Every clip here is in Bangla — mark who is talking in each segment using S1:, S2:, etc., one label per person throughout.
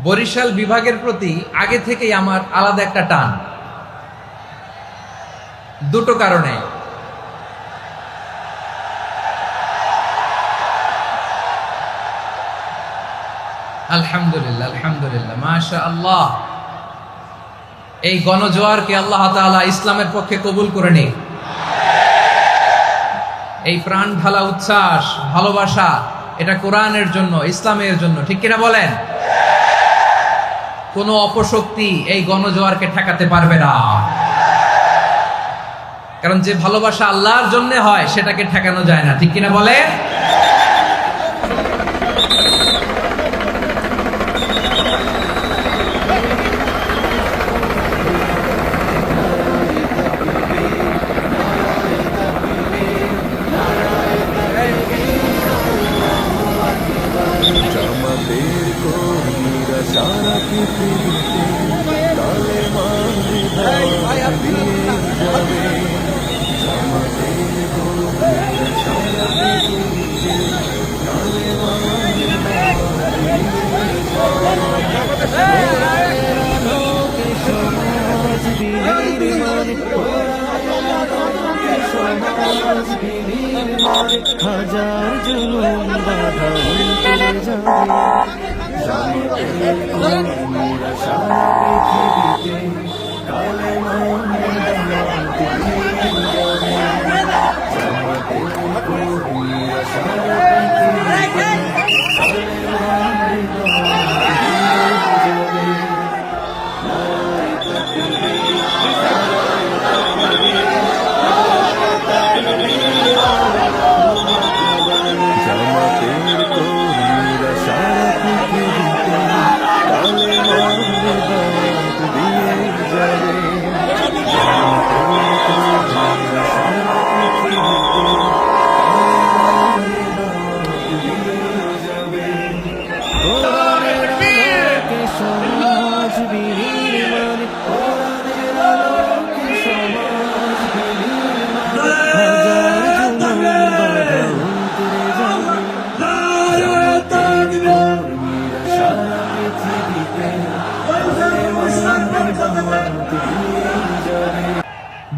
S1: বরিশাল বিভাগের প্রতি আগে থেকেই আমার আলাদা একটা টান, দুটো কারণে। আলহামদুলিল্লাহ, আলহামদুলিল্লাহ, মাশাআল্লাহ। এই গণজোয়ারকে আল্লাহ তাআলা ইসলামের পক্ষে কবুল করে নিন। এই প্রাণ ঢালা উচ্ছ্বাস, ভালোবাসা, এটা কোরআনের জন্য, ইসলামের জন্য, ঠিক কিনা বলেন? কোন অপশক্তি এই গণজোয়ারকে ঠেকাতে পারবে না, কারণ যে ভালোবাসা আল্লাহর জন্য হয় সেটাকে ঠেকানো যায় না, ঠিক কিনা বলে?
S2: হাজার জুলুম বাধা উল্টে যাবে সারা পৃথিবীতে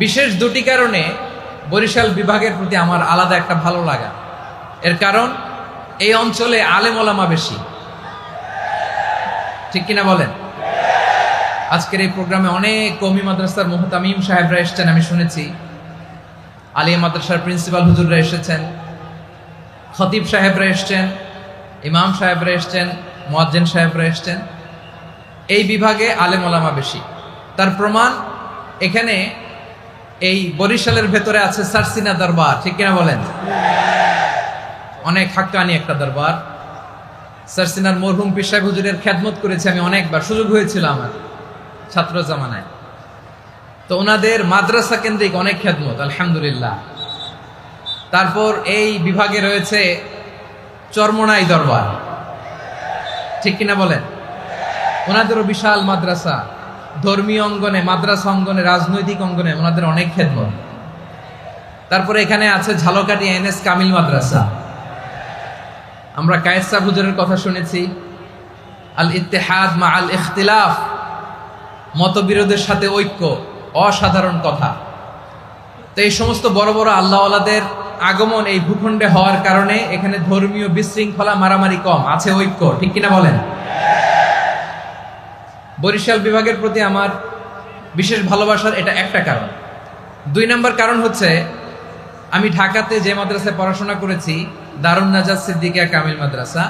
S1: বিশেষ দুটি কারণে বরিশাল বিভাগের প্রতি আমার আলাদা একটা ভালো লাগা। এর কারণ, এই অঞ্চলে আলেম ওলামা বেশি, ঠিক কিনা বলেন? আজকের এই প্রোগ্রামে অনেক কওমি মাদ্রাসার মুহতামিম সাহেবরা এসেছেন, আমি শুনেছি। আলিয়া মাদ্রাসার প্রিন্সিপাল হুজুররা এসেছেন, খতিব সাহেবরা এসেছেন, ইমাম সাহেবরা এসেছেন, মুয়াজ্জিন সাহেবরা এসেছেন। এই বিভাগে আলেম ওলামা বেশি। তার প্রমাণ, এখানে এই বরিশালের ভেতরে আছে সারসিনা দরবার, ঠিক কিনা বলেন? অনেক হাক্কানি একটা দরবার। সারসিনার মরহুম পীর সাহেব হুজুরের খেদমত করেছি আমি অনেকবার, সুযোগ হয়েছিল আমার ছাত্র জামানায়। তো ওনাদের মাদ্রাসা কেন্দ্রিক অনেক খেদমত, আলহামদুলিল্লাহ। তারপর এই বিভাগে রয়েছে চরমোনাই দরবার, ঠিক কিনা বলেন? ওনাদেরও বিশাল মাদ্রাসা, ধর্মীয় অঙ্গনে, মাদ্রাসা অঙ্গনে, রাজনৈতিক অঙ্গনে ওনাদের অনেক খেদমত। তারপরে এখানে আছে ঝালকাঠি এনএস কামিল মাদ্রাসা। আমরা কায়েস সাহেব হুজুরের কথা শুনেছি, আল ইত্তেহাদ মা আল ইখতিলাফ, মতবিরোধের সাথে ঐক্য, অসাধারণ কথা। তো এই সমস্ত বড় বড় আল্লাহওয়ালাদের আগমন এই ভূখণ্ডে হওয়ার কারণে এখানে ধর্মীয় বিশৃঙ্খলা, মারামারি কম, আছে ঐক্য, ঠিক কিনা বলেন? বরিশাল বিভাগের প্রতি আমার বিশেষ ভালোবাসার এটা একটা কারণ। 2 নম্বর কারণ হচ্ছে, আমি ঢাকাতে যে মাদ্রাসায় পড়াশোনা করেছি, দারুন নাজাত সিদ্দিকিয়া কামিল মাদ্রাসা,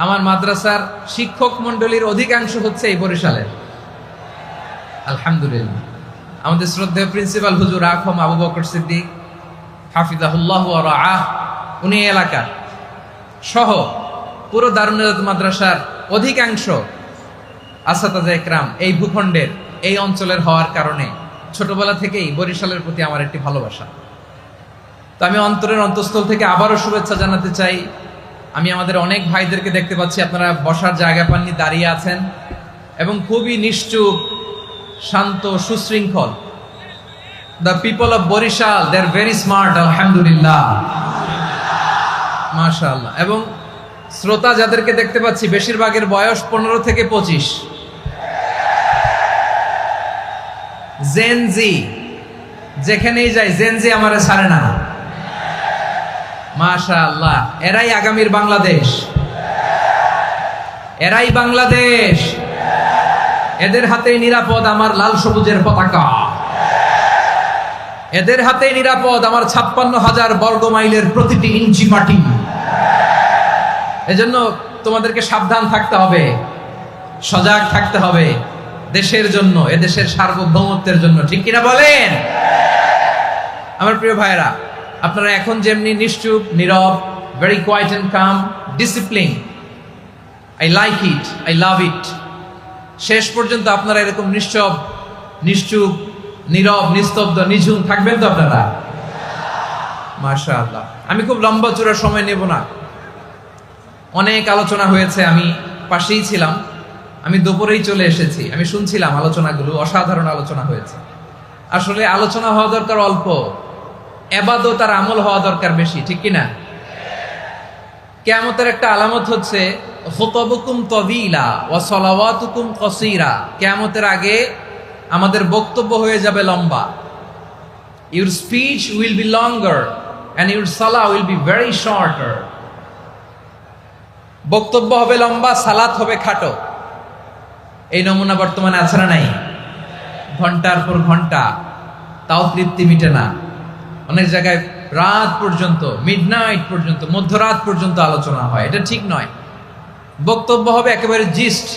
S1: আমার মাদ্রাসার শিক্ষক মন্ডলীর অধিকাংশ হচ্ছে এই বরিশালের, আলহামদুলিল্লাহ। আমাদের শ্রদ্ধেয় প্রিন্সিপাল হুজুর আখম আবু বকর সিদ্দিক হাফিজাহুল্লাহ ওয়া রাআহ, উনি এলাকার সহ পুরো দারুন নাজাত মাদ্রাসার অধিকাংশ আসাতাজা ইকরাম এই ভূখণ্ডের, এই অঞ্চলের হওয়ার কারণে ছোটবেলা থেকেই বরিশালের প্রতি আমার একটি ভালোবাসা। তো আমি অন্তরের অন্তঃস্থল থেকে আবারও শুভেচ্ছা জানাতে চাই। আমি আমাদের অনেক ভাইদেরকে দেখতে পাচ্ছি, আপনারা বসার জায়গা পাননি, দাঁড়িয়ে আছেন এবং খুবই নিশ্চুপ, শান্ত, সুশৃঙ্খল। The people of Borishal, they are very smart, alhamdulillah, মাশাআল্লাহ। এবং শ্রোতা যাদেরকে দেখতে পাচ্ছি বেশিরভাগের বয়স 15 থেকে 25। জেনজি, যেখানেই যাই জেনজি আমারে ছাড়ে না। মাশাআল্লাহ, এরাই আগামীর বাংলাদেশ, এরাই বাংলাদেশ। এদের হাতেই নিরাপদ আমার লাল সবুজের পতাকা, এদের হাতেই নিরাপদ আমার 56,000 বর্গ মাইলের প্রতিটি ইঞ্চি মাটি। এজন্য তোমাদেরকে সাবধান থাকতে হবে, সজাগ থাকতে হবে দেশের জন্য, এদেশের সার্বভৌমত্বের জন্য, ঠিক কিনা বলেন? আমার প্রিয় ভাইরা, আপনারা এখন যেমনি নিশ্চুপ, নীরব, very quiet and calm, discipline, I like it, I love it. শেষ পর্যন্ত আপনারা এরকম নিশ্চুপ, নীরব, নিস্তব্ধ, নিঝুম থাকবেন তো আপনারা? মাশাআল্লাহ। আমি খুব লম্বা চূড়া সময় নেব না, অনেক আলোচনা হয়েছে, আমি পাশেই ছিলাম, আমি দুপুরেই চলে এসেছি, আমি শুনছিলাম আলোচনাগুলো, অসাধারণ আলোচনা হয়েছে। আসলে আলোচনা হওয়া দরকার অল্প, ইবাদত আর আমল হওয়া দরকার বেশি, ঠিক কিনা? কিয়ামতের একটা আলামত হচ্ছে খুতবুকুম তাওয়িলা ওয়া সালাওয়াতুকুম কাসীরা। কিয়ামতের আগে আমাদের বক্তব্য হয়ে যাবে লম্বা। Your speech will be longer and your salah will be very shorter. বক্তব্য হবে লম্বা, সালাত হবে খাটো। এই নমুনা বর্তমানে আছে না নাই? ঘন্টার পর ঘন্টা, তাও তৃপ্তি মিটে না। অনেক জায়গায় রাত পর্যন্ত, মিডনাইট পর্যন্ত, মধ্যরাত পর্যন্ত আলোচনা হয়। এটা ঠিক নয়। বক্তব্য হবে একেবারে gist,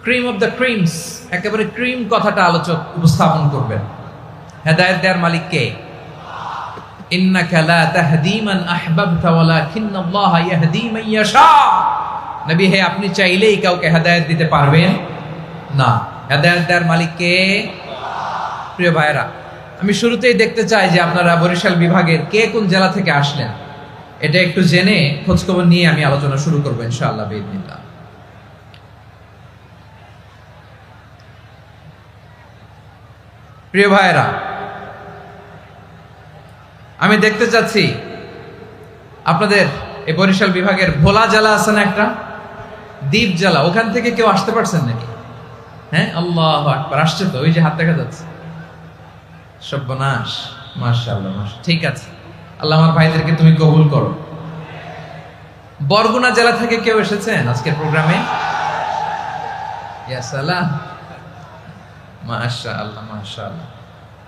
S1: cream of the creams, একেবারে ক্রিম কথাটা আলোচক উপস্থাপন করবেন। হেদায়েত দেওয়ার মালিক কে? ইন্নাকা লা তাহদি মান আহবাবতা ওয়ালাকিন্নাল্লাহা ইয়াহদি মান ইয়াশা। নবী হে, আপনি চাইলেই কাউকে হেদায়েত দিতে পারবেন না। হেদায়েত দেওয়ার মালিক কে? প্রিয় ভাইরা, আমি শুরুতেই দেখতে চাই যে আপনারা বরিশাল বিভাগের কে কোন জেলা থেকে আসলেন, এটা একটু জেনে খোঁজখবর নিয়ে আমি আলোচনা শুরু করবো ইনশাআল্লাহ বিইذنিল্লাহ। প্রিয় ভাইরা, আমি দেখতে চাচ্ছি আপনাদের এই বরিশাল বিভাগের ভোলা জেলা আছে না একটা, দ্বীপ জেলা, ওখান থেকে কেউ আসতে পারছেন নাকি? হ্যাঁ, আল্লাহু আকবার, আসছে তো, ওই যে হাত দেখা যাচ্ছে। সর্বনাশ, মাশাআল্লাহ, মাশাআল্লাহ, ঠিক আছে। আল্লাহ আমার ভাইদেরকে তুমি কবুল করো। বরগুনা জেলা থেকে কেউ এসেছেন আজকের প্রোগ্রামে? ইয়া সালাম, মাশাআল্লাহ, মাশাআল্লাহ,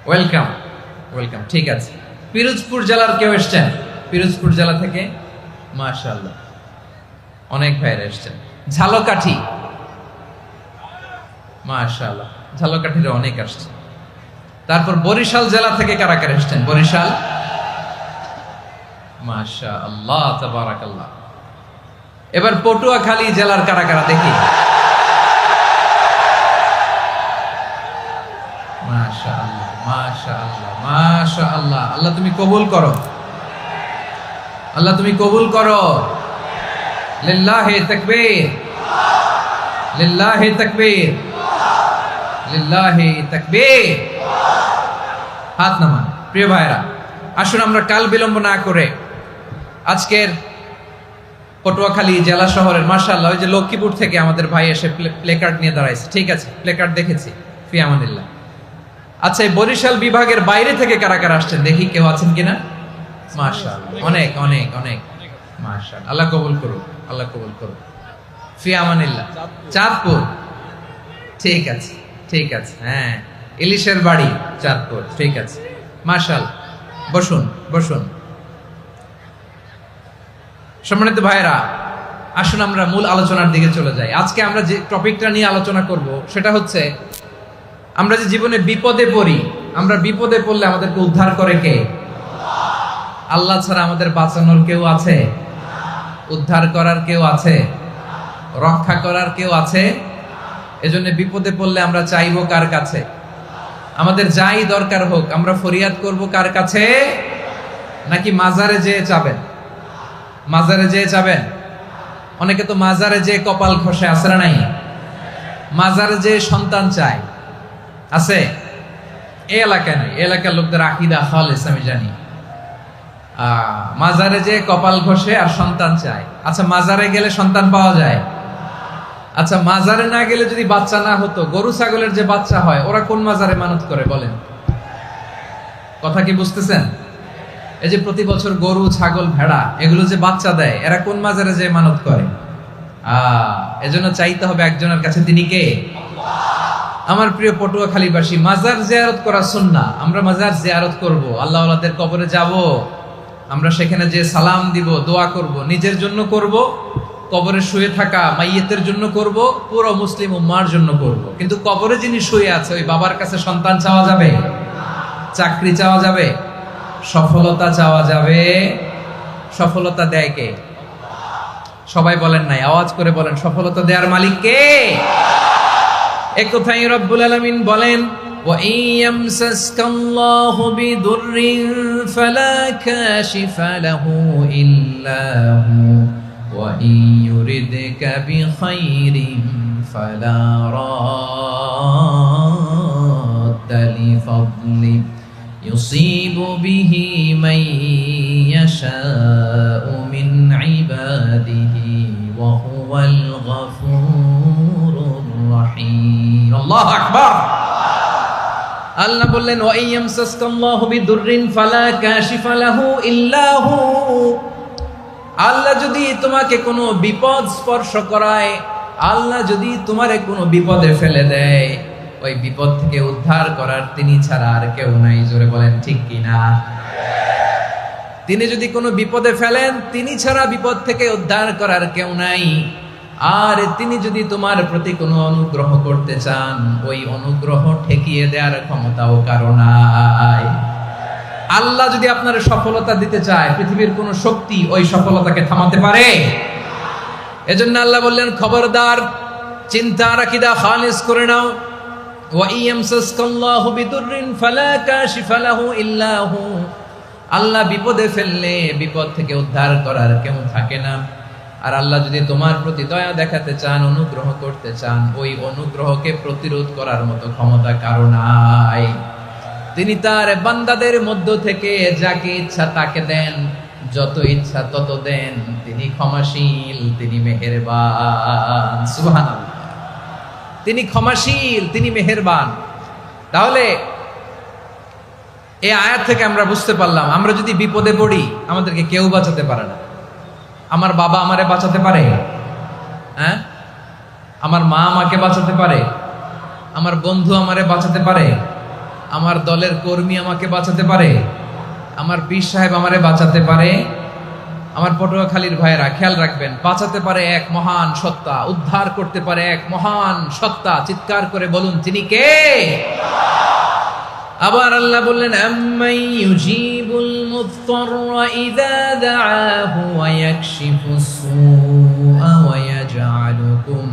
S1: ওয়েলকাম, ওয়েলকাম, ঠিক আছে। পিরোজপুর জেলার কেউ এসেছেন? পিরোজপুর জেলা থেকে মাশাআল্লাহ অনেক ভাইরা এসেছেন। ঝালকাঠি, মাশাআল্লাহ, ঝালকাঠির অনেক আসছে। তারপর বরিশাল জেলা থেকে কারা কারা এসেছেন? বরিশাল, মাশাআল্লাহ, তাবারাকাল্লাহ। এবার পটুয়াখালী জেলার কারা কারা দেখি? মাশাআল্লাহ, মাশাআল্লাহ, মাশাআল্লাহ। আল্লাহ তুমি কবুল করো, আল্লাহ তুমি কবুল করো। লিল্লাহি তাকবীর, লিল্লাহি তাকবীর, লিল্লাহি তাকবীর। হাত নামান। প্রিয় ভাইরা, আসুন আমরা কাল বিলম্ব না করে আজকের পটুয়াখালী জেলা শহরের, মাশাআল্লাহ, ওই যে লক্ষ্মীপুর থেকে আমাদের ভাই এসে প্লেকার্ড নিয়ে দাঁড়াইছে, ঠিক আছে, প্লেকার্ড দেখেছি, ফি আমানিল্লাহ। আচ্ছা, এই বরিশাল বিভাগের বাইরে থেকে কারা কারা আসছেন দেখি, কেউ আছেন কিনা? মাশাআল্লাহ, অনেক অনেক অনেক, মাশাআল্লাহ, আল্লাহ কবুল করুন, আল্লাহ কবুল করুন, ফি আমানিল্লাহ। চাঁদপুর, ঠিক আছে, ঠিক আছে, হ্যাঁ, ইলিশের বাড়ি চাঁদপুর, ঠিক আছে, মাশাআল্লাহ। বসুন, বসুন। সম্মানিত ভাইরা, আসুন আমরা মূল আলোচনার দিকে চলে যাই। আজকে আমরা যে টপিকটা নিয়ে আলোচনা করব সেটা হচ্ছে, আমরা যে জীবনে বিপদে পড়ি, আমরা বিপদে পড়লে আমাদেরকে উদ্ধার করে কে? আল্লাহ ছাড়া আমাদের বাঁচানোর কেউ আছে? উদ্ধার করার কেউ আছে? রক্ষা করার কেউ আছে? এজন্য বিপদে পড়লে আমরা চাইবো কার কাছে? আমাদের যাই দরকার হোক আমরা ফরিয়াদ করব কার কাছে? নাকি মাজারে যেয়ে চাবেন? মাজারে যেয়ে চাবেন? অনেকে তো মাজারে যেয়ে কপাল খসে, আছে না নাই? মাজারে যেয়ে সন্তান চায়, আছে? এই এলাকায় নাই, এই এলাকার লোকদের আকীদা খালেস আমি জানি। মাজারে যে কপাল ঘষে আর সন্তান চায়। আচ্ছা, মাজারে গেলে সন্তান পাওয়া যায়? আচ্ছা, মাজারে না গেলে যদি বাচ্চা না হতো, গরু ছাগলের যে বাচ্চা হয় ওরা কোন মাজারে মানত করে বলেন? কথা কি বুঝতেছেন? এই যে প্রতি বছর গরু ছাগল ভেড়া এগুলো যে বাচ্চা দেয়, এরা কোন মাজারে যে মানত করে? এজন্য চাইতে হবে একজনের কাছে, তিনি কে? আমার প্রিয় পটুয়াখালীবাসী, মাজার জিয়ারত করা সুন্নাহ। আমরা মাজার জিয়ারত করব, আল্লাহ ওয়ালাদের কবরে যাব, আমরা সেখানে যে সালাম দিব, দোয়া করব, নিজের জন্য করব, কবরে শুয়ে থাকা মাইয়েতের জন্য করব, পুরো মুসলিম উম্মার জন্য করব। কিন্তু কবরে যিনি শুয়ে আছে ওই বাবার কাছে সন্তান চাওয়া যাবে? চাকরি চাওয়া যাবে? সফলতা চাওয়া যাবে? সফলতা দেয় কে? সবাই বলেন নাই, আওয়াজ করে বলেন, সফলতা দেওয়ার মালিক কে? এক কথাই রব্বুল আলামিন বলেন, ওয়া ইয়ামসাসকাল্লাহু বিদুররিন ফালা কাশিফা লাহু ইল্লা হু ওয়া ইয়ুরিদকা বিখাইরিন ফালা রাদ্দা লিফাদলি ইউসিবু বিহি মান ইয়াশাউ মিন ইবাদিহি ওয়া হুয়াল গফুরুর রহিম। আল্লাহু আকবার। আল্লাহ বললেন, ওয়া ইয়ামসাসকাল্লাহু বিদুররিন ফালা কাশিফা লাহু ইল্লা হু। আল্লাহ যদি তোমাকে কোনো বিপদ স্পর্শ করায়, আল্লাহ যদি তোমারে কোনো বিপদে ফেলে দেয়, ওই বিপদ থেকে উদ্ধার করার তিনি ছাড়া আর কেউ নাই। জোরে বলেন ঠিক কিনা? তিনি যদি কোনো বিপদে ফেলেন, তিনি ছাড়া বিপদ থেকে উদ্ধার করার কেউ নাই। আর তিনি যদি তোমার প্রতি কোনো অনুগ্রহ করতে চান, ওই অনুগ্রহ ঠেকিয়ে দেওয়ার ক্ষমতাও কারো নাই। আল্লাহ যদি আপনার সফলতা দিতে চায়, পৃথিবীর কোন শক্তি ওই সফলতাকে থামাতে পারে? এজন্য আল্লাহ বললেন, খবরদার, চিন্তা রাখিদা খালিস করে নাও। ওয়া ইয়ামসাসকাল্লাহু বিদুররিন ফালা কাশিফা লাহু ইল্লা হু। আল্লাহ বিপদে ফেললে বিপদ থেকে উদ্ধার করার কেউ থাকে না। আর আল্লাহ যদি তোমার প্রতি দয়া দেখাতে চান, অনুগ্রহ করতে চান, ওই অনুগ্রহকে প্রতিরোধ করার মতো ক্ষমতা কারো নাই। তিনি তার বান্দাদের মধ্য থেকে যাকে ইচ্ছা তাকে দেন, যত ইচ্ছা তত দেন। তিনি ক্ষমাশীল, তিনি মেহেরবান। সুবহানাল্লাহ। তিনি ক্ষমাশীল, তিনি মেহেরবান। তাহলে এই আয়াত থেকে আমরা বুঝতে পারলাম, আমরা যদি বিপদে পড়ি আমাদেরকে কেউ বাঁচাতে পারে না। আমার বাবা আমারে বাঁচাতে পারে? হ্যাঁ? আমার মা আমাকে বাঁচাতে পারে? আমার বন্ধু আমারে বাঁচাতে পারে? আমার দলের কর্মী আমাকে বাঁচাতে পারে? আমার পীর সাহেব আমারে বাঁচাতে পারে? আমার পটুয়াখালীর ভাইয়েরা খেয়াল রাখবেন, বাঁচাতে পারে এক মহান সত্তা, উদ্ধার করতে পারে এক মহান সত্তা। চিৎকার করে বলুন, তিনি কে? আবার আল্লাহ বললেন, আম্মাই ইউজিবুল মুযতাররা ইযা দাআহু ওয়া ইয়াকশিফুস সুআ ওয়া ইয়াজআলুকুম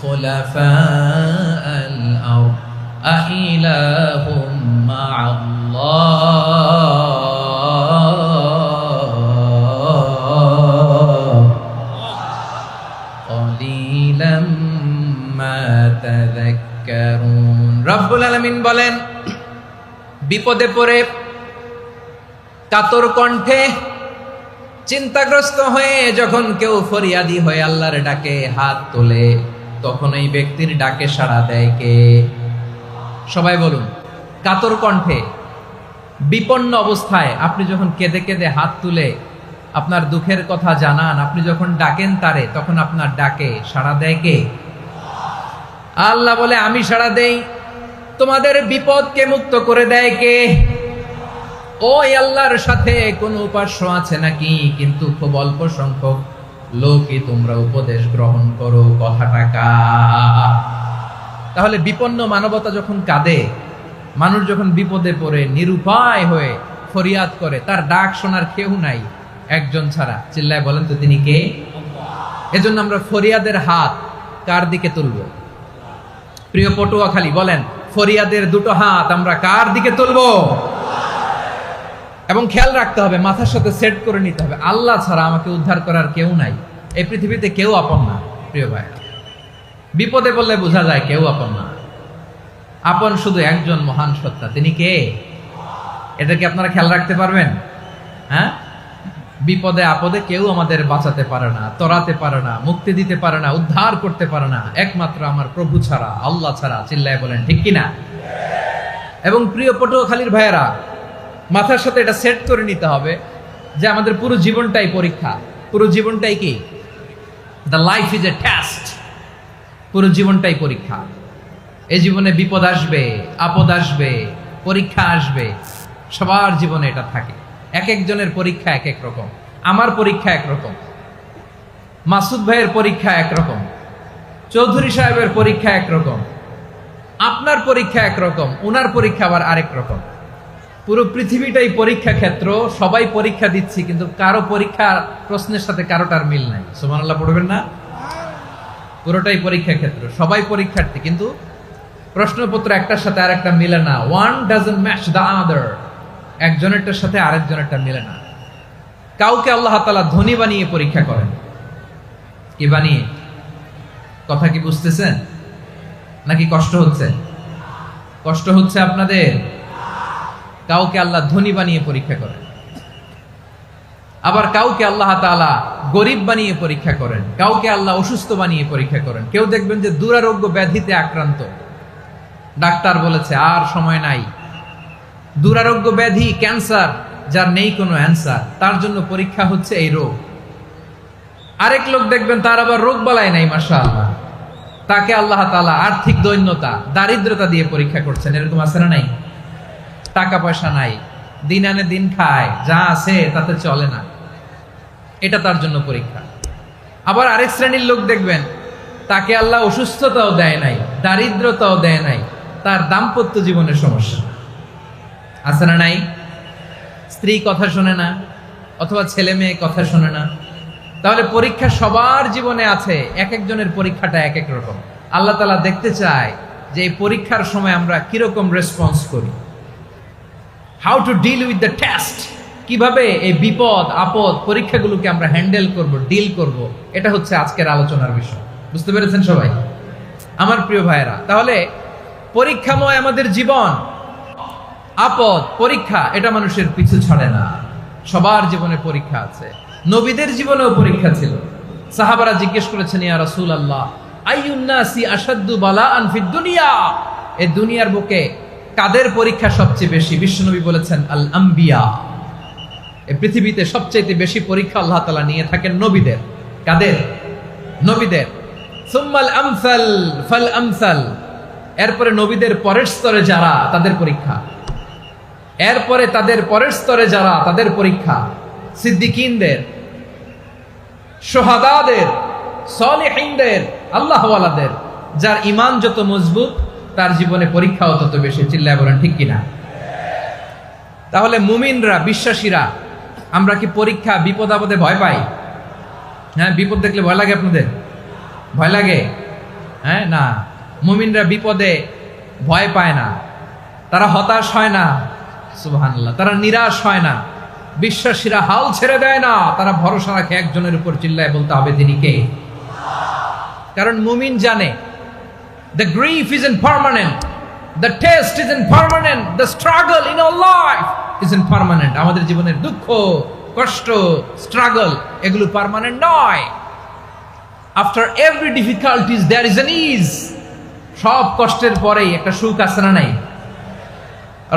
S1: খুলাফাআল আরদ আইলাহুম মা'আল্লাহ ক্বালিলাম মা তাযাক্কারুন। রব্বুল আলামিন বলেন, বিপদে পড়ে কাতর কণ্ঠে চিন্তাগ্রস্ত হয়ে যখন কেউ ফরিয়াদি হয়ে আল্লাহর ডাকে হাত তোলে, তখন এই ব্যক্তির ডাকে সাড়া দেয় কে? সবাই বলুন। কাতর কণ্ঠে বিপন্ন অবস্থায় আপনি যখন কেঁদে কেঁদে হাত তুলে আপনার দুঃখের কথা জানান, আপনি যখন ডাকেন তারে, তখন আপনার ডাকে সাড়া দেয় কে? আল্লাহ বলে, আমি সাড়া দেই। তোমাদের বিপদকে মুক্ত করে দেয় কে? ওই আল্লাহর সাথে কোন উপাস্য আছে নাকি? কিন্তু খুব অল্প সংখ্যক লোকই তোমরা উপদেশ গ্রহণ করো। কথাটা কার? তাহলে বিপন্ন মানবতা যখন কাঁদে, মানুষ যখন বিপদে পড়ে নিরুপায় হয়ে ফরিয়াদ করে, তার ডাক শোনার কেউ নাই একজন ছাড়া। চিল্লায় বলেন তো, তিনি কে? এজন্য আমরা ফরিয়াদের হাত কার দিকে তুলব? প্রিয় পটুয়াখালী বলেন, ফরিয়াদের দুটো হাত আমরা কার দিকে তুলবো? এবং খেয়াল রাখতে হবে, মাথার সাথে সেট করে নিতে হবে, আল্লাহ ছাড়া আমাকে উদ্ধার করার কেউ নাই। এই পৃথিবীতে কেউ আপন না। প্রিয় ভাই, বিপদে বললে বোঝা যায় কেউ আপন না। আপন শুধু একজন মহান সত্তা, তিনি কে? এটা কি আপনারা খেয়াল রাখতে পারবেন? হ্যাঁ, বিপদে আপদে কেউ আমাদের বাঁচাতে পারে না, তরাতে পারে না, মুক্তি দিতে পারে না, উদ্ধার করতে পারে না, একমাত্র আমার প্রভু ছাড়া, আল্লাহ ছাড়া। চিল্লায় বলেন ঠিক কিনা? এবং প্রিয় পটুয়াখালীর ভাইয়েরা, মাথার সাথে এটা সেট করে নিতে হবে যে আমাদের পুরো জীবনটাই পরীক্ষা। পুরো জীবনটাই কি? The life is a test. পুরো জীবনটাই পরীক্ষা। এই জীবনে বিপদ আসবে, আপদ আসবে, পরীক্ষা আসবে, সবার জীবনে এটা থাকে। এক একজনের পরীক্ষা এক এক রকম। আমার পরীক্ষা একরকম, মাসুদ ভাইয়ের পরীক্ষা একরকম, চৌধুরী সাহেবের পরীক্ষা একরকম, আপনার পরীক্ষা একরকম, উনার পরীক্ষা আবার আরেক রকম। পুরো পৃথিবীটাই পরীক্ষা ক্ষেত্র, সবাই পরীক্ষা দিচ্ছি, কিন্তু কারো পরীক্ষা প্রশ্নের সাথে কারোটার মিল নাই। সুবহানাল্লাহ পড়বেন না? পুরোটাই পরীক্ষা ক্ষেত্র, সবাই পরীক্ষার্থী, কিন্তু প্রশ্নপত্র একটার সাথে আরেকটা মিলে না। One doesn't match the other. একজনেরটার সাথে আরেকজনেরটা মিলে না। কাউকে আল্লাহ তাআলা ধনী বানিয়ে পরীক্ষা করেন। কি বানিয়ে? কথা কি বুঝতেছেন নাকি কষ্ট হচ্ছে? কষ্ট হচ্ছে আপনাদের? কাউকে আল্লাহ ধনী বানিয়ে পরীক্ষা করেন, আবার কাউকে আল্লাহ তাআলা গরিব বানিয়ে পরীক্ষা করেন, কাউকে আল্লাহ অসুস্থ বানিয়ে পরীক্ষা করেন। কেউ দেখবেন যে দুরারোগ্য ব্যাধিতে আক্রান্ত, ডাক্তার বলেছে আর সময় নাই, দুরারোগ্য ব্যাধি, ক্যান্সার, যার নেই কোনো অ্যান্সার, তার জন্য পরীক্ষা হচ্ছে এই রোগ। আরেক লোক দেখবেন তার আবার রোগ বালাই নাই, মাশাআল্লাহ, তাকে আল্লাহ তাআলা আর্থিক দৈন্যতা, দারিদ্রতা দিয়ে পরীক্ষা করছেন। এরকম আছে না নাই? টাকা পয়সা নাই, দিন আনে দিন খায়, যা আছে তাতে চলে না, এটা তার জন্য পরীক্ষা। আবার আরেক শ্রেণীর লোক দেখবেন তাকে আল্লাহ অসুস্থতাও দেয় নাই, দারিদ্রতাও দেয় নাই, তার দাম্পত্য জীবনের সমস্যা। আছে না নাই? স্ত্রী কথা শোনে না, অথবা ছেলে মেয়ে কথা শোনে না। তাহলে পরীক্ষা সবার জীবনে আছে, এক একজনের পরীক্ষাটা এক এক রকম। আল্লাহ তাআলা দেখতে চায় যে এই পরীক্ষার সময় আমরা কিরকম রেসপন্স করি। How to deal with the test, কিভাবে এই বিপদ আপদ পরীক্ষাগুলোকে আমরা হ্যান্ডেল করব, ডিল করব, এটা হচ্ছে আজকের আলোচনার বিষয়। বুঝতে পেরেছেন সবাই আমার প্রিয় ভাইয়েরা? তাহলে পরীক্ষাময় আমাদের জীবন, আপদ পরীক্ষা, এটা মানুষের পিছু ছাড়ে না। সবার জীবনে পরীক্ষা আছে। নবীদের জীবনেও পরীক্ষা ছিল। সাহাবারা জিজ্ঞেস করেছেন, ইয়া রাসূলুল্লাহ, আইয়ুন নাসি আশাদ্দু বালাআন ফিদ দুনিয়া, এই দুনিয়ার বুকে কাদের পরীক্ষা সবচেয়ে বেশি? বিশ্বনবী বলেছেন, আল আম্বিয়া। এই পৃথিবীতে সবচেয়ে বেশি পরীক্ষা আল্লাহ তাআলা নিয়ে থাকেন নবীদের। কাদের? নবীদের। সুম্মাল আমসাল ফাল আমসাল, এরপরে নবীদের পরের স্তরে যারা, তাদের পরীক্ষা। এরপরে তাদের পরের স্তরে যারা, তাদের পরীক্ষা। সিদ্দিকিনদের, শুহাদাদের, সলিহিনদের, আল্লাহওয়ালাদের। যার ঈমান যত মজবুত, তার জীবনে পরীক্ষাও তত বেশি। চিল্লায় বলেন ঠিক কিনা? তাহলে মুমিনরা, বিশ্বাসীরা, আমরা কি পরীক্ষা, বিপদ আপদে ভয় পাই? হ্যাঁ, বিপদ দেখলে ভয় লাগে আপনাদের? ভয় লাগে? হ্যাঁ, না, মুমিনরা বিপদে ভয় পায় না, তারা হতাশ হয় না, সুবহানাল্লাহ, তারা নিরাশ হয় না। বিশ্বাসীরা হাল ছেড়ে দেয় না, তারা ভরসা রাখে একজনের উপর। চিল্লায় বলতে হবে তিনি কে? কারণ মুমিন জানে the grief isn't permanent, the test isn't permanent, the struggle in our life isn't permanent. আমাদের জীবনের দুঃখ, কষ্ট, স্ট্রাগল, এগুলো পার্মানেন্ট নয়। After every difficulties there is an ease. সব কষ্টের পরেই একটা সুখ আছে না নাই?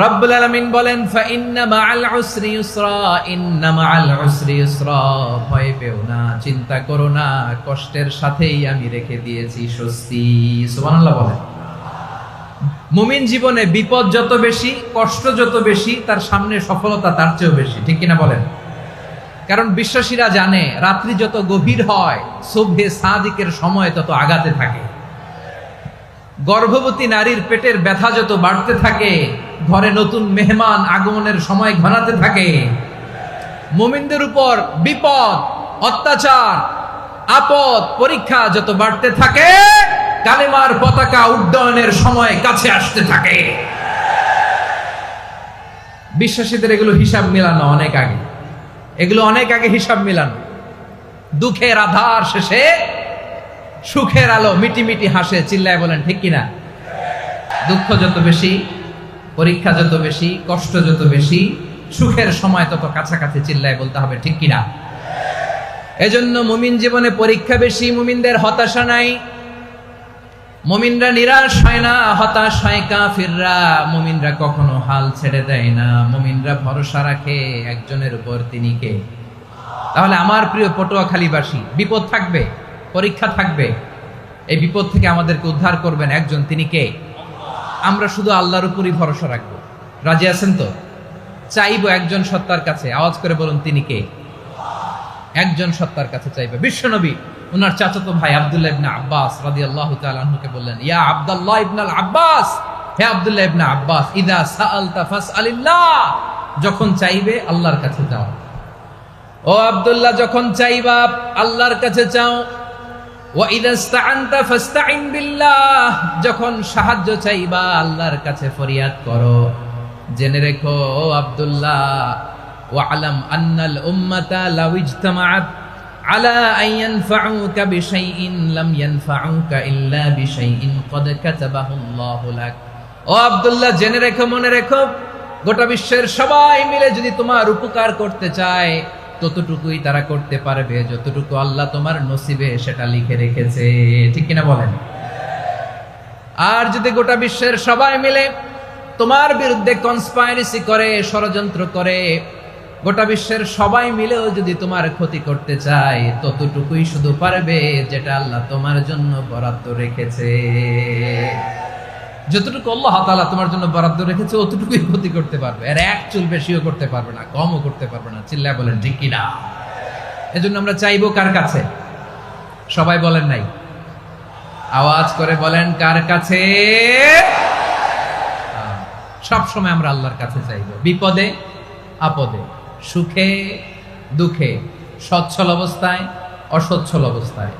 S1: রব্বুল আলামিন বলেন, ফাইন্না মাআল উসরি ইউসরা, ইন্না মাআল উসরি ইউসরা, ভয় পেও না, চিন্তা করো না, কষ্টের সাথেই আমি রেখে দিয়েছি স্বস্তি। সুবহানাল্লাহ বলেন। মুমিন জীবনে বিপদ যত বেশি, কষ্ট যত বেশি, তার সামনে সফলতা তার চেয়েও বেশি। ঠিক কিনা বলেন? কারণ বিশ্বাসীরা জানে রাত্রি যত গভীর হয়, সুবহে সাদিকের সময় তত আগাতে থাকে। গর্ভবতী নারীর পেটের ব্যথা যত বাড়তে থাকে, ঘরে নতুন মেহমান আগমনের সময় ঘনাতে থাকে। মুমিনদের উপর বিপদ, অত্যাচার, আপদ, পরীক্ষা যত বাড়তে থাকে, কালেমার পতাকা উড্ডয়নের সময় কাছে আসতে থাকে। বিশ্বাসীদের এগুলো হিসাব মিলানো অনেক আগে, এগুলো অনেক আগে হিসাব মিলানো। দুঃখের আধার শেষে সুখের আলো মিটি মিটি হাসে। চিল্লায় বলেন ঠিক কিনা? দুঃখ যত বেশি, পরীক্ষা যত বেশি, কষ্ট যত বেশি, সুখের সময় তত কাছাকাছি চিল্লায় বলতে হবে, ঠিক কিনা? এজন্য মুমিন জীবনে পরীক্ষা বেশি, মুমিনদের হতাশা নাই, মুমিনরা নিরাশ হয় না, হতাশ হয় কাফিররা। মুমিনরা কখনো হাল ছেড়ে দেয় না, মুমিনরা ভরসা রাখে একজনের উপর, তিনি কে? তাহলে আমার প্রিয় পটুয়াখালীবাসী, বিপদ থাকবে, পরীক্ষা থাকবে, এই বিপদ থেকে আমাদেরকে উদ্ধার করবেন একজন, তিনি কে? আমরা শুধু আল্লাহর উপরই ভরসা রাখবো। রাজি আছেন তো? চাইবো একজন সত্তার কাছে, আওয়াজ করে বলুন, তিনি কে? একজন সত্তার কাছে চাইবে। বিশ্বনবী ওনার চাচাতো ভাই আব্দুল্লাহ ইবনে আব্বাস রাদিয়াল্লাহু তাআলা আনহুকে বললেন, ইয়া আব্দুল্লাহ ইবনে আব্বাস, হে আব্দুল্লাহ ইবনে আব্বাস, ইযা সাআলতা ফাসআলিল্লাহ, যখন চাইবে আল্লাহর কাছে যাও। ও আব্দুল্লাহ, যখন চাইবা আল্লাহর কাছে চাও। ওয়া ইযা ইসতাআনতা ফাসতাইন বিল্লাহ, যখন সাহায্য চাইবা আল্লাহর কাছে ফরিয়াদ করো। জেনে রেখো ও আব্দুল্লাহ, ওয়া'লাম আন্নাল উম্মাতা লাউ ইজতামাআত আলা আন ইয়ানফাউকা বিশাইইন লাম ইয়ানফাউকা ইল্লা বিশাইইন ক্বাদ কাতাবাহু আল্লাহু লাক। ও আব্দুল্লাহ, জেনে রেখো, মনে রেখো, গোটা বিশ্বের সবাই মিলে যদি তোমার উপকার করতে চায় ততটুকুই তারা করতে পারবে যতটুকু আল্লাহ তোমার নসিবে সেটা লিখে রেখেছে, ঠিক কিনা বলেন? আর যদি গোটা বিশ্বের সবাই মিলে তোমার বিরুদ্ধে কনস্পাইরেসি করে, ষড়যন্ত্র করে, গোটা বিশ্বের সবাই মিলেও যদি তোমার ক্ষতি করতে চায় ততটুকুই শুধু পারবে যেটা আল্লাহ তোমার জন্য বরাদ্দ রেখেছে। যতটুকু আল্লাহ তাআলা তোমার জন্য বরাদ্দ রেখেছে অতটুকুই ক্ষতি করতে পারবে, আর এক চুল বেশিও করতে পারবে না, কমও করতে পারবে না। চিল্লায় বলেন, ঠিক কিনা? এজন্য আমরা চাইবো কার কাছে? সবাই বলেন নাই, আওয়াজ করে বলেন, কার কাছে? সব সময় আমরা আল্লাহর কাছে চাইবো, বিপদে আপদে, সুখে দুঃখে, সচ্ছল অবস্থায় অসচ্ছল অবস্থায়,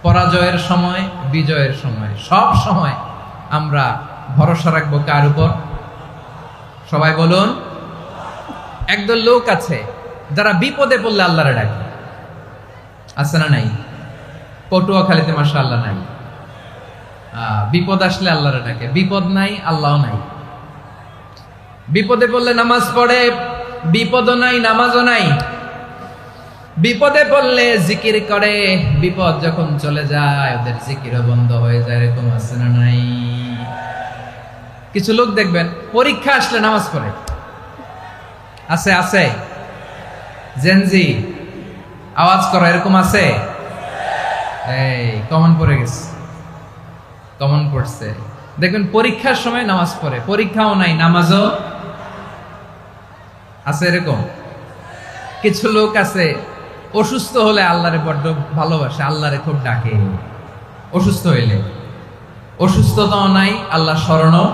S1: পরাজয়ের সময় বিজয়ের সময়, সব সময় আমরা ভরসা রাখবো কার উপর? সবাই বলুন। একদল লোক আছে যারা বিপদে পড়লে আল্লাহরে ডাকে, আছে না নাই? পটুয়াখালীতে মাশাআল্লাহ নাই। বিপদ আসলে আল্লাহরে ডাকে, বিপদ নাই আল্লাহ নাই। বিপদে পড়লে নামাজ পড়ে, বিপদও নাই নামাজও নাই। বিপদে পড়লে জিকির করে, বিপদ যখন চলে যায় ওদের জিকিরও বন্ধ হয়ে যায়। এরকম আছে না নাই? কিছু লোক দেখবেন পরীক্ষা আসলে নামাজ পড়ে, আছে আছে। জেনজি আওয়াজ করো, এরকম আছে? এই কমন পড়ে গেছে, কমন পড়ছে। দেখবেন পরীক্ষার সময় নামাজ পড়ে, পরীক্ষাও নাই নামাজও আছে। এরকম কিছু লোক আছে অসুস্থ হলে আল্লাহরে বড্ড ভালোবাসে, আল্লাহরে খুব ডাকে। অসুস্থ হইলে, অসুস্থতাও নাই, আল্লাহ স্মরণও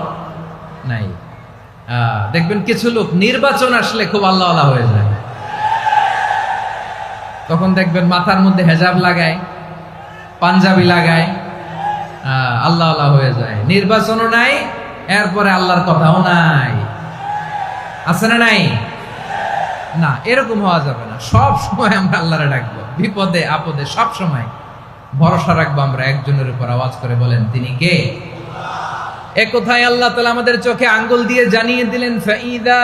S1: নাই। দেখবেন কিছু লোক নির্বাচন আসলে খুব আল্লাহওয়ালা হয়ে যায়, তখন দেখবেন মাথার মধ্যে হেজাব লাগায়, পাঞ্জাবি লাগায়, আল্লাহওয়ালা হয়ে যায়। নির্বাচনও নাই, এরপরে আল্লাহর কথাও নাই। আছে না নাই? না, এরকম হওয়া যাবে না। সব সময় আমরা আল্লাহরে ডাকবো, বিপদে আপদে সব সময় ভরসা রাখবো আমরা একজনের উপর। আওয়াজ করে বলেন, তিনি কে? এ কথায় আল্লাহ তাআলা আমাদের চোখে আঙ্গুল দিয়ে জানিয়ে দিলেন, ফাইদা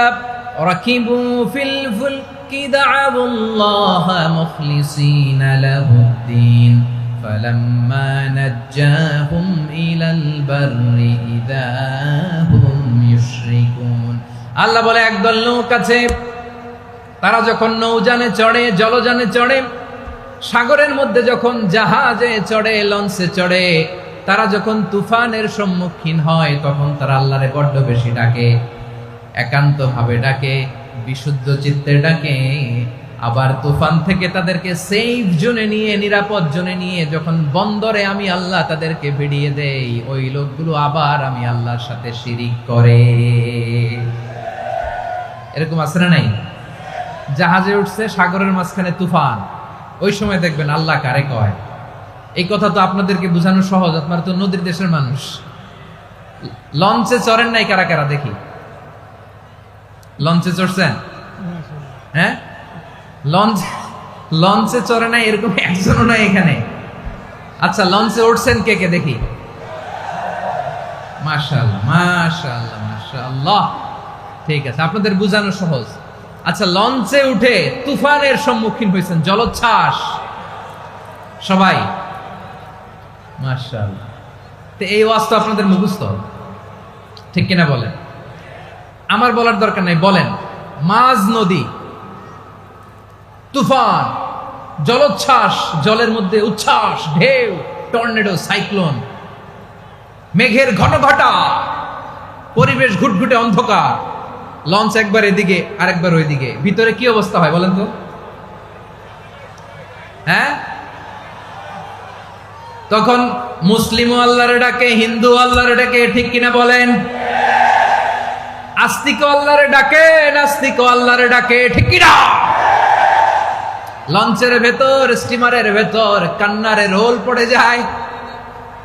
S1: রাকিবু ফিল ফুলকি দা'আবুল্লাহ মুখলিসিনা লাহুদ্দিন ফালাম্মা নাজ্জাহুম ইলাল বাররি ইযা হুম ইউশরিকুন। আল্লাহ বলে, একদল লোক আছে তারা যখন নৌযানে চড়ে, জলযানে চড়ে, সাগরের মধ্যে যখন জাহাজে চড়ে, লঞ্চে চড়ে, তারা যখন তুফানের সম্মুখীন হয় তখন তারা আল্লাহরে বড্ড বেশি ডাকে, একান্ত ভাবে ডাকে, বিশুদ্ধ চিত্তে ডাকে। আবার তুফান থেকে তাদেরকে সেফ জোনে নিয়ে, নিরাপদ জোনে নিয়ে যখন বন্দরে আমি আল্লাহ তাদেরকে ভিড়িয়ে দেই, ওই লোকগুলো আবার আমি আল্লাহর সাথে শিরিক করে। এরকম আছে না নাই? জাহাজে উঠছে, সাগরের মাঝখানে তুফান, ওই সময় দেখবেন আল্লাহ কারে কয়। এই কথা তো আপনাদেরকে বোঝানো সহজ, আপনারা তো নদীর দেশের মানুষ। লঞ্চে চড়েন নাই কারা কারা? দেখি, লঞ্চে চড়ছেন? হ্যাঁ, লঞ্চে চড়ে নাই এরকম একজনও নাই এখানে। আচ্ছা, লঞ্চে উঠছেন কে কে? দেখি। মাশাআল্লাহ মাশাআল্লাহ মাশাআল্লাহ, ঠিক আছে, আপনাদের বোঝানো সহজ। আচ্ছা, লঞ্চে উঠে তুফানের সম্মুখীন হয়েছেন, জলোচ্ছ্বাস সবাই, মাশাআল্লাহ। তো এই ওয়াজ তো আপনাদের মুখস্থ, ঠিক কিনা বলেন? আমার বলার দরকার নাই, বলেন। মাঝ নদী, তুফান, জলোচ্ছ্বাস, জলের মধ্যে উচ্ছ্বাস, ঢেউ, টর্নেডো, সাইক্লোন, মেঘের ঘনঘটা, পরিবেশ ঘুটঘুটে অন্ধকার, লঞ্চ একবার এদিকে আরেকবার ওইদিকে, ভিতরে কি অবস্থা হয় বলেন তো? হ্যাঁ, তখন মুসলিমও আল্লাহরে ডাকে, হিন্দু আল্লাহরে ডাকে, ঠিক কিনা বলেন? আস্তিক আল্লাহরে ডাকে, নাস্তিক আল্লাহরে ডাকে, ঠিক কিনা? লঞ্চের ভেতর, স্টিমারের ভেতর কান্নারে রোল পড়ে যায়,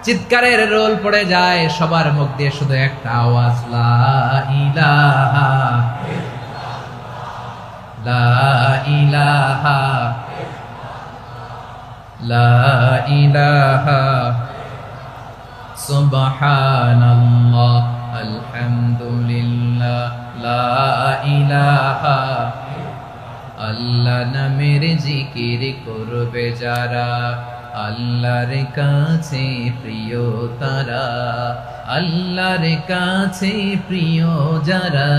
S1: চিৎকারের রোল পড়ে যায়, সবার মুখ দিয়ে শুধু একটা আওয়াজ, লা ইলাহা লা ইলাহা লা ইলাহা সুবহানাল্লাহ আলহামদুলিল্লাহ লা ইলাহা। আল্লাহ নামের জিকির করবে যারা, আল্লাহর কাছে প্রিয় তারা, আল্লাহর কাছে প্রিয় যারা,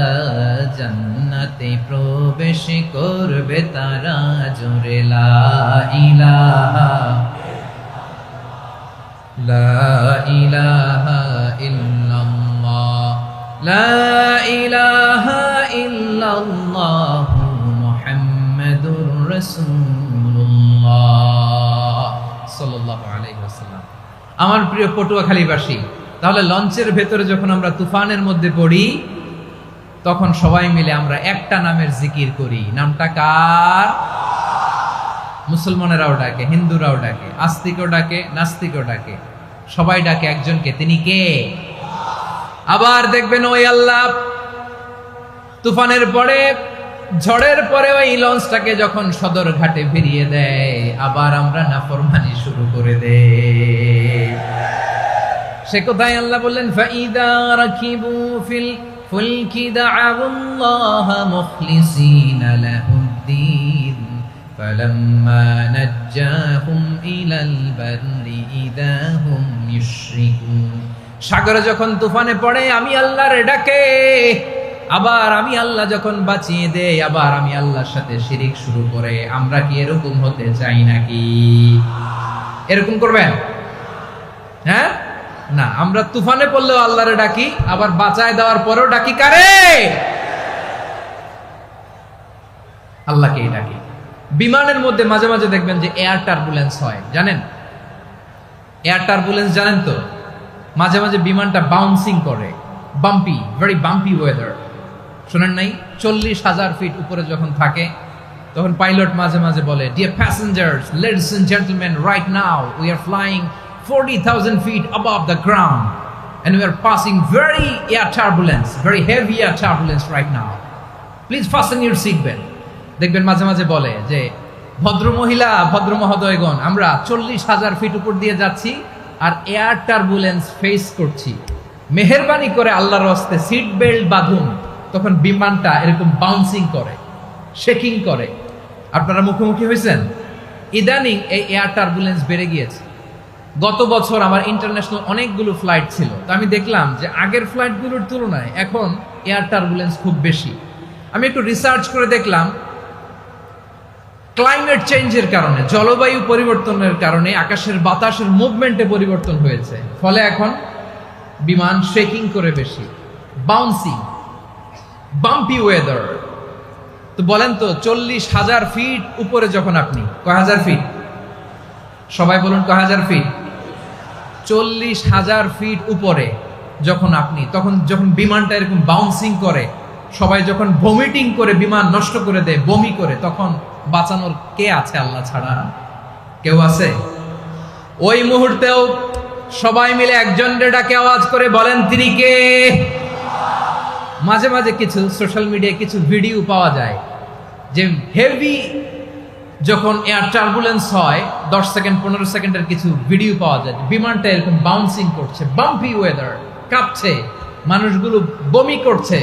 S1: জান্নাতে প্রবেশ করবে তারা, জোরে লা ইলাহা লা ইলাহা ইল্লাল্লাহ লা ইলাহা ইল্লাল্লাহ মুহাম্মাদুর রাসূলুল্লাহ সাল্লাল্লাহু আলাইহি ওয়াসাল্লাম। আমার প্রিয় পটুয়াখালীবাসী, তাহলে লঞ্চের ভেতরে যখন আমরা তুফানের মধ্যে পড়ি, তখন সবাই মিলে আমরা একটা নামের জিকির করি। নামটা কার? মুসলমানেরাও ডাকে, হিন্দুরাও ডাকে, আস্তিকও ডাকে, নাস্তিকও ডাকে, সবাই ডাকে একজনকে, তিনি কে? আবার দেখবেন ওই আল্লাহ তুফানের পরে, ঝড়ের পরে ওই লঞ্চটাকে যখন সদর ঘাটে ফিরিয়ে দেয়, আবার আমরা নাফরমানি শুরু করে দেই। সে কোথায় আল্লাহ বললেন, ফাইদা রাকিবু ফিল ফুলকি দা'আউল্লাহ মুখলিসিনা লাহুদ্দিন ফালাম্মা নাজ্জাহুম ইলাল বাররি ইযা হুম ইউশরিকুন। সাগরে যখন তুফানে পড়ে আমি আল্লাহর ডাকে, আবার আমি আল্লাহ যখন বাঁচিয়ে দেই, আবার আমি আল্লাহর সাথে শিরিক শুরু করে। আমরা কি এরকম হতে চাই নাকি? এরকম করবেন? হ্যাঁ না, আমরা তুফানে পড়লেও আল্লাহরে ডাকি, আবার বাঁচায় দেওয়ার পরেও ডাকি কারে? আল্লাহকেই ডাকি। বিমানের মধ্যে মাঝে মাঝে দেখবেন যে এয়ার টার্বুলেন্স হয়, জানেন? এয়ার টার্বুলেন্স জানেন তো? মাঝে মাঝে বিমানটা বাউন্সিং করে, বাম্পি, ভেরি বাম্পি ওয়েদার। শোনেন নাই? 40,000 ফিট উপরে যখন থাকে, তখন পাইলট মাঝে মাঝে বলে, dear passengers, ladies and gentleman, right now we are flying 40,000 feet above the ground and we are passing very air turbulence, very heavy air turbulence right now. Please fasten your seat belt. দেখবেন মাঝে মাঝে বলে যে, ভদ্র মহিলা, ভদ্র মহোদয়গণ, আমরা 40,000 ফিট উপর দিয়ে যাচ্ছি আর এয়ার টার্বুলেন্স ফেস করছি, মেহেরবানি করে আল্লাহর রাস্তে সিট বেল্ট বাঁধুন। তখন বিমানটা এরকম বাউন্সিং করে, শেকিং করে। আপনারা মুখোমুখি হয়েছেন? ইদানিং এই এয়ার টার্বুলেন্স বেড়ে গিয়েছে। গত বছর আমার ইন্টারন্যাশনাল অনেকগুলো ফ্লাইট ছিল, তো আমি দেখলাম যে আগের ফ্লাইটগুলোর তুলনায় এখন এয়ার টার্বুলেন্স খুব বেশি। আমি একটু রিসার্চ করে দেখলাম, ক্লাইমেট চেঞ্জের কারণে, জলবায়ু পরিবর্তনের কারণে আকাশের বাতাসের মুভমেন্টে পরিবর্তন হয়েছে, ফলে এখন বিমান শেকিং করে বেশি, বাউন্সিং, বাম্পি ওয়েদার। তো বলেন তো, 40,000 ফিট উপরে যখন আপনি, কয় হাজার ফিট? সবাই বলুন, কয় হাজার ফিট? 40,000 ফিট উপরে যখন আপনি, তখন যখন বিমানটা এরকম বাউন্সিং করে, সবাই যখন ভমিটিং করে বিমান নষ্ট করে দেয়, বমি করে, তখন বাঁচানোর কে আছে আল্লাহ ছাড়া? কেউ আছে? ওই মুহূর্তেও সবাই মিলে একজনের ডাকে আওয়াজ করে বলেন, তিনি কে? মাঝে মাঝে কিছু সোশ্যাল মিডিয়ায় কিছু ভিডিও পাওয়া যায় যে হেভি যখন এয়ার টার্বুলেন্স হয়, 10 সেকেন্ড 15 সেকেন্ডের কিছু ভিডিও পাওয়া যায়, বিমানটা এরকম বাউন্সিং করছে, বাম্পি ওয়েদার, কাঁপছে, মানুষগুলো বমি করছে।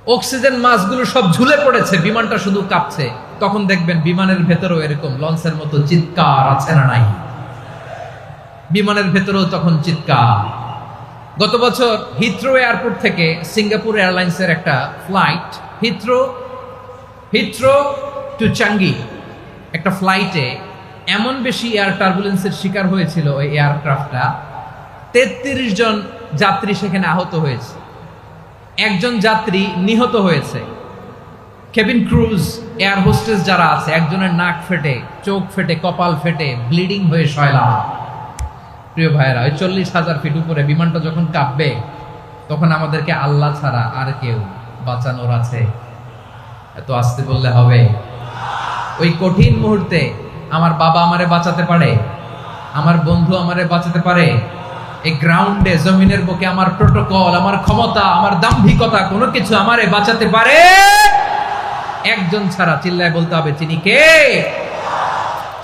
S1: অক্সিজেন মাস্কগুলো সব ঝুলে পড়েছে, বিমানটা শুধু কাঁপছে। তখন দেখবেন বিমানের ভেতরেও এরকম লঞ্চের মতো চিৎকার আছে না নাই? বিমানের ভেতরেও তখন চিৎকার। গত বছর হিথ্রো এয়ারপোর্ট থেকে সিঙ্গাপুর এয়ারলাইন্সের একটা ফ্লাইট হিথ্রো টু চাঙ্গি একটা ফ্লাইটে এমন বেশি এয়ার টার্বুলেন্সের শিকার হয়েছিল ওই এয়ারক্রাফটটা, 33 জন যাত্রী সেখানে আহত হয়েছে, একজন যাত্রী নিহত হয়েছে। কেবিন ক্রুজ এয়ার হোস্টেস যারা আছে, একজনের নাক ফেটে, চোখ ফেটে, কপাল ফেটে ব্লিডিং হয়ে শয়লা। প্রিয় ভাইয়েরা, ওই 40,000 ফিট উপরে বিমানটা যখন কাঁপবে, তখন আমাদেরকে আল্লাহ ছাড়া আর কেউ বাঁচানোর আছে? এত আস্তে বললে হবে? ওই কঠিন মুহূর্তে আমার বাবা আমারে বাঁচাতে পারে, আমার বন্ধু আমারে বাঁচাতে পারে। এই গ্রাউন্ডে, জমিনের বুকে আমার প্রোটোকল, আমার ক্ষমতা, আমার দাম্ভিকতা কোনো কিছু আমারে বাঁচাতে পারে? একজন ছাড়া। চিল্লায় বলতে হবে, চিনি কে?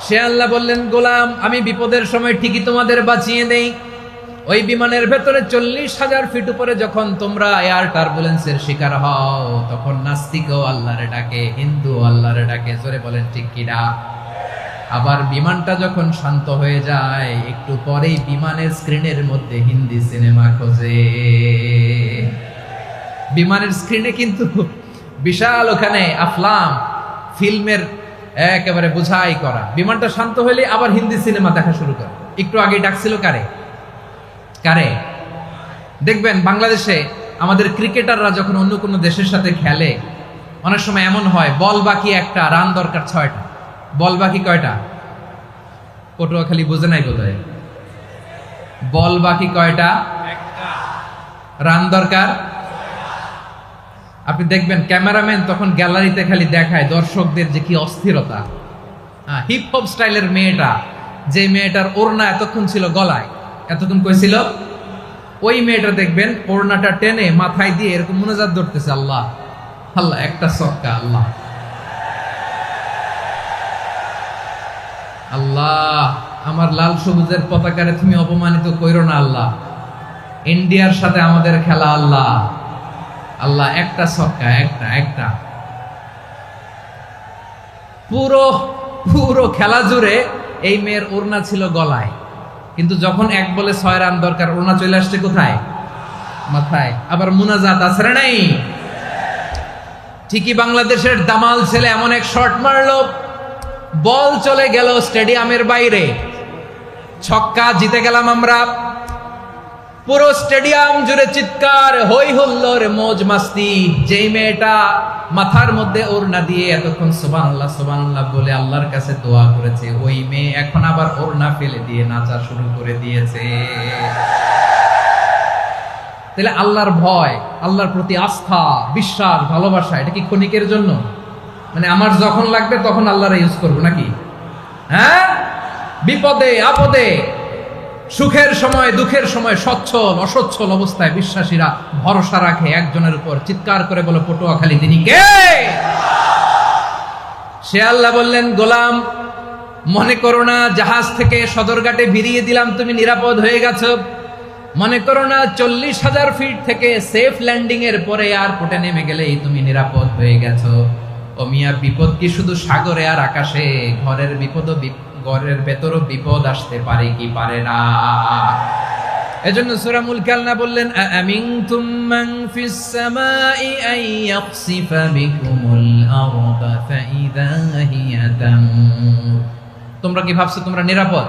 S1: সে আল্লাহ বললেন, গোলাম আমি বিপদের সময় ঠিকই তোমাদের বাঁচিয়ে দেই। ওই বিমানের ভেতরে 40,000 ফিট উপরে যখন তোমরা এয়ার টার্বুলেন্সের শিকার হও, তখন নাস্তিকও আল্লাহরে ডাকে, হিন্দু আল্লাহরে ডাকে। জোরে বলেন ঠিক কিনা? আবার বিমানটা যখন শান্ত হয়ে যায়, একটু পরেই বিমানের স্ক্রিনের মধ্যে হিন্দি সিনেমা খোঁজে। বিমানের স্ক্রিনে কিন্তু বিশাল ওখানে আফলাম ফিল্মের একেবারে বোঝাই করা। বিমানটা শান্ত হইলে আবার হিন্দি সিনেমা দেখা শুরু করে। একটু আগে ডাকছিল কারে? দেখবেন বাংলাদেশে আমাদের ক্রিকেটাররা যখন অন্য কোনো দেশের সাথে খেলে, অনেক সময় এমন হয় বল বাকি একটা, রান দরকার 6টা। বল বাকি কয়টা? পটুয়াখালী বুঝে নাই বোধহয়। বল বাকি কয়টা? রান দরকার। আপনি দেখবেন ক্যামেরাম্যান তখন গ্যালারিতে খালি দেখায় দর্শকদের যে কি অস্থিরতা। হিপ হপ স্টাইলের মেয়েটা, যে মেয়েটার ওড়না এতক্ষণ ছিল গলায়, এতক্ষণ কইছিল, ওই মেয়েটা দেখবেন ওড়নাটা টেনে মাথায় দিয়ে এরকম মুনাজাত ধরতেছে, আল্লাহ আল্লাহ, একটা সক্কা, আল্লাহ আল্লাহ, আমার লাল সবুজের পতাকারে তুমি অপমানিত কইরো না আল্লাহ। ইন্ডিয়ার সাথে আমাদের খেলা, আল্লাহ আল্লাহ, একটা সক্কা, একটা। পুরো খেলা জুড়ে এই মেয়ের ওড়না ছিল গলায়, কিন্তু যখন 1 বলে 6 রান দরকার, ওড়না চলে আসছে কোথায়? মাথায়। আবার মুনাজাত আছে না নাই? ঠিকই বাংলাদেশের দামাল ছেলে এমন এক শট মারলো, বল চলে গেল স্টেডিয়ামের বাইরে, ছক্কা, জিতে গেলাম আমরা। পুরো স্টেডিয়াম জুড়ে চিৎকার, হই হুল্লোড়, মৌজ মাস্তি। যেই মেয়েটা মাথার মধ্যে ওড়না দিয়ে এতক্ষণ সুবহানাল্লাহ সুবহানাল্লাহ বলে আল্লাহর কাছে দোয়া করেছে, ওই মেয়ে এখন আবার ওড়না ফেলে দিয়ে নাচা শুরু করে দিয়েছে। তাহলে আল্লাহর ভয়, আল্লাহর প্রতি আস্থা, বিশ্বাস, ভালোবাসা, এটা কি ক্ষণিকের জন্য? মানে আমার যখন লাগবে তখন আল্লাহর ইউজ করবো নাকি? হ্যাঁ, বিপদে আপদে, সুখের সময় দুঃখের সময়, সচ্ছল অসচ্ছল অবস্থায় বিশ্বাসীরা ভরসা রাখে একজনের উপর। চিৎকার করে বলো, পটুয়াখালী তিনি কে? সে আল্লাহ বললেন, গোলাম মনে করো না জাহাজ থেকে সদরঘাটে ভিড়িয়ে দিলাম তুমি নিরাপদ হয়ে গেছো। মনে করো না 40,000 ফিট থেকে সেফ ল্যান্ডিং এর পরে এয়ারপোর্টে নেমে গেলেই তুমি নিরাপদ হয়ে গেছো। ও মিয়া, বিপদ কি শুধু সাগরে আর আকাশে? ঘরের বিপদও, ঘরের ভেতরও বিপদ আসতে পারে কি পারে না? এজন্য সূরা মুলক আল্লাহ বললেন, আমিনতুম মান ফিস সামাই আন ইয়াখসিফা বিকুমুল আরদা ফাইযা হিয়া তামুর। তোমরা কি ভাবছো তোমরা নিরাপদ?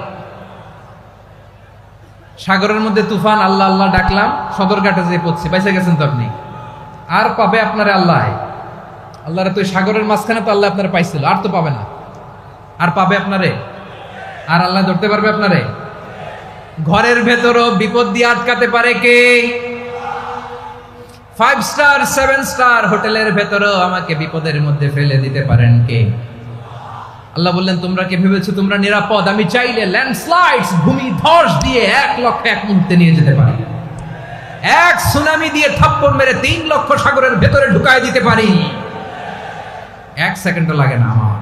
S1: সাগরের মধ্যে তুফান, আল্লাহ আল্লাহ ডাকলাম, সদরঘাটে যেয়ে পড়ছি, বাইসে গেছেন তো আপনি। আর পাবে আপনারে আল্লাহ? আল্লাহরে তো সাগরের মাঝখানে তো আল্লাহ আপনারা পাইছিল, আর তো পাবে না। আর পাবে আপনারে? আর আল্লাহ ধরতে পারবে আপনারে? ঘরের ভেতরও বিপদ দিয়ে আটকাতে পারে কে? 5 স্টার 7 স্টার হোটেলের ভেতরও আমাকে বিপদের মধ্যে ফেলে দিতে পারেন কে? আল্লাহ বললেন, তোমরা কি ভেবেছো তোমরা নিরাপদ? আমি চাইলে ল্যান্ডস্লাইডস, ভূমি ধস দিয়ে 1 লক্ষ 1 মুহূর্তে নিয়ে যেতে পারি। এক সুনামি দিয়ে থাপ্পড় মেরে 3 লক্ষ সাগরের ভেতরে ঢুকায় দিতে পারি। 1 সেকেন্ডও লাগে না আমার।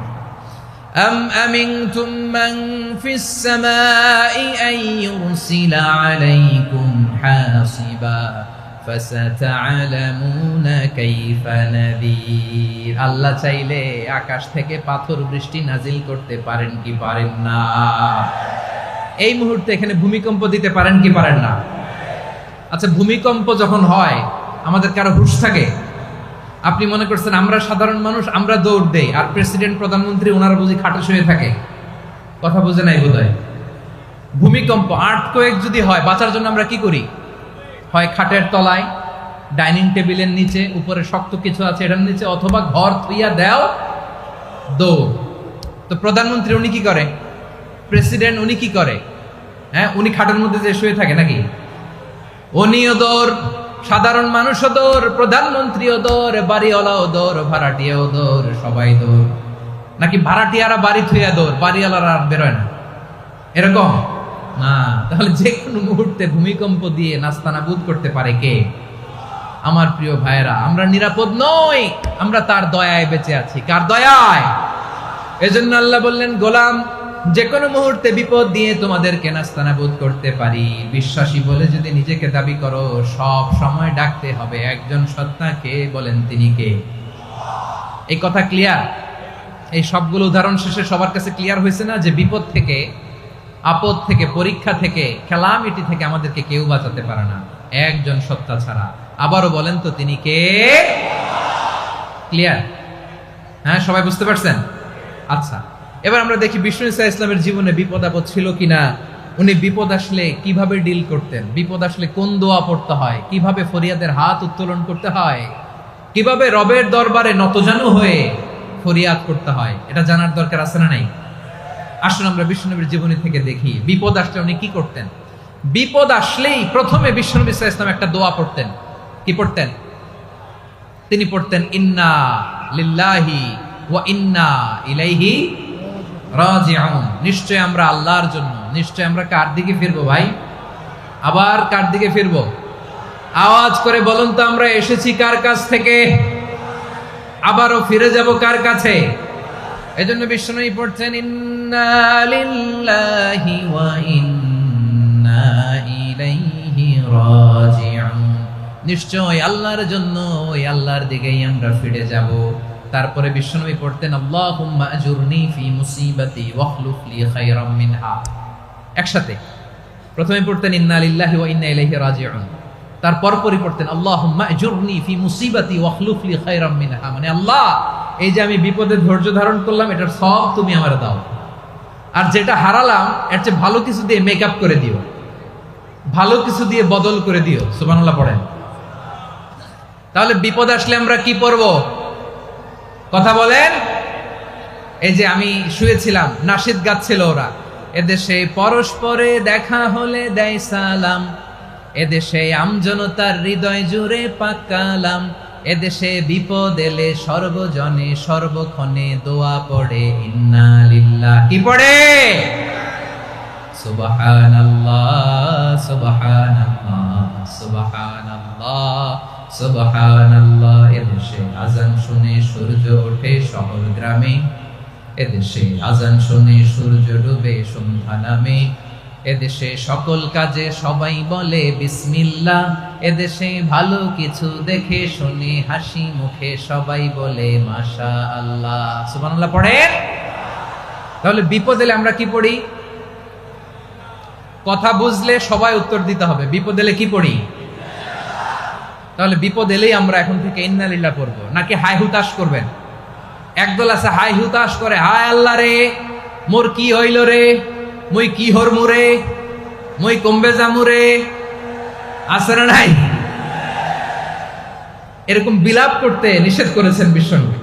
S1: أم أمنتم من في السماء أن يرسل عليكم حاصبا فستعلمون كيف نذير আল্লাহ চাইলে আকাশ থেকে পাথর বৃষ্টি নাজিল করতে পারেন কি পারেন না? এই মুহূর্তে এখানে ভূমিকম্প দিতে পারেন কি পারেন না? আচ্ছা, ভূমিকম্প যখন হয় আমাদের কারো হুঁশ থাকে? আপনি মনে করছেন আমরা সাধারণ মানুষ, আমরা দৌড় দেই, আর প্রেসিডেন্ট প্রধানমন্ত্রী ওনারা বুঝি খাটে শুয়ে থাকে? কথা বুঝে নাই বোধহয়। ভূমিকম্প, আর্থকোয়েক যদি হয়, বাঁচার জন্য আমরা কি করি? হয় খাটের তলায়, ডাইনিং টেবিলের নিচে, উপরে শক্ত কিছু আছে এটার নিচে, অথবা ঘর থুইয়া দেও দৌড়। তো প্রধানমন্ত্রী উনি কি করে? প্রেসিডেন্ট উনি কি করে? হ্যাঁ, উনি খাটের মধ্যে যে শুয়ে থাকে নাকি? উনিও দৌড়, সাধারণ মানুষও দৌড়, প্রধানমন্ত্রীও দৌড়, বাড়িওয়ালাও দৌড়, ভাড়াটিয়াও দৌড়, সবাই দৌড়। নাকি ভাড়াটিয়ারা বাড়ি থুইয়া দৌড়, বাড়িওয়ালারা আর বেরোয় না? এরকম না। তাহলে যে কোনো মুহূর্তে ভূমিকম্প দিয়ে নাস্তানাবুদ করতে পারে কে? আমার প্রিয় ভাইয়েরা, আমরা নিরাপদ নই, আমরা তার দয়ায় বেঁচে আছি। কার দয়ায়? এজন্য আল্লাহ বললেন, গোলাম, যে কোনো মুহূর্তে বিপদ দিয়ে তোমাদেরকে নাস্তানাবুদ করতে পারি। বিশ্বাসী বলে যদি নিজেকে দাবি করো, সব সময় ডাকতে হবে একজন সত্তাকে। বলেন তিনি কে? এই কথা ক্লিয়ার? এই সবগুলো উদাহরণ শেষে সবার কাছে ক্লিয়ার হয়েছে না যে বিপদ থেকে, আপদ থেকে, পরীক্ষা থেকে, ক্যালামিটি থেকে আমাদেরকে কেউ বাঁচাতে পারে না একজন সত্তা ছাড়া। আবারও বলেন তো তিনি কে? ক্লিয়ার? হ্যাঁ, সবাই বুঝতে পারছেন? আচ্ছা, এবার আমরা দেখি বিষ্ণু ঈসা ইসলামের জীবনে বিপদ আপদ ছিল কিনা। উনি বিপদ আসলে কিভাবে ডিল করতেন, বিপদ আসলে কোন দোয়া পড়তে হয়, কিভাবে ফরিয়াদের হাত উত্তোলন করতে হয়, কিভাবে রবের দরবারে নতজানু হয়ে ফরিয়াদ করতে হয়, এটা জানার দরকার আছে না নাই? আসুন আমরা বিষ্ণুনবীর জীবনী থেকে দেখি বিপদ আসলে উনি কি করতেন। বিপদ আসলেই প্রথমে বিষ্ণুনবী সাল্লাল্লাহু আলাইহি ওয়াসাল্লাম একটা দোয়া পড়তেন। কি পড়তেন? তিনি পড়তেন, ইন্না লিল্লাহি ওয়া ইন্না ইলাইহি রাজিউন। নিশ্চয় আমরা আল্লাহর জন্য, নিশ্চয় আমরা কার দিকে ফিরবো ভাই? আবার কার দিকে ফিরবো? আওয়াজ করে বলুন তো, আমরা এসেছি কার কাছ থেকে, আবারও ফিরে যাব কার কাছে? এজন্য বিষ্ণুই পড়ছেন, ইন্না লিল্লাহি ওয়া ইন্না ইলাইহি রাজিউন। নিশ্চয় আল্লাহর জন্য, ওই আল্লাহর দিকেই আমরা ফিরে যাব। তারপরে বিষ্ণুই পড়তেন, আল্লাহুম্মা আজুরনি ফি মুসিবাতি ওয়াখলুফ লি খায়রাম মিনহা। একসাথে প্রথমে পড়তেন ইন্না লিল্লাহি ওয়া ইন্না ইলাইহি রাজিউন, তারপর পরে পড়তেন আল্লাহুম্মা আজুরনি ফি মুসিবাতি ওয়াখলুফ লি খায়রাম মিনহা। মানে আল্লাহ, এই যে আমি বিপদে ধৈর্য ধারণ করলাম, এটার সব তুমি আমার দাও, আর যেটা হারালাম এর চেয়ে ভালো কিছু দিয়ে মেকআপ করে দিও, ভালো কিছু দিয়ে বদল করে দিও। সুবহানাল্লাহ পড়েন। তাহলে বিপদ আসলে আমরা কি পড়ব? কথা বলেন। এই যে আমি শুয়েছিলাম, নাশিদ গাচ্ছিল ওরা, এদেশে পরস্পরে দেখা হলে দেয় সালাম, এদেশে আমজনতার হৃদয় জুড়ে পাকালাম, এদেশে বিপদ এলে সর্বজনে সর্বক্ষণে দোয়া পড়ে ইন্না লিল্লাহ। কি পড়ে? সুবহানাল্লাহ সুবহানাল্লাহ সুবহানাল্লাহ সুবহানাল্লাহ। এদেশে আজান শুনে সূর্য ওঠে শহর গ্রামে, এদেশে আজান শুনে সূর্য ডুবে সন্ধ্যা নামে, এদেশে সকল কাজে সবাই বলে বিসমিল্লাহ, এদেশে ভালো কিছু দেখে শুনে হাসি মুখে সবাই বলে মাশাআল্লাহ। সুবহানাল্লাহ পড়েন। তাহলে বিপদ এলে আমরা কি পড়ি? কথা বুঝলে সবাই উত্তর দিতে হবে। বিপদ এলে কি পড়ি? তাহলে বিপদ এলেই আমরা এখন থেকে ইন্না লিল্লাহ পড়বো, নাকি হাই হুতাশ করবেন? একদল আছে হাই হুতাশ করে, হায় আল্লাহ রে, মোর কি হইল রে, মুই কি হরমু রে, মুই কমবে জামু রে। আছে না নাই? এরকম বিলাপ করতে নিষেধ করেছেন বিশ্বনবী।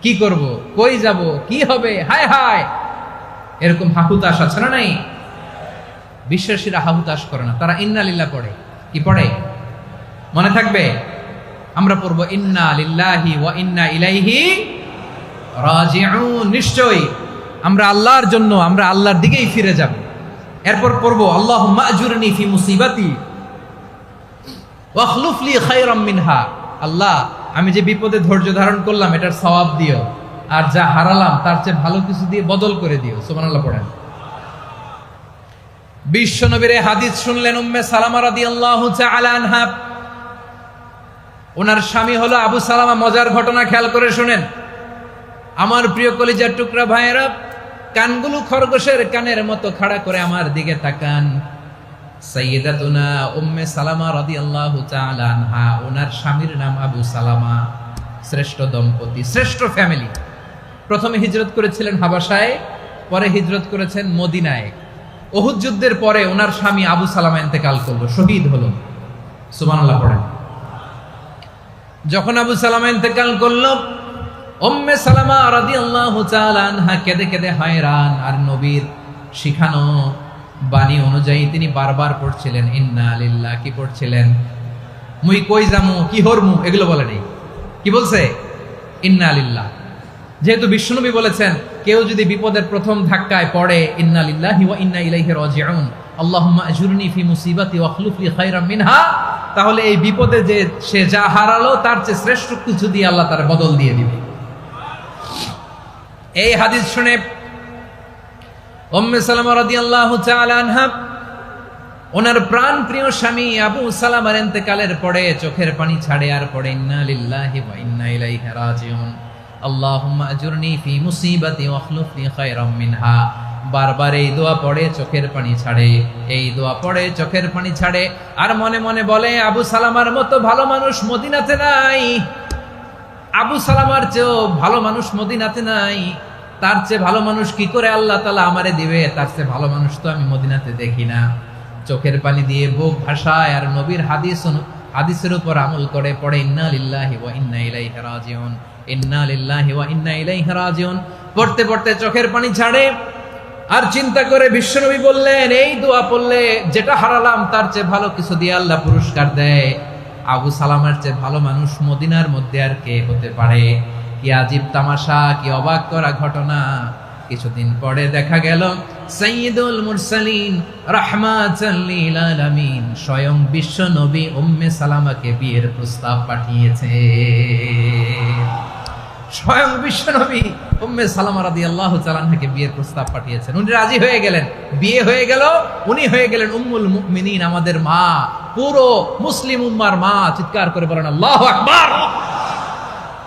S1: কি করব, কই যাব, কি হবে, হায় হায়, এরকম হাহুতাশ আছে না নাই? বিশ্বাসীরা হাহুতাশ করে না, তারা ইন্না লিল্লাহ পড়ে। কি পড়ে? মনে থাকবে? আমরা পড়ব ইন্না লিল্লাহি ওয়া ইন্না ইলাইহি রাজিউন। নিশ্চয়ই আমরা আল্লাহর জন্য, আমরা আল্লাহর দিকেই ফিরে যাব। এরপর পড়ব আল্লাহুম্মা আজুরনি ফি মুসিবাতি ওয়াখলুফ লি খায়রাম মিনহা। আল্লাহ, আমি যে বিপদে ধৈর্য ধারণ করলাম এটার সওয়াব দিও, আর যা হারালাম তার চেয়ে ভালো কিছু দিয়ে বদল করে দিও। সুবহানাল্লাহ পড়েন। বিশ্ব নবীর হাদিস শুনলেন উম্মে সালামা রাদিয়াল্লাহু তাআলা আনহা। ওনার স্বামী হলো আবু সালামা। মজার ঘটনা খেয়াল করে শুনেন আমার প্রিয় কলিজার টুকরা ভাইয়েরা, কানগুলো খরগোশের কানের মতো খাড়া করে আমার দিকে তাকান। সাইয়্যিদাতুনা উম্মে সালামা রাদিয়াল্লাহু তাআলা আনহা, ওনার স্বামীর নাম আবু সালামা। শ্রেষ্ঠ দম্পতি, শ্রেষ্ঠ ফ্যামিলি। প্রথমে হিজরত করেছিলেন হাবাসায়, পরে হিজরত করেছেন মদিনায়। উহুদ যুদ্ধের পরে ওনার স্বামী আবু সালামা ইন্তেকাল করলো, শহীদ হলো। সুবহানাল্লাহ পড়েন। যখন আবু সালামা ইন্তেকাল করলো, উম্মে সালামা রাদিয়াল্লাহু তাআলা আনহা কেঁদে কেঁদে হয়রান। আর নবীর শিখানো বাণী অনুযায়ী তিনি বারবার পড়ছিলেন ইন্না লিল্লাহ। কি পড়ছিলেন? মুই কই যামু, কি হরমু, এগুলো বলে নেই। কি বলছে? ইন্না লিল্লাহ। যেহেতু বিশ্বনবী বলেছেন কেউ যদি বিপদের প্রথম ধাক্কায় পড়ে ইন্না লিল্লাহি ওয়া ইন্না ইলাইহি রাজিউন, আল্লাহুম্মা আজুরনি ফি মুসিবাতি ওয়া আখলুফ লি খায়রাম মিনহা, তাহলে এই বিপদে যে সে যা হারালো তার চেয়ে শ্রেষ্ঠ কিছু দিয়ে আল্লাহ তার বদল দিয়ে দিবে। এই হাদিস শুনে উম্মে সালামা রাদিয়াল্লাহু তাআলা আনহা ওনার প্রাণ প্রিয় স্বামী আবু সালামার ইন্তেকালের পরে চোখের পানি ছাড়ে আর পড়ে ইন্না লিল্লাহি ওয়া ইন্না ইলাইহি রাজিউন, আল্লাহুম্মা আজুরনি ফি মুসিবাতি ওয়া আখলুফ লি খায়রাম মিনহা। বারবার এই দোয়া পড়ে চোখের পানি ছাড়ে, এই দোয়া পড়ে চোখের পানি ছাড়ে। আর মনে মনে বলে আবু সালামার মতো ভালো মানুষ মদিনাতে নাই, আবু সালামার চেয়েও ভালো মানুষ মদিনাতে নাই। তার চেয়ে ভালো মানুষ কি করে আল্লাহ তাআলা আমারে দিবে? তার চেয়ে ভালো মানুষ তো আমি মদিনাতে দেখি না। চোখের পানি দিয়ে বুক ভাসায় আর নবীর হাদিসের উপর আমল করে পড়ে ইন্না লিল্লাহি ওয়া ইন্না ইলাইহি রাজিউন, ইন্না লিল্লাহি ওয়া ইন্না ইলাইহি রাজিউন। পড়তে পড়তে চোখের পানি ছাড়ে আর চিন্তা করে বিশ্বনবী বললেন এই দোয়া পড়লে যেটা হারালাম তার চেয়ে ভালো কিছু দিয়ে আল্লাহ পুরস্কার দেয়। আবু সালামার চেয়ে ভালো মানুষ মদিনার মধ্যে আর কে হতে পারে? কি আজীব তামাশা, কি অবাক করা ঘটনা। কিছুদিন পরে দেখা গেল সাইয়্যিদুল মুরসালিন রাহমাতাল লিল আলামিন স্বয়ং বিশ্ব নবী উম্মে সালামাকে বিয়ের প্রস্তাব পাঠিয়েছে। স্বয়ং বিশ্ব নবী উম্মে সালামা রাদিয়াল্লাহু তাআলা আনহাকে বিয়ের প্রস্তাব পাঠিয়েছেন। উনি রাজি হয়ে গেলেন, বিয়ে হয়ে গেল। উনি হয়ে গেলেন উম্মুল মুমিনিন, আমাদের মা, পুরো মুসলিম উম্মার মা। চিৎকার করে বলেন আল্লাহু আকবার।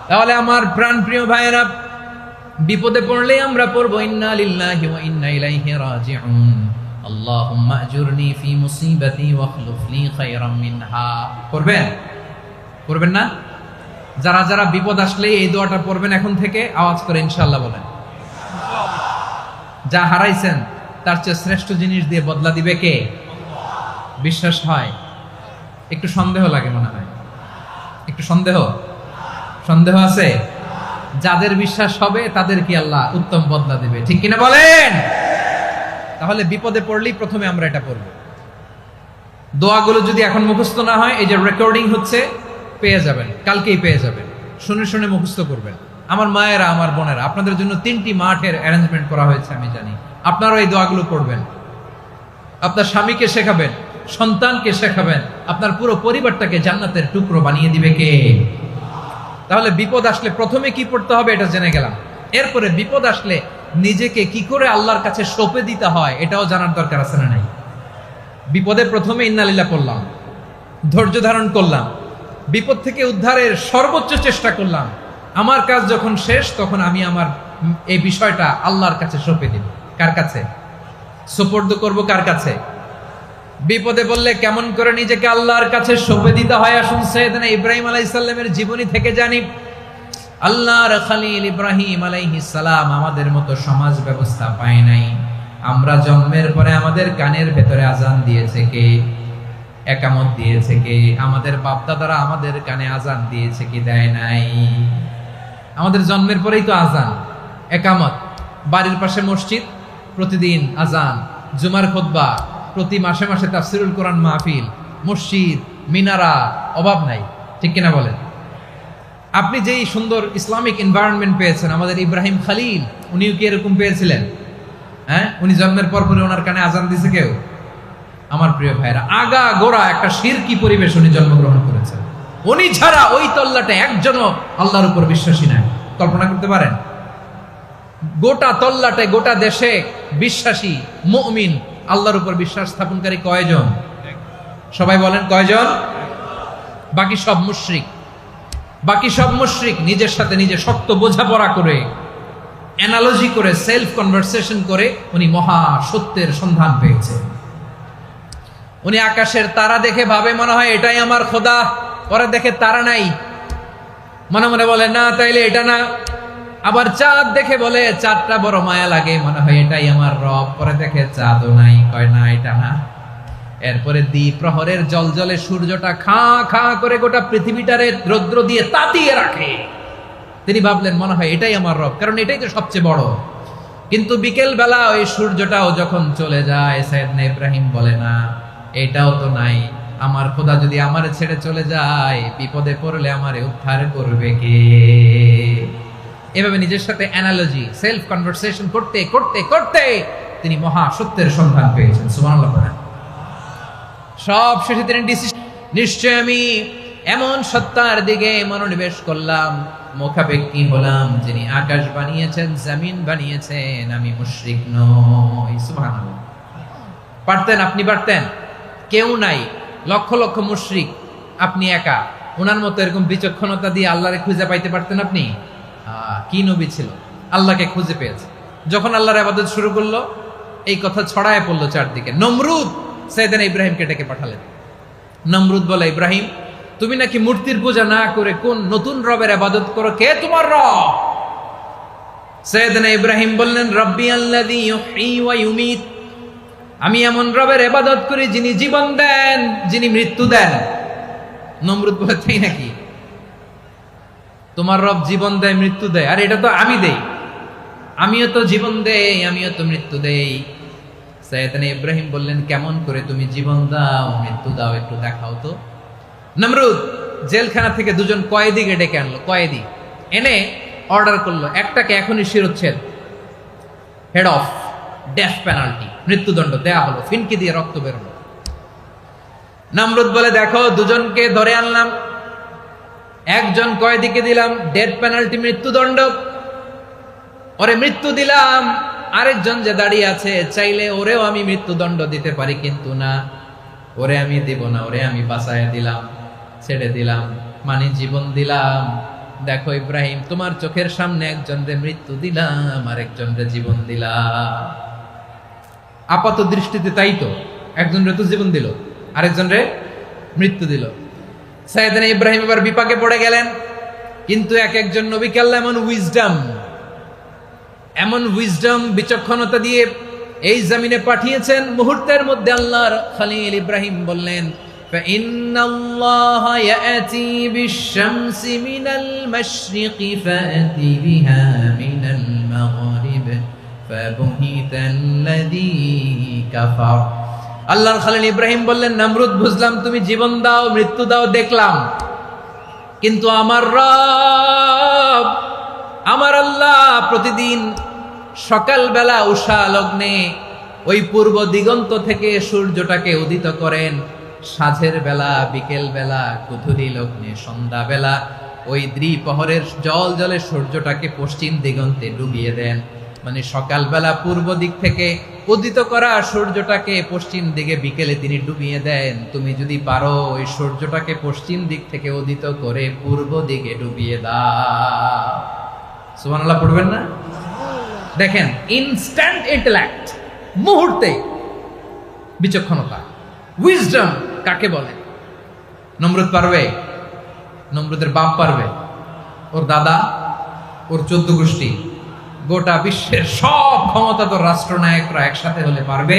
S1: তাহলে আমার প্রাণ প্রিয় ভাইয়েরা, বিপদে পড়লে আমরা পড়বো ইন্না লিল্লাহি ওয়া ইন্না ইলাইহি রাজিউন, আল্লাহুম্মা আজুরনি ফি মুসিবাতি ওয়া আখলুফ লি খায়রাম মিনহা। পড়বেন? পড়বেন না? যারা যারা বিপদ আসলে এই দোয়াটা পড়বেন এখন থেকে আওয়াজ করে ইনশাআল্লাহ বলেন। যা হারাইছেন তার চেয়ে শ্রেষ্ঠ জিনিস দিয়ে বদলা দিবে কে? বিশ্বাস হয়? একটু সন্দেহ লাগে মনে হয়, একটু সন্দেহ আছে? যাদের বিশ্বাস হবে তাদের কি আল্লাহ উত্তম বদলা দিবে, ঠিক কিনা বলেন? তাহলে বিপদে পড়লেই প্রথমে আমরা এটা পড়ব। দোয়াগুলো যদি এখন মুখস্থ না হয়, এই যে রেকর্ডিং হচ্ছে, পেয়ে যাবেন, কালকেই পেয়ে যাবেন। শুনে শুনে মুখস্থ করবেন। আমার মায়েরা, আমার বোনেরা, আপনাদের জন্য 3টি মাঠের অ্যারেঞ্জমেন্ট করা হয়েছে, আমি জানি। আপনারাও এই দোয়াগুলো পড়বেন, আপনার স্বামীকে শেখাবেন, সন্তানকে শেখাবেন, আপনার পুরো পরিবারটাকে জান্নাতের টুকরো বানিয়ে দিবে কে? তাহলে বিপদ আসলে প্রথমে কি পড়তে হবে এটা জেনে গেলাম। এরপরে বিপদ আসলে নিজেকে কি করে আল্লাহর কাছে সঁপে দিতে হয় এটাও জানার দরকার আছে না নাই? বিপদে প্রথমে ইন্না লিল্লাহ পড়লাম, ধৈর্য ধারণ করলাম, বিপদ থেকে উদ্ধারের সর্বোচ্চ চেষ্টা করলাম। আমার কাজ যখন শেষ তখন আমি আমার এই বিষয়টা আল্লাহর কাছে সঁপে দিব। কার কাছে সুপর্দ করব? কার কাছে? বিপদে বললে কেমন করে নিজেকে আল্লাহর কাছে সঁপে দিতে হয় আসুন সাইয়েদনা ইব্রাহিম আলাইহিস সালামের জীবনী থেকে জানি। আল্লাহর খলিল ইব্রাহিম আলাইহিস সালাম আমাদের মতো সমাজ ব্যবস্থা পায় নাই। আমরা জন্মের পরে আমাদের কানের ভেতরে আজান দিয়েছে কে? একামত দিয়েছে কে? আমাদের বাপ দাদারা আমাদের কানে আজান দিয়েছে কি? দেয় নাই। আমাদের জন্মের পরেই তো আজান, একামত, বাড়ির পাশে মসজিদ, প্রতিদিন আজান, জুমার খুতবা, প্রতি মাসে মাসে তাফসিরুল কোরআন মাহফিল, মসজিদ, মিনারা, অভাব নাই, ঠিক কিনা বলেন? আপনি যেই সুন্দর ইসলামিক এনভায়রনমেন্ট পেয়েছেন, আমাদের ইব্রাহিম খলিল উনিও কি এরকম পেয়েছিলেন? হ্যাঁ, উনি জন্মের পর পরে ওনার কানে আজান দিয়েছে কেউ? আমার প্রিয় ভাইরা, আগা গোড়া একটা শিরকি পরিবেশ উনি জন্মগ্রহণ করেছেন। উনি ছাড়া ওই তল্লাটে একজনও আল্লাহর উপর বিশ্বাসী নাই। কল্পনা করতে পারেন? গোটা তল্লাটে, গোটা দেশে বিশ্বাসী মুমিন, আল্লাহর উপর বিশ্বাস স্থাপনকারী কয়জন? সবাই বলেন কয়জন? বাকি সব মুশরিক। বাকি সব মুশরিক নিজের সাথে নিজে শক্ত বোঝাপড়া করে, অ্যানালজি করে, সেলফ কনভারসেশন করে উনি মহা সত্যের সন্ধান পেয়েছে। উনি আকাশের তারা দেখে ভাবে মনে হয় এটাই আমার খোদা, পরে দেখে তারা নাই, মনে মনে বলে না তাইলে এটা না। আবার চাঁদ দেখে বলে চাঁদটা বড় মায়া লাগে, মনে হয় এটাই আমার রব, পরে দেখে চাঁদও নাই, কয় না এটা না। এরপরে দ্বিপ্রহরের জলজলে সূর্যটা খাঁ খাঁ করে গোটা পৃথিবীটারে রৌদ্র দিয়ে তাতিয়ে রাখে। তিনি ভাবলেন মনে হয় এটাই আমার রব, কারণ এটাই তো সবচেয়ে বড়। কিন্তু বিকেল বেলা ওই সূর্যটাও যখন চলে যায়, সাইয়েদনা ইব্রাহিম বলে না এটাও তো নাই, আমার খোদা যদি আমারে ছেড়ে চলে যায়, বিপদে পড়লে আমারে উদ্ধার করবে কে? এভাবে নিজের সাথে অ্যানালজি, সেলফ কনভারসেশন করতে করতে করতে তিনি মহা সত্যের সন্ধান পেয়েছেন। সুবহানাল্লাহ বলেন। সব শেষে তিনি ডিসিশন, নিশ্চয় আমি এমন সত্তার দিকে মনোনিবেশ করলাম, মুখাপেক্ষী হলাম, যিনি আকাশ বানিয়েছেন, জমিন বানিয়েছেন, আমি মুশরিক নই। সুবহানাল্লাহ। পারতেন, আপনি পারতেন? কেউ নাই, লক্ষ লক্ষ মুশরিক, আপনি একা। ওনার মতো এরকম বিচক্ষণতা দিয়ে আল্লাহরে খুঁজে পাইতে পারতেন আপনি? কি নবী ছিল, আল্লাহকে খুঁজে পেয়েছে। যখন আল্লাহর ইবাদত শুরু করলো, এই কথা ছড়ায় পড়লো চারদিকে। নমরুদ সাইয়েদনা ইব্রাহিমকে ডেকে পাঠালেন। নমরুদ বলে, ইব্রাহিম তুমি নাকি মূর্তির পূজা না করে কোন নতুন রবের ইবাদত করো, কে তোমার রব? সাইয়েদনা ইব্রাহিম বললেন, রব্বি আল্লাযী ইউহয়ী ওয়া ইউমীত, আমি এমন রবের ইবাদত করি যিনি জীবন দেন, যিনি মৃত্যু দেন। নমরুদ বলে, তাই নাকি? তোমার রব জীবন দেয়, মৃত্যু দেয়, আর এটা তো আমি দেই, আমিও তো জীবন দেই, আমিও তো মৃত্যু দেই। সাইয়েদনা ইব্রাহিম বললেন, কেমন করে তুমি জীবন দাও, মৃত্যু দাও, একটু দেখাও তো। নমরুদ জেলখানা থেকে দুজন কয়েদিকে ডেকে আনলো, কয়েদি এনে অর্ডার করলো, একটাকে এখনই শিরোচ্ছেদ, হেড অফ, ডেথ পেনাল্টি, মৃত্যুদণ্ড দেয়া হলো, ফিনকি দিয়ে রক্ত বেরোলো। নমরুদ বলে, দেখো দুজনকে ধরে আনলাম, একজন কয়েদিকে দিলাম ডেথ পেনাল্টি, মৃত্যুদণ্ড, ওরে মৃত্যু দিলাম। আরেকজন যে দাঁড়িয়ে আছে, চাইলে ওরেও আমি মৃত্যুদণ্ড দিতে পারি, কিন্তু না, ওরে আমি দিব না, ওরে আমি বাঁচাইয়া দিলাম, ছেড়ে দিলাম, মানে জীবন দিলাম। দেখো ইব্রাহিম, তোমার চোখের সামনে একজনরে মৃত্যু দিলাম, আরেকজনরে জীবন দিলাম। আপাত দৃষ্টিতে তাই তো, একজনরে তো জীবন দিল, আরেকজনরে মৃত্যু দিল। সাইয়েদনা ইব্রাহিম এবার বিপাকে পড়ে গেলেন। কিন্তু এক একজন নবীকে আল্লাহ এমন উইজডম বিচক্ষণতা দিয়ে এই জমিনে পাঠিয়েছেন, মুহূর্তের মধ্যে আল্লাহর খলিল ইব্রাহিম বললেন, ফাইন্নাল্লাহা ইয়াতি বিশ-শামসি মিনাল মাশরিকি ফাতি বিহা মিনাল মাগরিব ফাবুহিতাল্লাযী কাফার। আল্লাহর খলিল ইব্রাহিম বললেন, নমরুদ বুঝলাম তুমি জীবন দাও, মৃত্যু দাও, দেখলাম, কিন্তু আমার রব, আমার আল্লাহ প্রতিদিন সকালবেলা উষা লগ্নে ওই পূর্ব দিগন্ত থেকে সূর্যটাকে উদিত করেন, সাঁঝের বেলা, বিকেল বেলা, কুধুরি লগ্নে, সন্ধ্যা বেলা ওই দ্বিপ্রহরের জল জলে সূর্যটাকে পশ্চিম দিগন্তে ডুবিয়ে দেন। মানে সকালবেলা পূর্ব দিক থেকে উদিত করা সূর্যটাকে পশ্চিম দিকে বিকেলে তিনি ডুবিয়ে দেন। তুমি যদি পারো ওই সূর্যটাকে পশ্চিম দিক থেকে উদিত করে পূর্ব দিকে ডুবিয়ে দাও। সুবহানাল্লাহ পড়বেন না? দেখেন, ইনস্ট্যান্ট ইন্টেলেক্ট, মুহূর্তে বিচক্ষণতা, উইজডম কাকে বলে? নমরুদ পারবে? নমরুদের বাপ পারবে? ওর দাদা, ওর 14 গোষ্ঠী, গোটা বিশ্বের সব ক্ষমতাধর রাষ্ট্রনায়করা একসাথে হলে পারবে?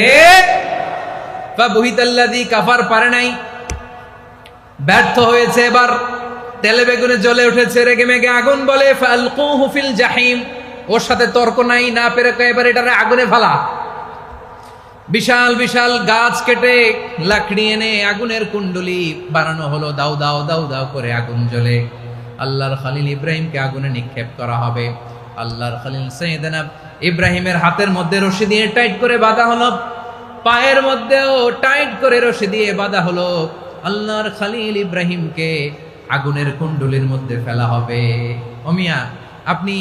S1: ফাবুহিতাল্লাযী কাফার পারে নাই, ব্যর্থ হয়েছে। এবার তেলে বেগুনে জ্বলে উঠেছে, রেগে মেগে আগুন বলে, ফালকুহু ফিল জাহিম, ওর সাথে তর্ক নাই, না পেরে এবার এটারে আগুনে ফেলা। বিশাল বিশাল গাছ কেটে লাকড়ি এনে আগুনের কুণ্ডলি বানানো হলো, দাও দাও দাও দাও করে আগুন জ্বলে। আল্লাহর খলিল ইব্রাহিমকে আগুনে নিক্ষেপ করা হবে। আল্লাহর খলিল সাইয়েদনা ইব্রাহিমের হাতের মধ্যে রশি দিয়ে টাইট করে বাঁধা হলো, পায়ের মধ্যেও টাইট করে রশি দিয়ে বাঁধা হলো। আল্লাহর খলিল ইব্রাহিমকে আগুনের কুণ্ডলির মধ্যে ফেলা হবে। ওমিয়া, আপনি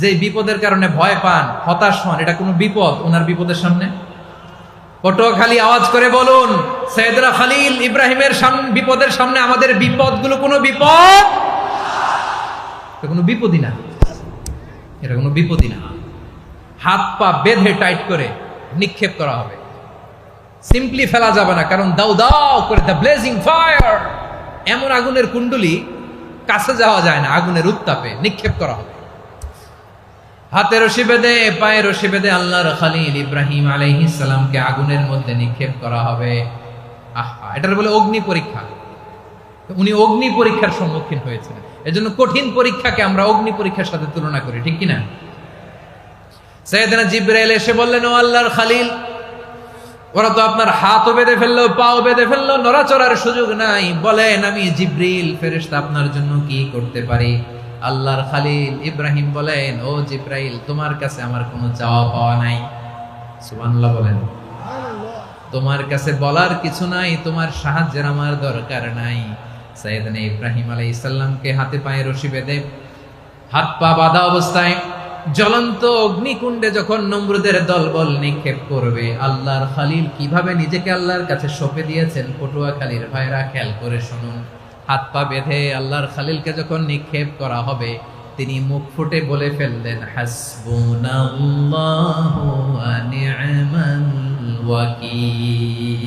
S1: যে বিপদের কারণে ভয় পান, হতাশ হন, এটা কোনো বিপদ ওনার বিপদের সামনে? পটুয়াখালী আওয়াজ করে বলুন, সাইয়েদনা খলিল ইব্রাহিমের বিপদের সামনে আমাদের বিপদগুলো কোনো বিপদ? এটা কোনো বিপদই না, এটা কোনো বিপদই না। হাত পা বেঁধে টাইট করে নিক্ষেপ করা হবে, সিম্পলি ফেলা যাবে না, কারণ দাও দাও করে দ্য ব্লেজিং ফায়ার, এমন আগুনের কুণ্ডলি কাছে যাওয়া যায় না, আগুনের উত্তাপে নিক্ষেপ করা হবে। হাতে রশি বেঁধে পায়ে রশি বেঁধে আল্লাহর খলিল ইব্রাহিম আলাইহিস সালামকে আগুনের মধ্যে নিক্ষেপ করা হবে। আহা, এটার বলে অগ্নি পরীক্ষা। উনি অগ্নি পরীক্ষার সম্মুখীন হয়েছিলেন, এজন্য কঠিন পরীক্ষাকে আমরা অগ্নি পরীক্ষার সাথে তুলনা করি, ঠিক কিনা? সাইয়েদনা জিবরাইল এসে বললেন, ও আল্লাহর খলিল, ওরা তো আপনার হাতও বেঁধে ফেললো, পাও বেঁধে ফেললো, নড়াচড়ার সুযোগ নাই, বলেন আমি জিবরিল ফেরেশতা আপনার জন্য কি করতে পারি? আল্লাহর খলিল ইব্রাহিম বলেন, ও জিবরাইল, তোমার কাছে আমার কোনো চাওয়া পাওয়া নাই। সুবহানাল্লাহ বলেন। তোমার কাছে বলার কিছু নাই, তোমার সাহায্যের আমার দরকার নাই। সাইয়েদনা ইব্রাহিম আলাইহিস সালামকে হাতে পায়ে রশি বেঁধে হাত পা বাঁধা অবস্থায় জ্বলন্ত অগ্নিকুণ্ডে যখন নমরুদের দলবল নিক্ষেপ করবে, আল্লাহর খলিল কিভাবে নিজেকে আল্লাহর কাছে সঁপে দিয়েছেন, পটুয়াখালীর ভাইরা খেয়াল করে শুনুন। হাত পা বেঁধে আল্লাহর খলিলকে যখন নিক্ষেপ করা হবে, তিনি মুখ ফুটে বলে ফেললেন, হাসবুনাল্লাহু ওয়া নি'মাল ওয়াকিল।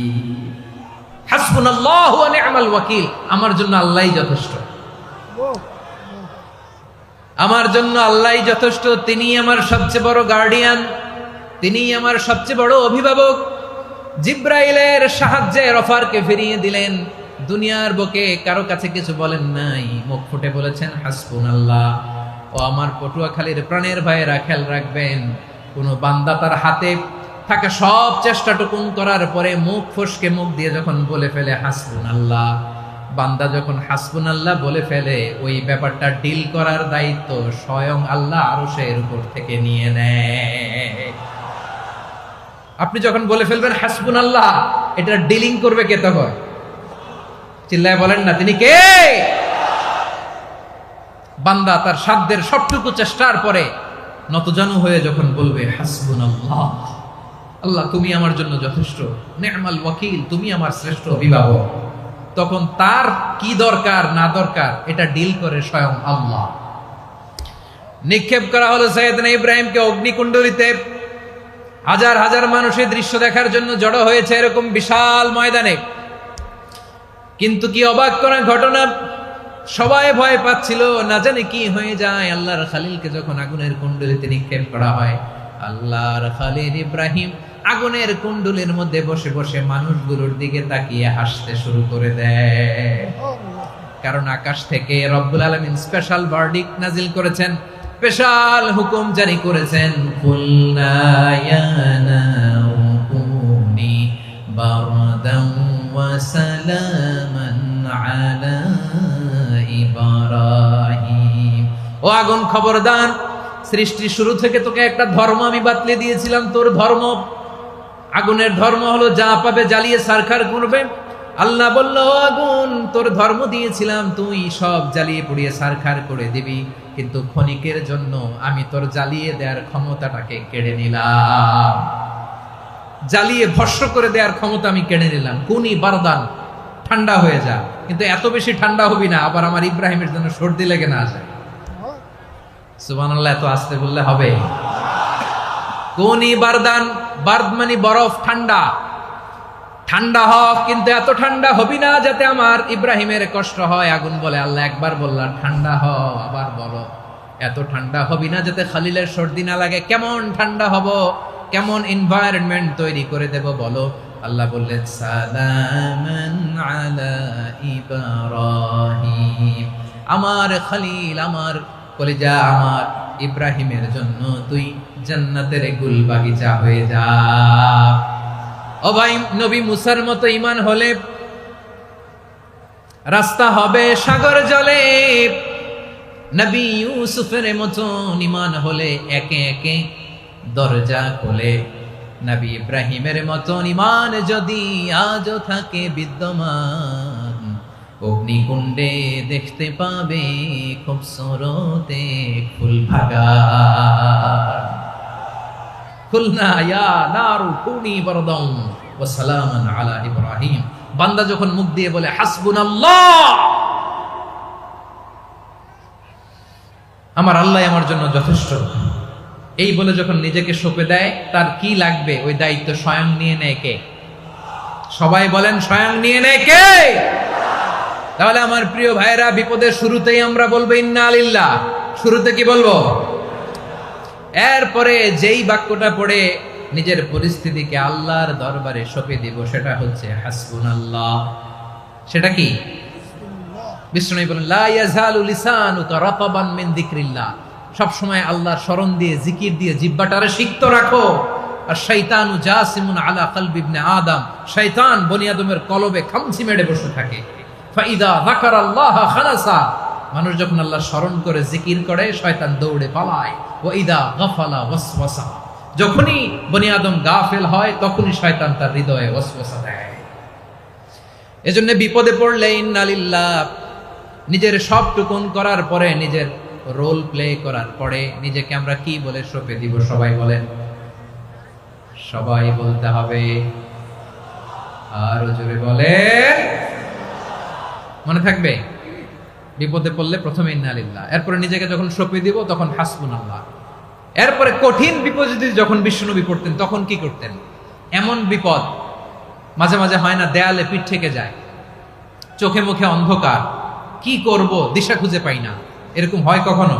S1: হাসবুনাল্লাহু ওয়া নি'মাল ওয়াকিল, আমার জন্য আল্লাহই যথেষ্ট, আমার জন্য আল্লাহই যথেষ্ট। তিনি আমার সবচেয়ে বড় গার্ডিয়ান, তিনি আমার সবচেয়ে বড় অভিভাবক। জিব্রাইলের সাহায্যে অফারকে ফিরিয়ে দিলেন, দুনিয়ার বুকে কারো কাছে কিছু বলেন নাই, মুখ ফুটে বলেছেন হাসবুনাল্লাহ। ও আমার পটুয়াখালীর প্রাণের ভাইয়েরা, খেয়াল রাখবেন, কোন বান্দা তার হাতে থাকা সব চেষ্টাটুকুন করার পরে মুখ ফসকে মুখ দিয়ে যখন বলে ফেলে হাসবুনাল্লাহ, বান্দা যখন হাসবুনাল্লাহ বলে ফেলে, ওই ব্যাপারটা ডিল করার দায়িত্ব স্বয়ং আল্লাহ আরশের উপর থেকে নিয়ে নেয়। আপনি যখন বলে ফেলবেন হাসবুনাল্লাহ, এটা ডিলিং করবে কে তখন? চিল্লায় বলেন না, তিনি কে? বান্দা তার সাধ্যের সবটুকু চেষ্টার পরে নতজানু হয়ে যখন বলবে হাসবুনাল্লাহ, আল্লাহ তুমি আমার জন্য যথেষ্ট, নি'মাল ওয়াকিল, তুমি আমার শ্রেষ্ঠ অভিভাবক, তখন তার কি দরকার না দরকার এটা ডিল করে স্বয়ং আল্লাহ। নিক্ষেপ করা হলো সাইয়েদনা ইব্রাহিমকে অগ্নিকুণ্ডলিতে। হাজার হাজার মানুষের দৃশ্য দেখার জন্য জড়ো হয়েছে এরকম বিশাল ময়দানে। কিন্তু কি অবাক করা ঘটনা, সবাই ভয় পাচ্ছিল, না জানে কি হয়ে যায়। আল্লাহর খলিলকে যখন আগুনের কুণ্ডলিতে নিক্ষেপ করা হয়, আল্লাহর খলিল ইব্রাহিম আগুনের কুণ্ডলের মধ্যে বসে বসে মানুষগুলোর দিকে তাকিয়ে হাসতে শুরু করে দেয়। কারণ আকাশ থেকে রব্বুল আলামিন স্পেশাল ভার্ডিক্ট নাজিল করেছেন, স্পেশাল হুকুম জারি করেছেন, কুলনা ইয়া নারু কুনি বারদান ওয়া সালামান আলা ইব্রাহিম। ও আগুন, খবরদার, সৃষ্টির শুরু থেকে তোকে একটা ধর্ম আমি বাতলে দিয়েছিলাম, তোর ধর্ম, আগুনের ধর্ম হলো যা পাবে জ্বালিয়ে সারখার করবে। আল্লাহ বলল, আগুন, তোর ধর্ম দিয়েছিলাম, তুই সব জ্বালিয়ে পুড়িয়ে সারখার করে দিবি, কিন্তু ক্ষণিকের জন্য আমি তোর জ্বালিয়ে দেওয়ার ক্ষমতাটাকে কেড়ে নিলাম, জ্বালিয়ে ভস্ম করে দেওয়ার ক্ষমতা আমি কেড়ে নিলাম। কুনি বারদান, ঠান্ডা হয়ে যা, কিন্তু এত বেশি ঠান্ডা হবি না আবার আমার ইব্রাহিমের জন্য সর্দি লেগে না যায়। সুবহানাল্লাহ, এত আস্তে বললে হবে? কুনি বারদান, বারদ মানে বরফ, ঠান্ডা, ঠান্ডা হ, কিন্তু এত ঠান্ডা হবি না যাতে আমার ইব্রাহিমের কষ্ট হয়। আগুন বলে, আল্লাহ একবার বললাম ঠান্ডা হ, আবার বলো এত ঠান্ডা হবি না যাতে খলিলের সর্দি না লাগে। কেমন ঠান্ডা হব, কেমন এনভায়রনমেন্ট তৈরি করে দেব বলো? আল্লাহ বললেন, সালামান আলা ইব্রাহিম, আমার খলিল, আমার কলিজা, আমার ইব্রাহিমের জন্য তুই জান্নাতের গুল বাগিচা হয়ে যা। ও ভাই, নবী মুসার মতো ঈমান হলে রাস্তা হবে সাগর জলে, নবী ইউসুফের মতো ঈমান হলে একে একে দরজা খোলে। নবী ইব্রাহিমের মতো ঈমান যদি আজও থাকে বিদ্যমান, অগ্নিকুণ্ডে দেখতে পাবে খুবসুরতে ফুল ভাগা। কুলনা ইয়া নারু কুনি বারদান ওয়া সালামান আলা ইব্রাহিম। বান্দা যখন মুখ দিয়ে বলে হাসবুনাল্লাহ, আমার আল্লাহ আমার জন্য যথেষ্ট। এই বলে যখন নিজেকে সঁপে দেয়, তার কি লাগবে ওই দায়িত্ব স্বয়ং নিয়ে নেয় কে? সবাই বলেন, স্বয়ং নিয়ে নেয় কে? তাহলে আমার প্রিয় ভাইরা, বিপদের শুরুতেই আমরা বলবো ইন্না লিল্লাহ। শুরুতে কি বলবো? এরপরে যেই বাক্যটা পড়ে নিজের পরিস্থিতিকে আল্লাহর দরবারে সঁপে দিব, সেটা হচ্ছে হাসবুনাল্লাহ। সেটা কি? বিষ্ণু বলেন, লা ইয়াজালু লিসানুকা রাতাবান মিন যিকরিল্লাহ। সব সময় আল্লাহর স্মরণ দিয়ে, জিকির দিয়ে জিহ্বাটারে সিক্ত রাখো। আর শয়তানু জাসিমুন আলা কলবি ইবনে আদম, শয়তান বনি আদমের কলবে খামচি মেরে বসে থাকে। ফাইদা যাকারাল্লাহ খানাসা, মানুষ যখন আল্লাহর স্মরণ করে জিকির করে, শয়তান দৌড়ে পালায়। ওয়া ইদা গাফালা ওয়াসওয়াসা, যখনই বনি আদম গাফেল হয়, তখনই শয়তান তার হৃদয়ে ওয়াসওয়াসা দেয়। এজন্য বিপদে পড়লে ইন্না লিল্লাহ, নিজের সব টুকুন করার পরে, নিজের রোল প্লে করার পরে নিজেকে আমরা কি বলে সঁপে দিব? সবাই বলেন, সবাই বলতে হবে। আরো জোরে বলে, মনে থাকবে? বিপদে পড়লে প্রথমে ইন্না লিল্লাহ, এরপরে নিজেকে যখন সঁপে দিব তখন হাসবুনাল্লাহ। এরপরে কঠিন বিপদ যদি যখন বিশ্বনবী পড়তেন, তখন কি করতেন? এমন বিপদ মাঝে মাঝে হয় না, দেয়ালে পিঠ থেকে যায়, চোখে মুখে অন্ধকার, কি করব দিশা খুঁজে পাই না, এরকম হয় কখনো?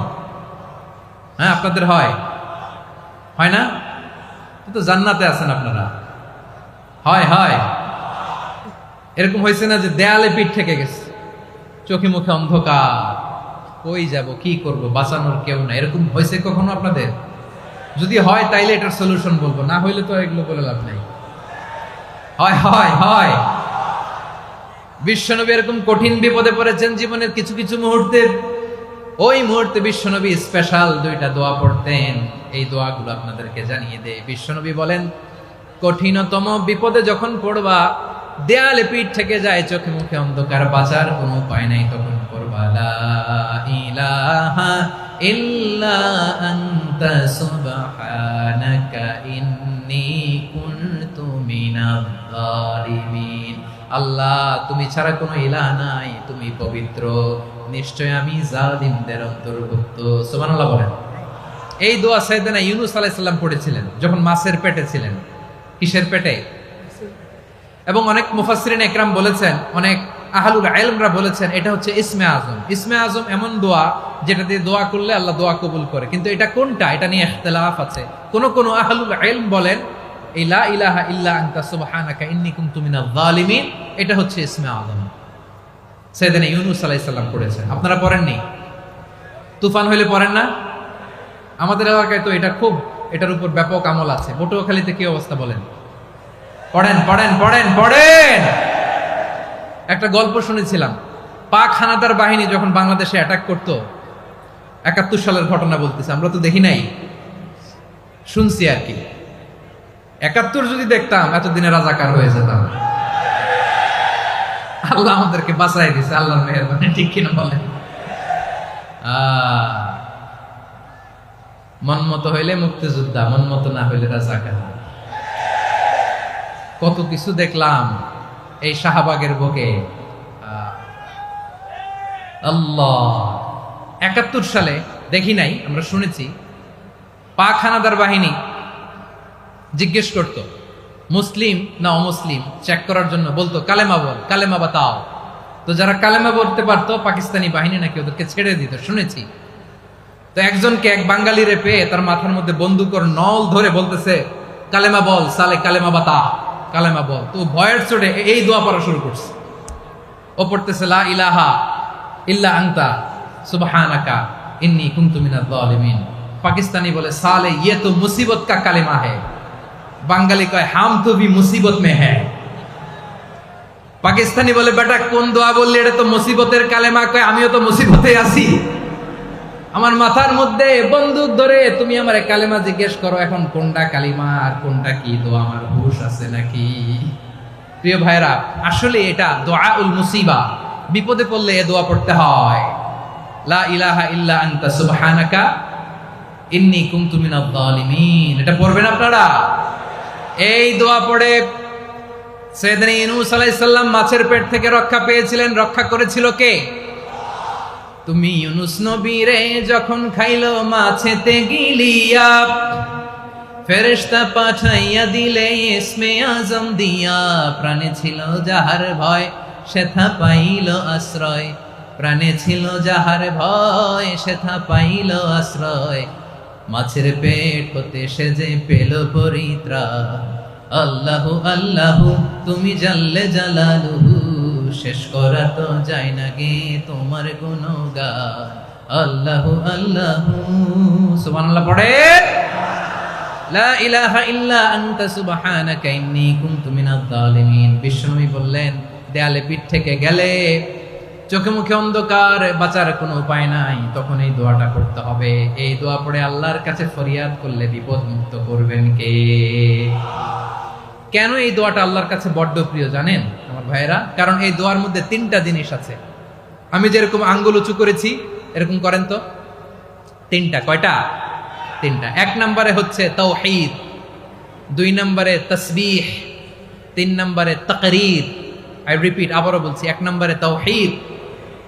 S1: হ্যাঁ, আপনাদের হয়? হয় না? তো জান্নাতে আছেন আপনারা। হয় হয়, এরকম হয়েছে না যে দেয়ালে পিঠ থেকে গেছে, চোখে মুখে অন্ধকার, কই যাব, কি করব, বাঁচানোর কেউ না, এরকম হয়েছে কখনো আপনাদের? যদি হয় তাইলে এটার সলিউশন বলবো, না হইলে তো এগুলো বলে লাভ নাই। হয় হয় হয়। বিশ্বনবী এরকম কঠিন বিপদে পড়েছেন জীবনের কিছু কিছু মুহূর্তে। ওই মুহূর্তে বিশ্বনবী স্পেশাল দুইটা দোয়া পড়তেন। এই দোয়াগুলো আপনাদেরকে জানিয়ে দেয়। বিশ্বনবী বলেন, কঠিনতম বিপদে যখন পড়বা, দেয়ালে পিঠ থেকে যায়, চোখে মুখে অন্ধকার, বাঁচার কোনো উপায় নাই, তখন পড়বা লা ইলাহা ইল্লা আনতা সুবহানাকা ইন্নী কুনতু মিনাজ জালিমিন। আল্লাহ, তুমি ছাড়া কোনো ইলাহ নাই, তুমি পবিত্র, নিশ্চয় আমি জালিমদের অন্তর্ভুক্ত। সুবহানাল্লাহ বলেন। এই দোয়া সাইয়েদনা ইউনূস আলাইহিস সালাম পড়েছিলেন যখন মাছের পেটে ছিলেন। কিসের পেটে? এবং অনেক মুফাসসিরিন একরাম বলেছেন, অনেক আহলুল ইলমরা বলেছেন, এটা হচ্ছে ইসমে আজম। ইসমে আজম এমন দোয়া যেটা দিয়ে দোয়া করলে আল্লাহ দোয়া কবুল করে, কিন্তু এটা কোনটা, এটা নিয়ে ইখতিলাফ আছে। কোন কোন আহলুল ইলম বলেন এই লা ইলাহা ইল্লা আনতা সুবহানাকা ইন্নী কুনতু মিনাজ জালিমিন, এটা হচ্ছে ইসমে আজম। সাইয়েদনা ইউনূস আলাইহিস সালাম পড়েছেন। আপনারা পড়েননি? তুফান হইলে পড়েন না? আমাদের এলাকায় তো এটা খুব, এটার উপর ব্যাপক আমল আছে। পটুয়াখালীতে কি অবস্থা বলেন? পড়েন পড়েন পড়েন পড়েন। একটা গল্প শুনেছিলাম, পাক হানাদার বাহিনী যখন বাংলাদেশে অ্যাটাক করত, ৭১ সালের ঘটনা বলতেছে, আমরা তো দেখি নাই, শুনছি আর কি। ৭১ যদি দেখতাম, এতদিনে রাজাকার হয়ে যেতাম। আল্লাহ আমাদেরকে বাঁচাই দিছে, আল্লাহর মেহেরবানি, ঠিক কিনা বলেন? মন মতো হইলে মুক্তিযোদ্ধা, মন মতো না হইলে রাজাকার। কত কিছু দেখলাম এই শাহবাগের বুকে। আল্লাহ, ৭১ সালে দেখি নাই, আমরা শুনেছি। পাক হানাদার বাহিনী জিজ্ঞেস করত মুসলিম না অমুসলিম চেক করার জন্য, বলতো কালেমা বল, কালেমা বাতাও। তো যারা কালেমা বলতে পারতো, পাকিস্তানি বাহিনী নাকি ওদেরকে ছেড়ে দিত, শুনেছি। তো একজনকে, এক বাঙালিরে পেয়ে তার মাথার মধ্যে বন্দুকর নল ধরে বলতেছে, কালেমা বল সালে, কালেমা বাতা, কালেমা বল। তো ভয়ের চোটে এই দোয়া পড়া শুরু করছে। ও পড়তেছে লা ইলাহা ইল্লা আনতা সুবহানাকা ইন্নী কুনতু মিনাজ জালিমিন। পাকিস্তানি বলে সালে ইয়ে তো মুসিবত কা কালেমা है। বাঙালি কয় হাম তো ভি মুসিবত মে है। পাকিস্তানি বলে বেটা কোন দোয়া বললি, এটা তো মুসিবতের কালেমা। কয় আমিও তো মুসিবতে আছি, আমার মাথার মধ্যে বন্দুক ধরে তুমি আমার কালেমা জিজ্ঞেস করো, এখন কোনটা কালিমা আর কোনটা কি দোয়া, আমার হুশ আছে নাকি? প্রিয় ভাইরা, আসলে এটা দুআউল মুসিবা, বিপদে পড়লে এ দোয়া পড়তে হয়। লা ইলাহা ইল্লা আনতা সুবহানাকা ইন্নী কুনতু মিনাজ জালিমিন, এটা পড়বেন আপনারা। এই দোয়া পড়ে সাইয়েদনা ইউনূস আলাইহিস সালাম মাছের পেট থেকে রক্ষা পেয়েছিলেন। রক্ষা করেছিল কে? তুমি ইউনুস নবীরে যখন খাইলো মাছেতে গিলিয়া, ফেরেশতা পাঠাইয়া দিলে ইসমে আজম দিয়া, প্রাণে ছিল যাহার ভয় সেথা পাইল আশ্রয়, প্রাণে ছিল যাহার ভয় সেথা পাইল আশ্রয়, মাছের পেট হতে সে যে পেল পরিত্রাণ। আল্লাহু আল্লাহু তুমি জাল্লে জালালুহু, শেষ করা তো যায় না গে তোমার গুণগান। আল্লাহু আল্লাহু, সুবহানাল্লাহ পড়ে, লা ইলাহা ইল্লা আনতা সুবহানাকা ইন্নী কুনতু মিনাজ জালিমিন। বিষ্ণুই বললেন, দেয়ালে পিঠ থেকে গেলে, চোখে মুখে অন্ধকার, বাঁচার কোনো উপায় নাই, তখন এই দোয়াটা করতে হবে। এই দোয়া পড়ে আল্লাহর কাছে ফরিয়াদ করলে বিপদ মুক্ত করবেন কে? কেন এই দোয়াটা আল্লাহর কাছে বড্ড প্রিয় জানেন আমার ভাইয়েরা? কারণ এই দোয়ার মধ্যে তিনটা জিনিস আছে। আমি যেরকম আঙ্গুল উঁচু করেছি এরকম করেন তো। তিনটা। কয়টা? তিনটা। এক নম্বরে হচ্ছে তাওহীদ, দুই নম্বরে তাসবিহ, তিন নম্বরে তাকরীর। আই রিপিট, আবারও বলছি, এক নম্বরে তাওহীদ,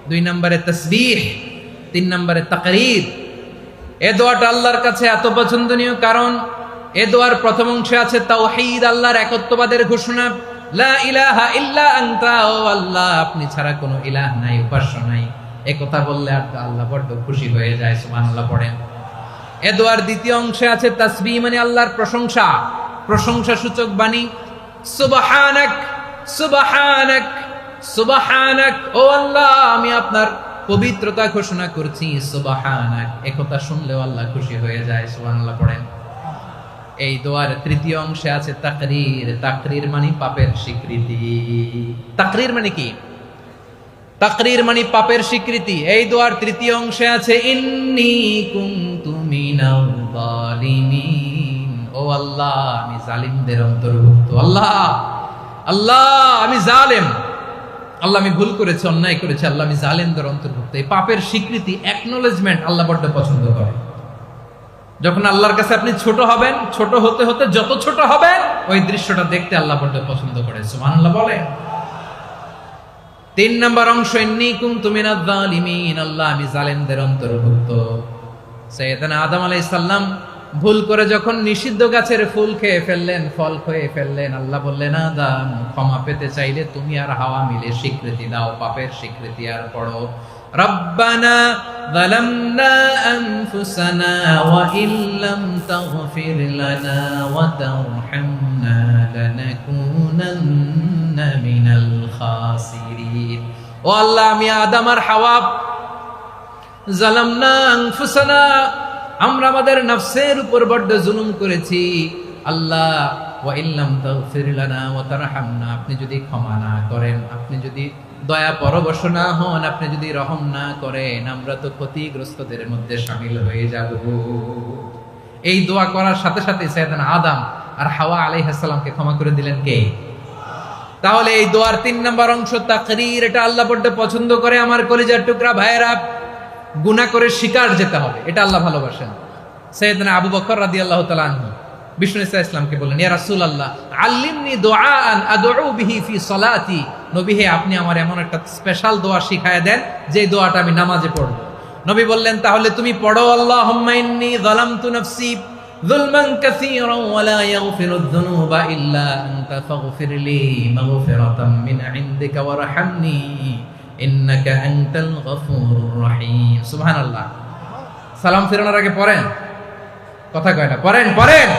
S1: দুই নম্বরে তাসবিহ, তিন নম্বরে তাকরীর। এই দোয়াটা আল্লাহর কাছে এত পছন্দনীয় কারণ এ দোয়ার প্রথম অংশে আছে তাওহীদ, আল্লাহর একত্ববাদের ঘোষণা। লা ইলাহা ইল্লা আনতা, ও আল্লাহ আপনি ছাড়া কোনো ইলাহ নাই, উপাস্য নাই। এই কথা বললে আল্লাহ বড্ড খুশি হয়ে যায়, সুবহানাল্লাহ পড়েন। এ দোয়ার দ্বিতীয় অংশে আছে তাসবিহ, মানে আল্লাহর প্রশংসা, প্রশংসা সূচক বাণী। সুবহানাক সুবহানাক সুবহানাক, ও আল্লাহ আমি আপনার পবিত্রতা ঘোষণা করছি, সুবহানাক। এই কথা শুনলেও আল্লাহ খুশি হয়ে যায়, সুবহানাল্লাহ পড়েন। এই দোয়ার তৃতীয় অংশে আছে তাকরীর, তাকরীর মানে পাপের স্বীকৃতি। তাকরীর মানে কি? তাকরীর মানে পাপের স্বীকৃতি। এই দোয়ার তৃতীয় অংশে আছে ইন্নী কুনতু মিনাল জালিমিন, ও আল্লাহ আমি জালিমদের অন্তর্ভুক্ত। আল্লাহ আল্লাহ আমি জালেম, আল্লাহ আমি ভুল করেছি, অন্যায় করেছি, আল্লাহ আমি জালেমদের অন্তর্ভুক্ত। এই পাপের স্বীকৃতি, অ্যাকনোলেজমেন্ট আল্লাহ বড্ড পছন্দ করে। যখন আল্লাহর কাছে আপনি ছোট হবেন, ছোট হতে হতে যত ছোট হবেন, ওই দৃশ্যটা দেখতে আল্লাহ বড্ড পছন্দ করে, সুবহানাল্লাহ বলে। তিন নম্বর অংশ ইন্নী কুনতু মিনাজ জালিমিন, আল্লাহ আমি জালেমদের অন্তর্ভুক্ত। সাইয়েদনা আদম আলাইহিস সালাম ভুল করে যখন নিষিদ্ধ গাছের ফুল খেয়ে ফেললেন, ফল খেয়ে ফেললেন, আল্লাহ বললেন আদম ক্ষমা পেতে চাইলে তুমি আর হাওয়া মিলে স্বীকৃতি দাও, পাপের স্বীকৃতি আর পড়ো। রব্বানা যালামনা আনফুসানা ওয়া ইল্লাম তাগফির লানা ওয়া তারহামনা লানাকুনান্না মিনাল খাসিরিন। ও আল্লাহ আমি আদম আর হাওয়া, যালামনা আনফুসানা আমরা আমাদের নফসের উপর বড্ড জুলুম করেছি। আল্লাহ ওয়া ইল্লাম তাগফির লানা ওয়া তারহামনা, আপনি যদি ক্ষমা না করেন, আপনি যদি দয়া পরবশ না হন, আপনি যদি রহম না করেন, আমরা তো ক্ষতিগ্রস্তদের মধ্যে শামিল হয়ে যাব। এই দোয়া করার সাথে সাথে সাইয়েদনা আদম আর হাওয়া আলাইহিস সালামকে ক্ষমা করে দিলেন কে? তাহলে এই দোয়ার তিন নম্বর অংশ তাকরীর, এটা আল্লাহ বড্ড পছন্দ করে। আমার কলিজার টুকরা ভাইয়েরা, গুনাহ করে শিকার যেতে হবে, এটা আল্লাহ ভালোবাসেন। সাইয়েদনা আবু বকর রাদিয়াল্লাহু তাআলা আনহু বিষ্ণু ইসলামকে বললেন, ইয়া রাসূলুল্লাহ আল্লিমনি দুআআন আদউ বিহি ফি সালাতি, নবী হে আপনি আমার এমন একটা স্পেশাল দোয়া শিখায় দেন যে দোয়াটা আমি নামাজে পড়ব। নবী বললেন, তাহলে তুমি পড়ো আল্লাহুম্মা ইন্নী যালামতু নাফসি যুলমান কাসীরান ওয়া লা ইয়াগফিরুয যুনুবা ইল্লা আনতা ফাগফিরলি মাগফিরাতাম মিন ইনদিকা ওয়ারহামনি ইন্নাকা আনতাল গফুরুর রহিম। সুবহানাল্লাহ। সালাম ফিরানোর আগে পড়েন, কথা কয় না, পড়েন পড়েন।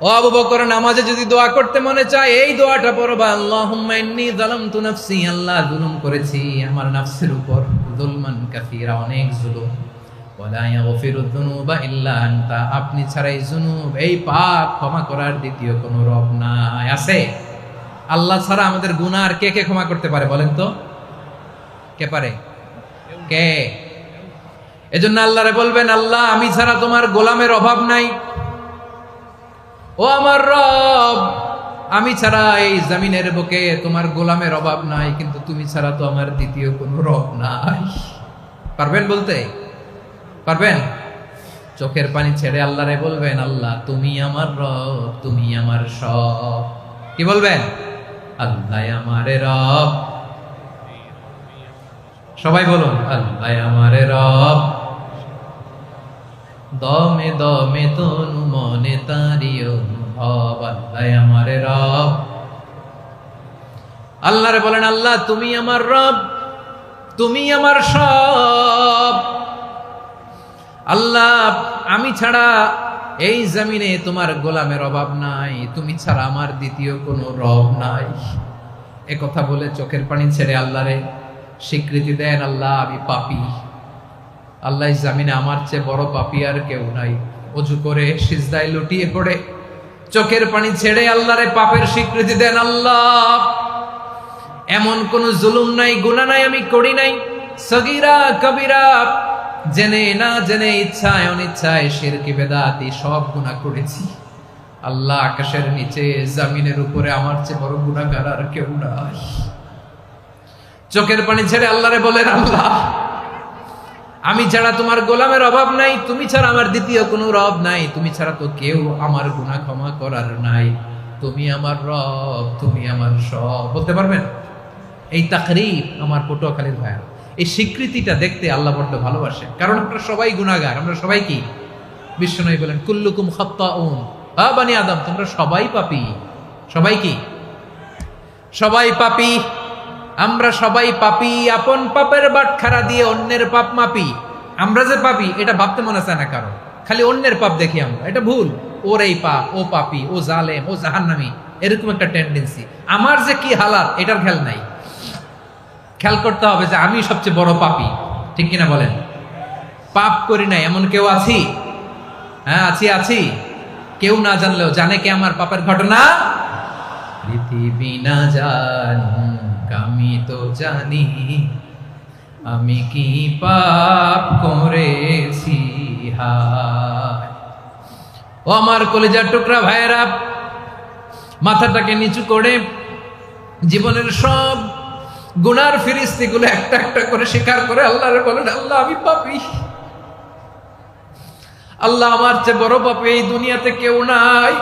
S1: ও আবু বকর, নামাজে যদি দোয়া করতে মনে চায় এই দোয়াটা পড়বা, আল্লাহুম্মা ইন্নী যালামতু নাফসি, আল্লাহ জুলুম করেছি আমার নফসের উপর, যুলমান কাসীরা অনেক জুলুম, ওয়া লা ইয়াগফিরুয যুনুবা ইল্লা আনতা, আপনি ছাড়া এই জুনুব, এই পাপ ক্ষমা করার দ্বিতীয় কোনো রব নাই। আছে? আল্লাহ ছাড়া আমাদের গুনাহ আর কে কে ক্ষমা করতে পারে বলেন তো? কে পারে? কে? এজন্য আল্লাহরে বলবেন, আল্লাহ আমি ছাড়া তোমার গোলামের অভাব নাই, ও আমার রব আমি ছাড়া এই জমিনের বুকে তোমার গোলামের অভাব নাই, কিন্তু তুমি ছাড়া তো আমার দ্বিতীয় কোনো রব নাই। পারবেন বলতে? পারবেন? চোখের পানি ছেড়ে আল্লাহরে বলবেন, আল্লাহ তুমি আমার রব, তুমি আমার সব। কি বলবেন? আল্লাহ আমারে রব, সবাই বলুন, আল্লাহ আমার রব, দমে দমে তনু মনে তারি অনুভব। আল্লাহ আমার রব। আল্লাহরে বলেন, আল্লাহ তুমি আমার রব, তুমি আমার সব। আল্লাহ আমি ছাড়া এই জমিনে তোমার গোলামের অভাব নাই, তুমি ছাড়া আমার দ্বিতীয় কোনো রব নাই। এ কথা বলে চোখের পানি ছেড়ে আল্লাহরে স্বীকৃতি দেন, আল্লাহ আমি পাপী। আল্লাহ এই জমিনে আমার চেয়ে বড় পাপী আর কেউ নাই। অজু করে সিজদায় লুটিয়ে পড়ে চোখের পানি ছেড়ে আল্লাহরে পাপের স্বীকৃতি দেন, আল্লাহ এমন কোন জুলুম নাই, গুনাহ নাই আমি করি নাই, সগীরা কবিরা, জেনে না জেনে, ইচ্ছায় অনিচ্ছায়, শিরকি বেদাতি সব গুনাহ করেছি। আল্লাহ আকাশের নিচে জমিনের উপরে আমার চেয়ে বড় গুনাহগার আর কেউ নাই। চোখের পানি ছেড়ে আল্লাহরে বলেন, আল্লাহ আমি ছাড়া তোমার গোলামের অভাব নাই, তুমি ছাড়া আমার দ্বিতীয় কোনো রব নাই, তুমি ছাড়া তো কেউ আমার গুনাহ ক্ষমা করার নাই, তুমি আমার রব, তুমি আমার সব। বলতে পারবেন? এই তাকরীর আমার পটুয়াখালীর ভাইয়া, এই স্বীকৃতিটা দেখতে আল্লাহ বড্ড ভালোবাসে, কারণ আমরা সবাই গুনাহগার, আমরা সবাই কি? বিশ্বনবী বলেন, কুল্লুকুম খাত্তাউন, বানি আদম তোমরা সবাই পাপী। সবাই কি? সবাই পাপী। আমরা সবাই পাপী, আপন পাপের বাটখারা দিয়ে অন্যের পাপ মাপি। আমরা যে পাপী এটা ভাবতে মনে চায় না কারণ, খালি অন্যের পাপ দেখি আমরা, এটা ভুল। ওর এই পাপ, ও পাপী, ও জালেম, ও জাহান্নামী, এরকম একটা টেন্ডেন্সি। আমার যে কি হালাত এটার খেয়াল নাই। খেয়াল করতে হবে যে আমি সবচেয়ে বড় পাপী, ঠিক কিনা বলেন? পাপ করি নাই এমন কেউ আছি? হ্যাঁ আছি। কেউ না জানলেও জানে কে আমার পাপের ঘটনা? পৃথিবী না জানুক আমি তো জানি, আমি কি পাপ করেছি। হায় ও আমার কলিজার টুকরা ভাইয়েরা, মাথাটাকে নিচু করে জীবনের সব গুনার ফিরিস্তিগুলো একটা একটা করে স্বীকার করে আল্লাহরে বলেন, আল্লাহ আমি পাপী। আল্লাহ আমার চেয়ে বড় পাপী এই দুনিয়াতে কেউ নাই।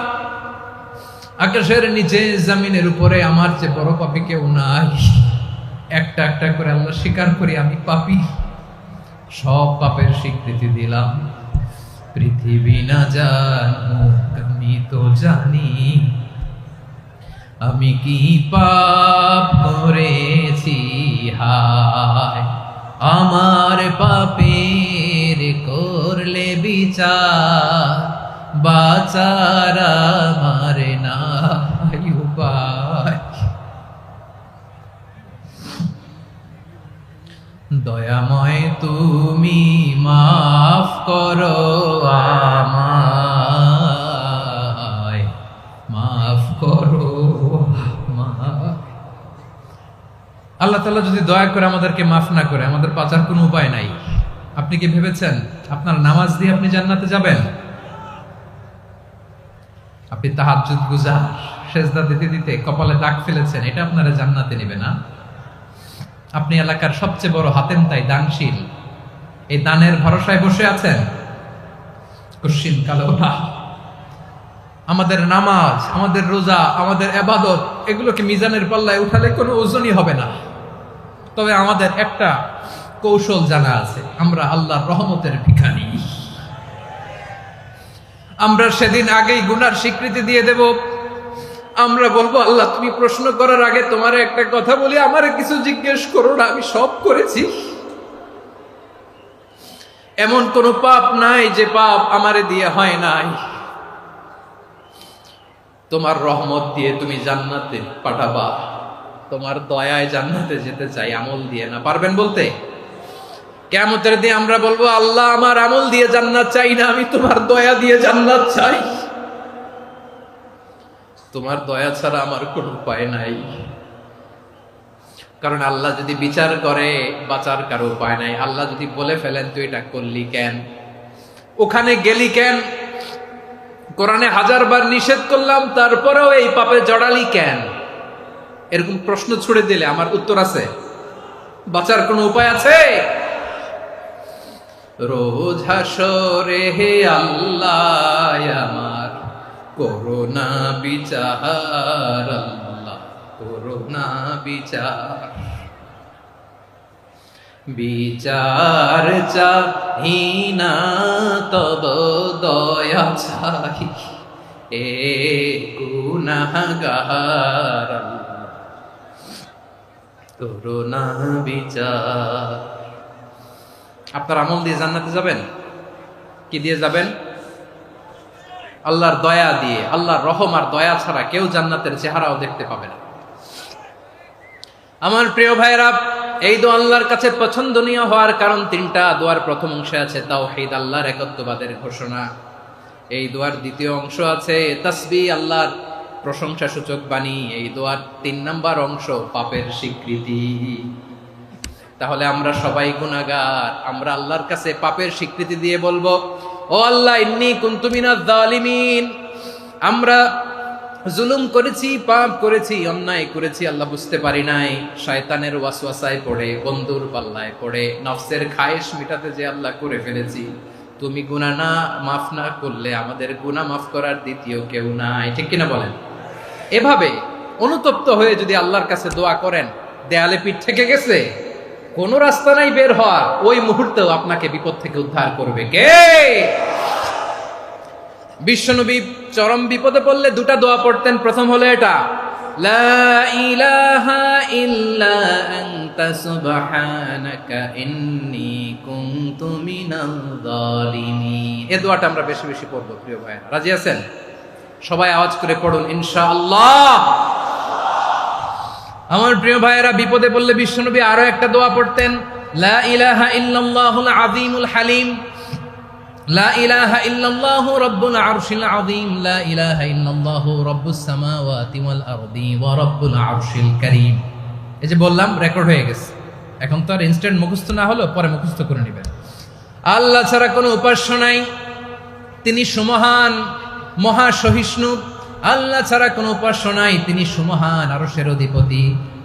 S1: আকাশের নিচে জমিনের উপরে আমার চেয়ে বড় পাপী কেউ নাই। একটা একটা করে আল্লাহ স্বীকার করি আমি পাপী, সব পাপের স্বীকৃতি দিলাম। পৃথিবী না জানুক আমি তো জানি, আমি কি পাপ করেছি। হায় আমার পাপের করলে বিচার, বাঁচার আমার নাই উপায়। দয়াময় তুমি মাফ করো আমায়, মাফ করো আমায়। আল্লাহ তাআলা যদি দয়া করে আমাদেরকে মাফ না করে, আমাদের বাঁচার কোনো উপায় নাই। আপনি কি ভেবেছেন আপনার নামাজ দিয়ে আপনি জান্নাতে যাবেন? আপনি তাহাজ্জুদ গুজার, সেজদা দিতে দিতে কপালে দাগ ফেলেছেন, এটা আপনারা জান্নাতে নেবে না। আপনি এলাকার সবচেয়ে বড় হাতেম তাই দানশীল, এই দানের ভরসায় বসে আছেন, কশিন কালো না। আমাদের নামাজ, আমাদের রোজা, আমাদের ইবাদত, এগুলোকে মিজানের পাল্লায় উঠালে কোনো ওজনই হবে না। তবে আমাদের একটা কৌশল জানা আছে, আমরা আল্লাহর রহমতের ভিখারি। আমরা সেদিন আগেই গুনার স্বীকৃতি দিয়ে দেব। আমরা বলবো, আল্লাহ তুমি প্রশ্ন করার আগে তোমার একটা কথা বলি, আমারে কিছু জিজ্ঞেস করো না, আমি সব করেছি। এমন কোন পাপ নাই যে পাপ আমারে দিয়ে হয় নাই। তোমার রহমত দিয়ে তুমি জান্নাতে পাঠাবা, তোমার দয়ায় জান্নাতে যেতে চাই, আমল দিয়ে না। পারবেন বলতে? কিয়ামতের দিন আমরা বলবো, আল্লাহ আমার আমল দিয়ে জান্নাত চাই না, আমি তোমার দয়া দিয়ে জান্নাত চাই। তোমার দয়া ছাড়া আমার কোনো উপায় নাই। কারণ আল্লাহ যদি বিচার করে, বাঁচার কারো উপায় নাই। আল্লাহ যদি বলে ফেলেন তুই এটা করলি কেন, ওখানে গেলি কেন, কোরআনে 1000 বার নিষেধ করলাম তারপরেও এই পাপে জড়ালি কেন, এরকম প্রশ্ন ছুড়ে দিলে আমার উত্তর আছে? বাঁচার কোনো উপায় আছে? রোজ হাসরে হে আল্লাহ আমার করোনা বিচার, আল্লাহ করোনা বিচার। বিচার চাহিনা তব দয়া চাহি এ গুনাহগার করুণা বিচার। আপনার আমল দিয়ে জান্নাতে যাবেন? কি দিয়ে যাবেন? আল্লাহর দয়া দিয়ে। আল্লাহর রহম আর দয়া ছাড়া কেউ জান্নাতের চেহারাও দেখতে পাবে না। আমার প্রিয় ভাইরা, এই দোয়া আল্লাহর কাছে পছন্দনীয় হওয়ার কারণ তিনটা। দোয়ার প্রথম অংশে আছে তাওহীদ, আল্লাহর একত্ববাদের ঘোষণা। এই দোয়ার দ্বিতীয় অংশ আছে তাসবিহ, আল্লাহর প্রশংসা সূচক বাণী। এই দোয়ার 3 নাম্বার অংশ পাপের স্বীকৃতি। তাহলে আমরা সবাই গুনাহগার। আমরা আল্লাহর কাছে পাপের স্বীকৃতি দিয়ে বলবো, ও আল্লাহ, ইন্নী কুনতু মিনাজ জালিমিন, আমরা জুলুম করেছি, পাপ করেছি, অন্যায় করেছি, আল্লাহ বুঝতে পারি নাই। শয়তানের ওয়াসওয়াসায় পড়ে, বন্ধুর পাল্লায় পড়ে, নফসের খায়েশ মিটাতে যে আল্লাহ করে ফেলেছি। তুমি গুনাহ না মাফ না করলে আমাদের গুনাহ মাফ করার দ্বিতীয় কেউ নাই। ঠিক কিনা বলেন? এভাবে অনুতপ্ত হয়ে যদি আল্লাহর কাছে দোয়া করেন, দেয়ালে পিঠ থেকে গেছে, কোনো রাস্তা নাই বের হওয়ার, ওই মুহূর্তেও আপনাকে বিপদ থেকে উদ্ধার করবে কে? বিশ্বনবী চরম বিপদে পড়লে 2টা দোয়া পড়তেন। প্রথম হলো এটা, লা ইলাহা ইল্লা আনতা সুবহানাকা ইন্নী কুনতু মিনাল জালিমিন। এই দোয়াটা আমরা বেশি বেশি পড়ব প্রিয় ভাইরা। রাজি আছেন? সবাই আওয়াজ করে পড়ুন ইনশাআল্লাহ। আমার প্রিয় ভাইয়েরা, বিপদে পড়লে বিশ্বনবী আরো একটা দোয়া পড়তেন, লা ইলাহা ইল্লাল্লাহুল আযীমুল হালিম, লা ইলাহা ইল্লাল্লাহু রাব্বুল আরশিল আযীম, লা ইলাহা ইল্লাল্লাহু রাব্বুস সামাওয়াতি ওয়াল আরদি ওয়া রাব্বুল আরশিল কারীম। এই যে বললাম, রেকর্ড হয়ে গেছে। এখন তো আর ইনস্ট্যান্ট মুখস্থ না হলো, পরে মুখস্থ করে নেবেন। আল্লাহ ছাড়া কোনো উপাস্য নাই, তিনি সুমহান, মহা সহিষ্ণু। আল্লাহ ছাড়া কোনো উপাস্য নাই, তিনি সুমহান, আরশের অধিপতি।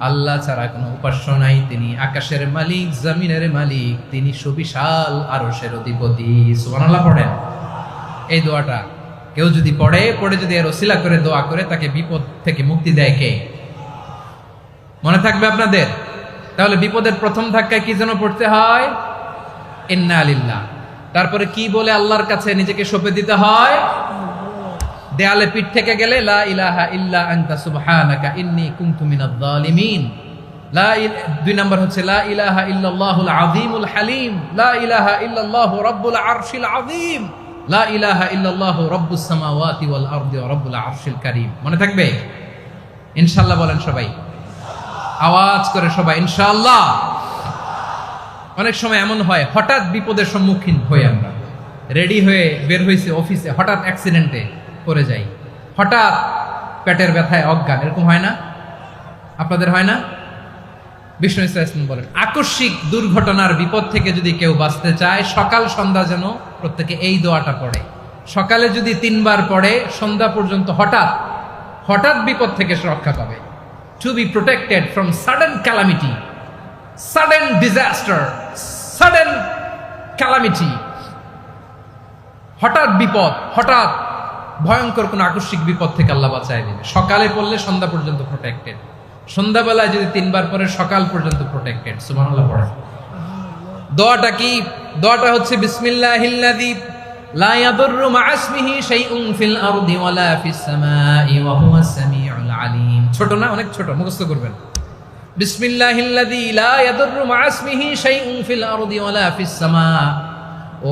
S1: আল্লাহ ছাড়া কোনো উপাস্য নাই, তিনি আকাশের মালিক, জমিনের মালিক, তিনি সুবিশাল, আরশের অধিপতি। সুবহানাল্লাহ পড়েন। এই দোয়াটা কেউ যদি পড়ে যদি এর ওসিলা করে দোয়া করে, তাকে বিপদ থেকে মুক্তি দেয় কে? মনে থাকবে আপনাদের? তাহলে বিপদের প্রথম ধাক্কায় কি যেন পড়তে হয়? ইন্না লিল্লাহ। তারপরে কি বলে আল্লাহর কাছে নিজেকে সঁপে দিতে হয়? দেয়ালে পিঠ থেকে গেলে লা ইলাহা ইল্লা আনতা সুবহানাকা ইন্নী কুনতু মিনাজ জালিমিন। 2 নাম্বার হচ্ছে লা ইলাহা ইল্লাল্লাহুল আযীমুল হালিম, লা ইলাহা ইল্লাল্লাহু রাব্বুল আরশিল আযীম, লা ইলাহা ইল্লাল্লাহু রাব্বুস সামাওয়াতি ওয়াল আরদি ওয়া রাব্বুল আরশিল কারীম। মনে থাকবে? ইনশাআল্লাহ বলেন সবাই, আওয়াজ করে সবাই ইনশাআল্লাহ। অনেক সময় এমন হয়, হঠাৎ বিপদের সম্মুখীন হই আমরা, রেডি হয়ে বের হইছে অফিসে, হঠাৎ অ্যাক্সিডেন্টে পড়ে যাই, হঠাৎ পেটের ব্যথায় অজ্ঞান। এরকম হয় না? আপনাদের হয় না? বিষ্ণু ইসলাম বলেন, আকস্মিক দুর্ঘটনার বিপদ থেকে যদি কেউ বাঁচতে চায়, সকাল সন্ধ্যা যেন প্রত্যেকে এই দোয়াটা পড়ে। সকালে যদি 3 বার পড়ে, সন্ধ্যা পর্যন্ত হঠাৎ বিপদ থেকে সে রক্ষা পাবে। To be protected from sudden calamity, sudden disaster, sudden calamity. হঠাৎ বিপদ, হঠাৎ ভয়ঙ্কর কোন আকস্মিক বিপদ থেকে আল্লাহ বাঁচায় দিবে। সকালে পড়লে সন্ধ্যা পর্যন্ত প্রোটেক্টেড, সন্ধ্যাবেলায় যদি 3 বার পরে সকাল পর্যন্ত প্রোটেক্টেড। সুবহানাল্লাহ পড়ে। দোয়াটা কি? দোয়াটা হচ্ছে বিসমিল্লাহিল্লাযী লা ইয়াদুররু মা'a ইসমিহি শাইউন ফিল আরদি ওয়ালা ফিস সামাই ওয়া হুয়াস সামিউল আলিম। ছোট না? অনেক ছোট, মুখস্থ করবেন। বিসমিল্লাহিল্লাযী লা ইয়াদুররু মা'a ইসমিহি শাইউন ফিল আরদি ওয়ালা ফিস সামা।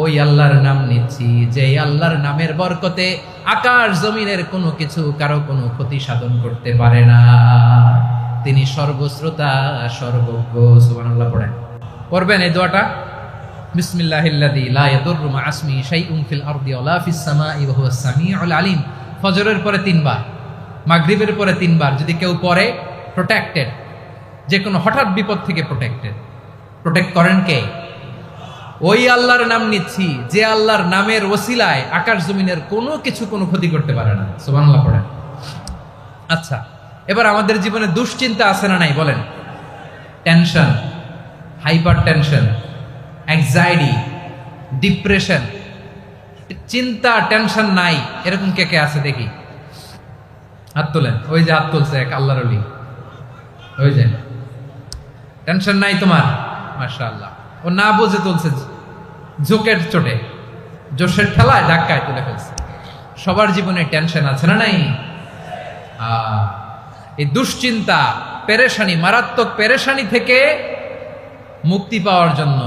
S1: ওই আল্লাহর নাম নিচ্ছি, যে আল্লাহর নামের বরকতে আকাশ জমিনের কোনো কিছু কারো কোনো ক্ষতি সাধন করতে পারে না। তিনি সর্বশ্রোতা, সর্বজ্ঞ। সুবহানাল্লাহ পড়েন। পড়বেন এই দোয়াটা, বিসমিল্লাহিল্লাযী লা ইয়াদুররু মা'a ইসমিহি শাইউন ফিল আরদি ওয়ালা ফিস সামাই ওয়া হুয়াস সামিউল আলিম। ফজরের পরে 3 বার, মাগরিবের পরে 3 বার যদি কেউ পড়ে, প্রোটেক্টেড, যে কোনো হঠাৎ বিপদ থেকে প্রোটেক্টেড। প্রোটেক্ট করেন কে? ওই আল্লাহর নাম নিচ্ছি, যে আল্লাহর নামের ওসিলায় আকাশ জমিনের কোনো কিছু কোনো ক্ষতি করতে পারে না। সুবহানাল্লাহ পড়েন। আচ্ছা, এবার আমাদের জীবনে দুশ্চিন্তা আছে না নাই বলেন? Tension, hyper tension, anxiety, depression, চিন্তা, টেনশন নাই, এরকম কে কে আছে দেখি? হাত তোলেন। ওই যে হাত তুলছে এক আল্লাহর ওলি, ওই যে টেনশন নাই তোমার, মাশাআল্লাহ। ও না বুঝে তুলছে, ঝোঁকের চোটে, জোশের ঠেলায় ধাক্কায় তুলে ফেলছে। সবার জীবনে টেনশন আছে না নাই? এই দুশ্চিন্তা, পেরেশানি, মারাত্মক পেরেশানি থেকে মুক্তি পাওয়ার জন্য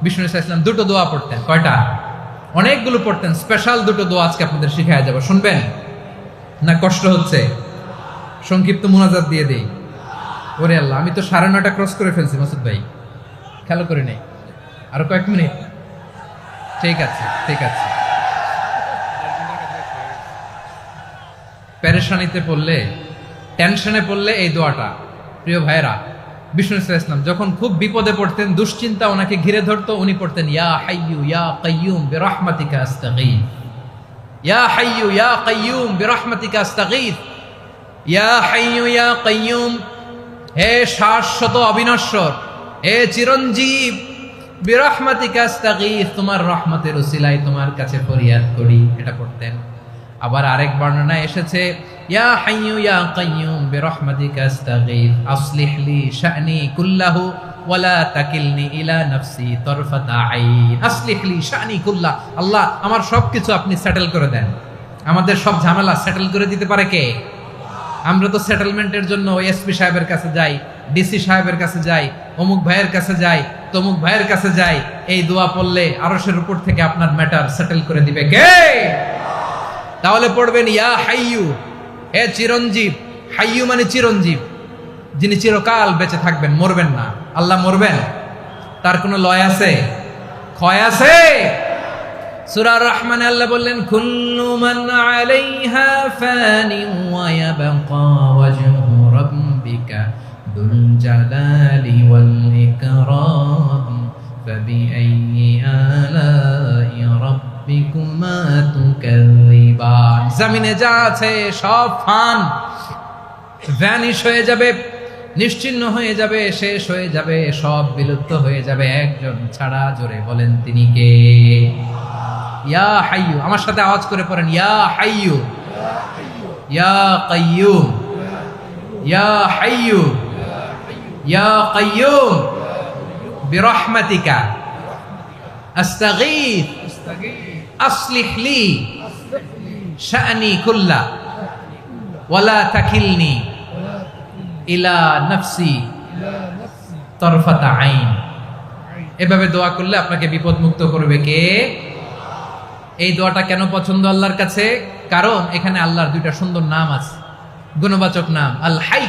S1: বিষ্ণু ইসলাম দুটো দোয়া পড়তেন। কয়টা? অনেকগুলো পড়তেন। স্পেশাল দুটো দোয়া আজকে আপনাদের শিখায় যাব, শুনবেন না? কষ্ট হচ্ছে? সংক্ষিপ্ত মুনাজাত দিয়ে দেই। ওরে আল্লাহ, আমি তো 9:30 ক্রস করে ফেলছি মাসুদ ভাই, খেয়াল করে নেই। আরো কয়েক মিনিট? ঠিক আছে, ঠিক আছে। পেরেশানিতে পড়লে, টেনশনে পড়লে এই দোয়াটা, প্রিয় ভাইরা, বিষ্ণু ইসলাম যখন খুব বিপদে পড়তেন, দুশ্চিন্তা ওনাকে ঘিরে ধরতো, উনি পড়তেন ইয়া হাইয়ু ইয়া কাইয়ুম বিরহমাতিকা আস্তাগীথ, ইয়া হাইয়ু ইয়া কাইয়ুম বিরহমাতিকা আস্তাগীথ, ইয়া হাইয়ু ইয়া কাইয়ুম, হে শাশ্বত অবিনশ্বর, হে চিরঞ্জীব, বিরহমাতিকা আস্তাগীথ, তোমার রহমতের উসিলায় তোমার কাছে ফরিয়াদ করি। এটা পড়তেন। আবার আরেক বর্ণনায় এসেছে ইয়া হাইয়ু ইয়া কাইয়ুম বিরহমাতিকা আস্তাগীথ আসলিহ লি শা'নি কুল্লাহু ওয়ালা তাকিলনি ইলা নাফসি তারফাতা আইন। আসলিহ লি শা'নি কুল্লাহ, আল্লাহ আমার সবকিছু আপনি সেটেল করে দেন। আমাদের সব ঝামেলা সেটেল করে দিতে পারে কে? আমরা তো সেটেলমেন্টের জন্য এসপি সাহেবের কাছে যাই, ডিসি সাহেবের কাছে যাই, অমুক ভাইয়ের কাছে যাই, তমুক ভাইয়ের কাছে যাই। এই দোয়া পড়লে আরশের উপর থেকে আপনার ম্যাটার সেটেল করে দিবে কে? তাহলে পড়বেন ইয়া হাইয়ু, হে চিরঞ্জীব। হাইয়ু মানে চিরঞ্জীব, যিনি চিরকাল বেঁচে থাকবেন, মরবেন না। আল্লাহ মরবেন? তার কোনো লয় আছে? ক্ষয় আছে? সূরা রহমানে আল্লাহ বললেন কুল্লু মান আলাইহা ফানি ওয়া ইয়াবকা ওয়াজহু রাব্বিকা দুল জালালি ওয়াল ইকরাম ফাবিআইয়ি আলাই রাব্বিকুমা তুকাযযিবান। জমিনে যা আছে সব ফান, ভ্যানিশ হয়ে যাবে, নিশ্চিহ্ন হয়ে যাবে, শেষ হয়ে যাবে, সব বিলুপ্ত হয়ে যাবে, একজন ছাড়া। জোরে বলেন তিনি কে? ইয়া হাইয়ু। আমার সাথে আওয়াজ করে পড়েন ইয়া হাইয়ু ইয়া কাইয়ুম ইয়া হাইয়ু ইয়া কাইয়ুম বিরহমাতিকা আস্তাগীথ আসলিহ লি শা'নি কুল্লা ওয়ালা তাকিলনি ইলা নাফসি তারফাতা আইন। এভাবে দোয়া করলে আপনাকে বিপদ মুক্ত করবে কে? এই দোয়াটা কেন পছন্দ আল্লাহর কাছে? কারণ এখানে আল্লাহর দুইটা সুন্দর নাম আছে, গুণবাচক নাম, আল হাই,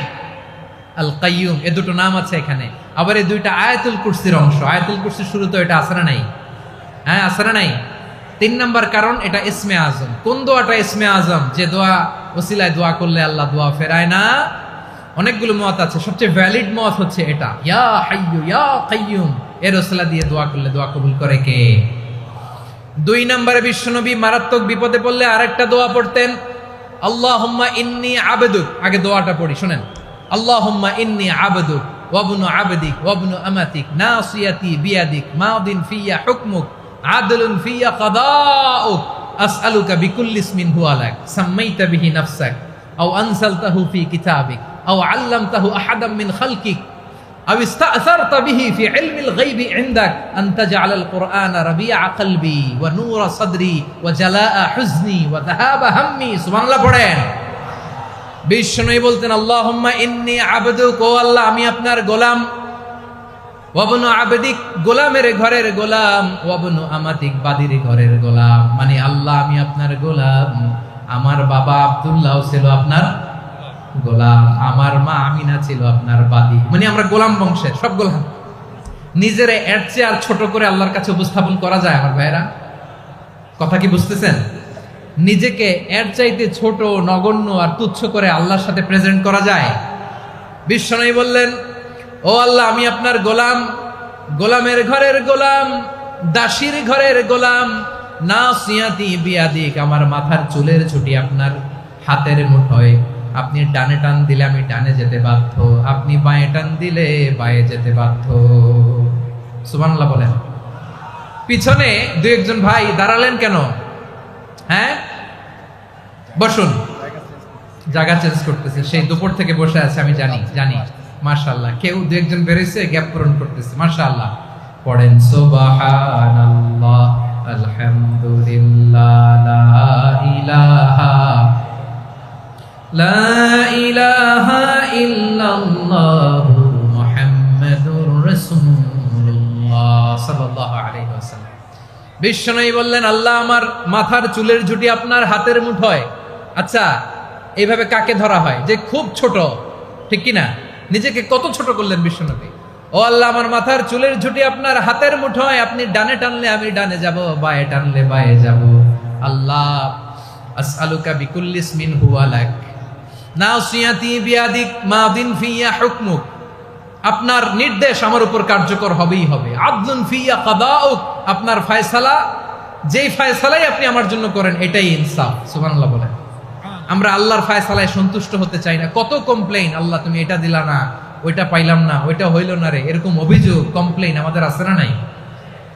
S1: আল কাইয়ুম। এই দুটো নাম আছে এখানে। আবার এই দুইটা আয়াতুল কুরসির অংশ। আয়াতুল কুরসির শুরুতে এটা আছে না নাই? হ্যাঁ, আছে না নাই? 3 নাম্বার কারণ, এটা ইসমে আজম। কোন দোয়াটা ইসমে আজম? যে দোয়া ওসিলায় দোয়া করলে আল্লাহ দোয়া ফেরায় না। অনেকগুলো মত আছে, সবচেয়ে ভ্যালিড মত হচ্ছে এটা, ইয়া হাইয়ু ইয়া কাইয়ুম। এর ওসিলা দিয়ে দোয়া করলে দোয়া কবুল করে কে? 2 নম্বরে বিশ্বনবী মারাত্মক বিপদে পড়লে আরেকটা দোয়া পড়তেন, আল্লাহুম্মা ইন্নী আবদুক। আগে দোয়াটা পড়ি, শুনেন। আল্লাহুম্মা ইন্নী আবদুক ওয়া ইবনু আবদিক ওয়া ইবনু আমাতিক নাসিয়াতি বিয়াদিক মাদিন ফিয়া হুকমুক আদলুন ফিয়া কাদাউক আসআলুকা বিকুল্লি ইসমিন হুয়া লাক সাম্মাইতা বিহি নাফসাক আও আনসালতাহু ফি কিতাবিক আও আল্লামতাহু আহাদাম মিন খালকিক أو استأثرت به في علم الغيب عندك أن تجعل القرآن ربيع قلبي ونور صدري وجلاء حزني وذهاب همي। سبحان الله পড়েন। বিশ্বনবী বলতেন আল্লাহুম্মা ইন্নী আবদুক, ও আল্লাহ আমি আপনার গোলাম, ওয়া ইবনু আবদিক, গোলামের ঘরের গোলাম, ওয়া ইবনু আমাতিক, বাদীর ঘরের গোলাম। মানে আল্লাহ আমি আপনার গোলাম। আমার বাবা আব্দুল্লাহ ছিল আপনার গোলাম, আমার মা আমিনা ছিল আপনার বাদী। মানে আমরা গোলাম বংশের, সব গোলাম। নিজের এর চেয়ে আর ছোট করে আল্লাহর কাছে উপস্থাপন করা যায় আমার ভাইরা? কথা কি বুঝতেছেন? নিজেকে এর চাইতে ছোট, নগণ্য আর তুচ্ছ করে আল্লাহর সাথে প্রেজেন্ট করা যায়? বিশ্বনবী বললেন ও আল্লাহ আমি আপনার গোলাম, গোলামের ঘরের গোলাম, দাসীর ঘরের গোলাম। নাসিয়াতি বিয়াদিক, আমার মাথার চুলের ছুটি আপনার হাতের মুঠোয়। আপনি ডানে টান দিলে আমি ডানে যেতে বাধ্য, আপনি বাঁয়ে টান দিলে বাঁয়ে যেতে বাধ্য। সুবহানাল্লাহ বলেন। পিছনে 2-1 ভাই দাঁড়ালেন কেন? হ্যাঁ, বসুন। জায়গা চেঞ্জ করতেছে, সেই দুপুর থেকে বসে আছে, আমি জানি। মাশাআল্লাহ। কেউ 2-1 বেরিয়েছে, গ্যাপ পূরণ করতেছে। মাশাআল্লাহ। পড়েন সুবহানাল্লাহ, আলহামদুলিল্লাহ, লা ইলাহা ইল্লাল্লাহু মুহাম্মাদুর রাসূলুল্লাহ সাল্লাল্লাহু আলাইহি ওয়াসাল্লাম। বিশ্বনবী বললেন, আল্লাহ আমার মাথার চুলের ঝুঁটি আপনার হাতের মুঠোয়। আচ্ছা, এইভাবে কাকে ধরা হয়? যে খুব ছোট, ঠিক কি না? নিজেকে কত ছোট করলেন বিশ্বনবী। ও আল্লাহ, আমার মাথার চুলের ঝুঁটি আপনার হাতের মুঠোয়, আপনি ডানে টানলে আমি ডানে যাব, বায়ে টানলে বায়ে যাব। আল্লাহ, আসআলুকা বিকুল্লি ইসমিন হুয়া লাক নাসিয়াতি বিয়াদিক মাদিন ফিয়া হুকমুক। আপনার নির্দেশ আমার উপর কার্যকর হবেই হবে। আদলুন ফিয়া কাদাউক, আপনার ফয়সালা, যেই ফয়সালাই আপনি আমার জন্য করেন এটাই ইনসাফ। সুবহানাল্লাহ বলেন। আমরা আল্লাহর ফয়সালায় সন্তুষ্ট হতে চাই না। কত কমপ্লেইন, আল্লাহ তুমি এটা দিলা না, ওইটা পাইলাম না, ওইটা হইল না রে, এরকম অভিযোগ কমপ্লেইন আমাদের আছে না নাই?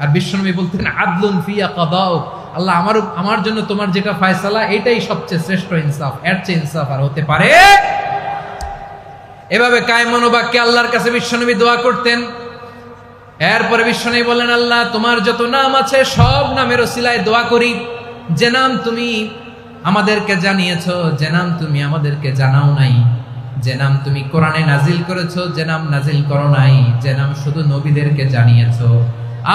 S1: আর বিশ্বনবী বলতেন আদলুন ফিয়া কাদাউক, আল্লাহ আমার জন্য তোমার যেটা ফয়সালা এটাই সবচেয়ে শ্রেষ্ঠ ইনসাফ, এর চেয়ে ইনসাফ আর হতে পারে? এভাবে কায়মান বাক্যে আল্লাহর কাছে বিশ্বনবী দোয়া করতেন। এরপরে বিশ্বনবী বললেন, আল্লাহ তোমার যত নাম আছে সব নামের ওসিলায় দোয়া করি, যে নাম তুমি আমাদেরকে জানিয়েছো, যে নাম তুমি আমাদেরকে জানাও নাই, যে নাম তুমি কোরআনে নাজিল করেছো, যে নাম নাজিল করো নাই, যে নাম শুধু নবীদেরকে জানিয়েছো।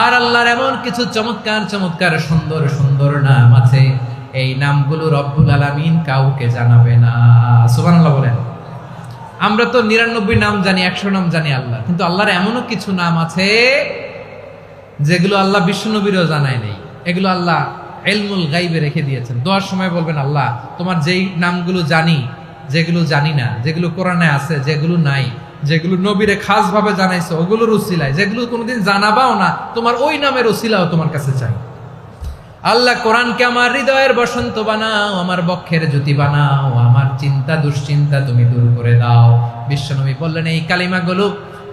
S1: আর আল্লাহর এমন কিছু চমৎকার চমৎকার সুন্দর সুন্দর নাম আছে, এই নামগুলো রব্বুল আলামিন কাউকে জানাবে না। সুবহানাল্লাহ বলেন। আমরা তো 99 নাম জানি, 100 নাম জানি আল্লাহ, কিন্তু আল্লাহর এমনও কিছু নাম আছে যেগুলো আল্লাহ বিশ্বনবীরও জানায় নেই। এগুলো আল্লাহ ইলমুল গায়বে রেখে দিয়েছেন। দোয়ার সময় বলবেন, আল্লাহ তোমার যেই নামগুলো জানি, যেগুলো জানি না, যেগুলো কোরআনে আছে, যেগুলো নাই, যেগুলো নবীরে খাস ভাবে জানাইছো ওগুলোর উসিলায়, যেগুলো কোনোদিন জানাবাও না, তোমার ওই নামের উসিলাও তোমার কাছে চাই। আল্লাহ কোরআনকে আমার হৃদয়ের বসন্ত বানাও, আমার বক্ষের জ্যোতি বানাও, আমার চিন্তা দুশ্চিন্তা তুমি দূর করে দাও। বিশ্বনবী বললেন, এই কালিমাগুলো,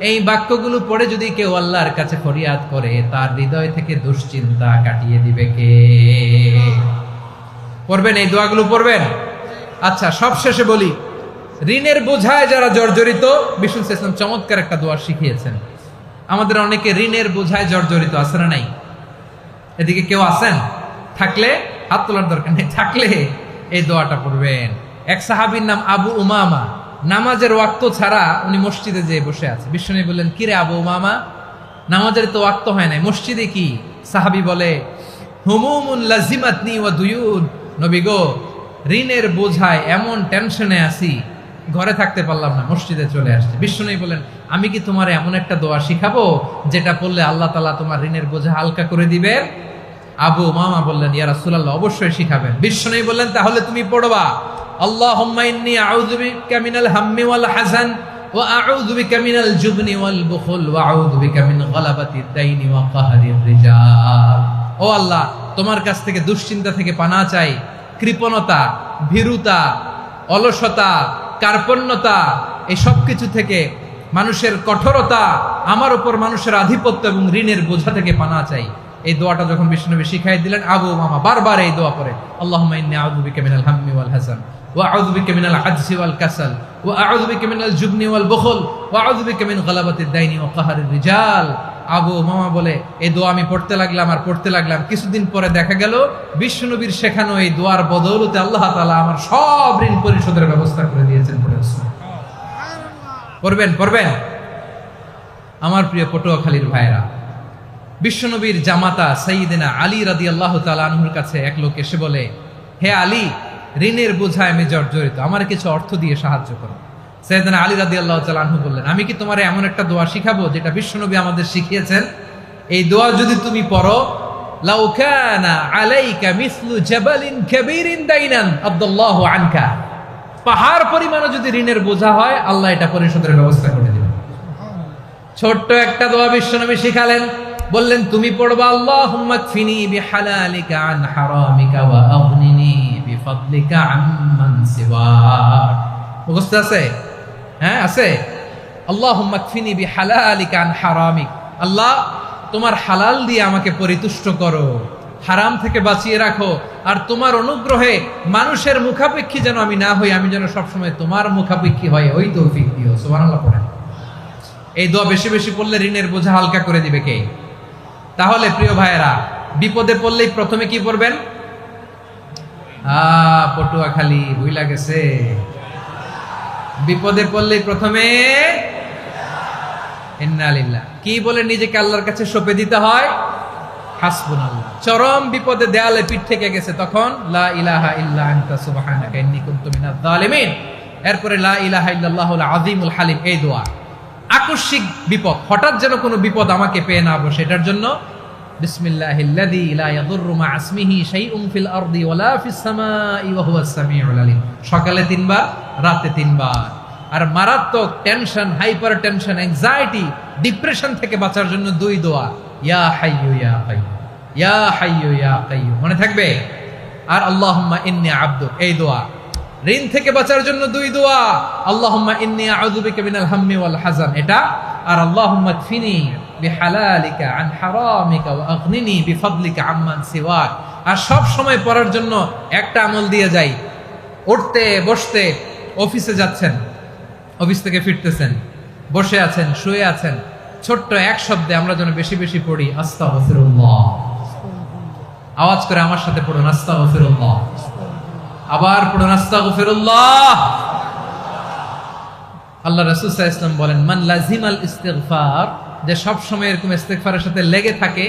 S1: এই বাক্যগুলো পড়ে যদি কেউ আল্লাহর কাছে ফরিয়াদ করে, তার হৃদয় থেকে দুশ্চিন্তা কাটিয়ে দিবে কে? পড়বেন, এই দোয়াগুলো পড়বেন। আচ্ছা, সব শেষে বলি, ঋণের বোঝায় যারা জর্জরিত, বিষ্ণু ইসলাম চমৎকার একটা দোয়া শিখিয়েছেন। আমাদের অনেকে ঋণের বোঝায় জর্জরিত, আছে না নাই? এদিকে কেউ আছেন? থাকলে হাত তোলার দরকার নেই, থাকলে এই দোয়াটা পড়বেন। এক সাহাবীর নাম আবু উমামা, নামাজের ওয়াক্ত ছাড়া উনি মসজিদে যেয়ে বসে আছে। বিশ্বনবী বললেন, কি রে আবু উমামা, নামাজের তো ওয়াক্ত হয় নাই, মসজিদে কি? সাহাবী বলে, হুমুমুন লাজিমাতনি ওয়া দুয়ুন, নবী গো, ঋণের বোঝায় এমন টেনশনে আছি, ঘরে থাকতে পারলাম না, মসজিদে চলে আসছে। বিশ্বনবী বলেন, আমি কি তোমার এমন একটা দোয়া শিখাবো যেটা পড়লে আল্লাহ তাআলা তোমার ঋণের বোঝা হালকা করে দিবেন? আবু উমামা বললেন, ইয়া রাসূলুল্লাহ, অবশ্যই শিখাবেন। বিশ্বনবী বললেন, তাহলে তুমি পড়বা, আল্লাহুম্মা ইন্নী আউযু বিকা মিনাল হাম্মি ওয়াল হাযান ওয়া আউযু বিকা মিনাল জুবনি ওয়াল বুখল ওয়া আউযু বিকা মিন গালাবাতিদ দাইনি ওয়া কাহরির রিজাল। ও আল্লাহ, তোমার কাছ থেকে দুশ্চিন্তা থেকে পানাহ চাই, কৃপণতা, ভীরুতা, অলসতা, কার্পণ্যতা, এই সব কিছু থেকে, মানুষের কঠোরতা, আমার উপর মানুষের আধিপত্য এবং ঋণের বোঝা থেকে পানাহ চাই। এই দোয়াটা যখন বিশ্বনবী শিখাই দিলেন, আবু উমামা বারবার এই দোয়া পড়ে, আল্লাহুম্মা ইন্নী আউযু বিকা মিনাল হাম্মি ওয়াল হাযান ওয়া আউযু বিকা মিনাল আজজি ওয়াল কাসাল ওয়া আউযু বিকা মিনাল জুবনি ওয়াল বুখল ওয়া আউযু বিকা মিন গালাবাতিদ দাইনি ওয়া কাহরির রিজাল। আবু উমামা বলে, এই দোয়া আমি পড়তে লাগলাম আর পড়তে লাগলাম, কিছুদিন পরে দেখা গেল বিশ্বনবীর শেখানো এই দোয়ার বদৌলতে আল্লাহ তাআলা আমার সব ঋণ পরিশোধের ব্যবস্থা করে দিয়েছেন। পড়বেন, পড়বেন। আমার প্রিয় পটুয়াখালীর ভাইরা, বিশ্বনবীর জামাতা সাইয়্যিদিনা আলী রাদিয়াল্লাহু তাআলা আনহুর কাছে এক লোক এসে বলে, হে আলী, ঋণের বোঝায় আমি জর্জরিত, আমার কিছু অর্থ দিয়ে সাহায্য করো। সাইয়্যিদিনা আলী রাদিয়াল্লাহু তাআলা আনহু বললেন, আমি কি তোমার এমন একটা দোয়া শিখাবো যেটা বিশ্বনবী আমাদের শিখিয়েছেন? এই দোয়া যদি তুমি পড়ো, লাউ কানা আলাইকা মিসলু জাবালিন কাবীরিন দাইনান আব্দুল্লাহু আনকা, পাহাড় পরিমাণও যদি ঋণের বোঝা হয়, আল্লাহ এটা পরিশোধের ব্যবস্থা করে দিবেন। ছোট্ট একটা দোয়া বিশ্বনবী শিখালেন, বললেন, তুমি পড়বা, আল্লাহুম্মা কফিনি বিহালালিকা আন হারামিকা ওয়া আগনিনি বিফাদলিকা আম্মান সিওয়াক। মুখস্থ আছে? হ্যাঁ, আছে। আল্লাহুম্মা কফিনি বিহালালিকা আন হারামিক, আল্লাহ তোমার হালাল দিয়ে আমাকে পরিতুষ্ট করো, হারাম থেকে বাঁচিয়ে রাখো, আর তোমার অনুগ্রহে মানুষের মুখাপেক্ষী যেন আমি না হই, আমি যেন সবসময় তোমার মুখাপেক্ষী হয়, ওই তৌফিক দিও। সুবহানাল্লাহ পড়েন। এই দোয়া বেশি বেশি পড়লে ঋণের বোঝা হালকা করে দিবে কে? তাহলে প্রিয় ভাইয়েরা, বিপদে পড়লেই প্রথমে কি পড়বেন? পটুয়াখালী ভুইলা গেছে। বিপদে পড়লেই প্রথমে ইন্না লিল্লাহ কি বলে নিজেকে আল্লাহর কাছে সঁপে দিতে হয়? হাসবুনাল্লাহ। চরম বিপদে দেয়ালে পিঠ থেকে গেছে, তখন লা ইলাহা ইল্লা আনতা সুবহানাকা ইন্নী কুনতু মিনাজ জালিমিন। এরপরে লা ইলাহা ইল্লাল্লাহুল আযীমুল হালিম, এই দোয়া। আকস্মিক বিপদ, হঠাৎ যেন কোনো বিপদ আমাকে পেয়ে না বসে, এটার জন্য বিসমিল্লাহিল্লাযী লা ইয়াদুররু মা ইসমিহি শাইউন ফিল আরদি ওয়ালা ফিস সামাই ওয়া হুয়াস সামিউল আলীম। সকালে 3 বার, রাতে 3 বার। আর মারাত্মক tension, hyper tension, anxiety, depression থেকে বাঁচার জন্য 2 দোয়া, ইয়া হাইয়্যু ইয়া কাইয়্যুম, ইয়া হাইয়্যু ইয়া কাইয়্যুম, মনে থাকবে? আর আল্লাহুম্মা ইন্নী আবদুক, এই দোয়া। ঋণ থেকে বাঁচার জন্য 2 দোয়া, আল্লাহুম্মা ইন্নী আউযু বিকা মিনাল হাম্মি ওয়াল হাযান, এটা। আর আল্লাহুম্মা কফিনি বিহালালিকা আন হারামিকা ওয়া আগনিনি বিফাদলিকা আম্মান সিওয়াক। আর সব সময় পড়ার জন্য একটা আমল দিয়ে যাই, উঠতে বসতে, অফিসে যাচ্ছেন, অফিস থেকে ফিরতেছেন, বসে আছেন, শুয়ে আছেন, ছোট্ট এক শব্দে আমরা যেন বেশি বেশি পড়ি আস্তাগফিরুল্লাহ। আওয়াজ করে আমার সাথে পড়ুন আস্তাগফিরুল্লাহ। আবার পড়ুন আস্তাগফিরুল্লাহ। আল্লাহ রাসূল সাল্লাল্লাহু আলাইহি ওয়াসাল্লাম বলেন, মান লাজিমাল ইস্তিগফার, যে সব সময় এরকম ইস্তিগফারের সাথে লেগে থাকে,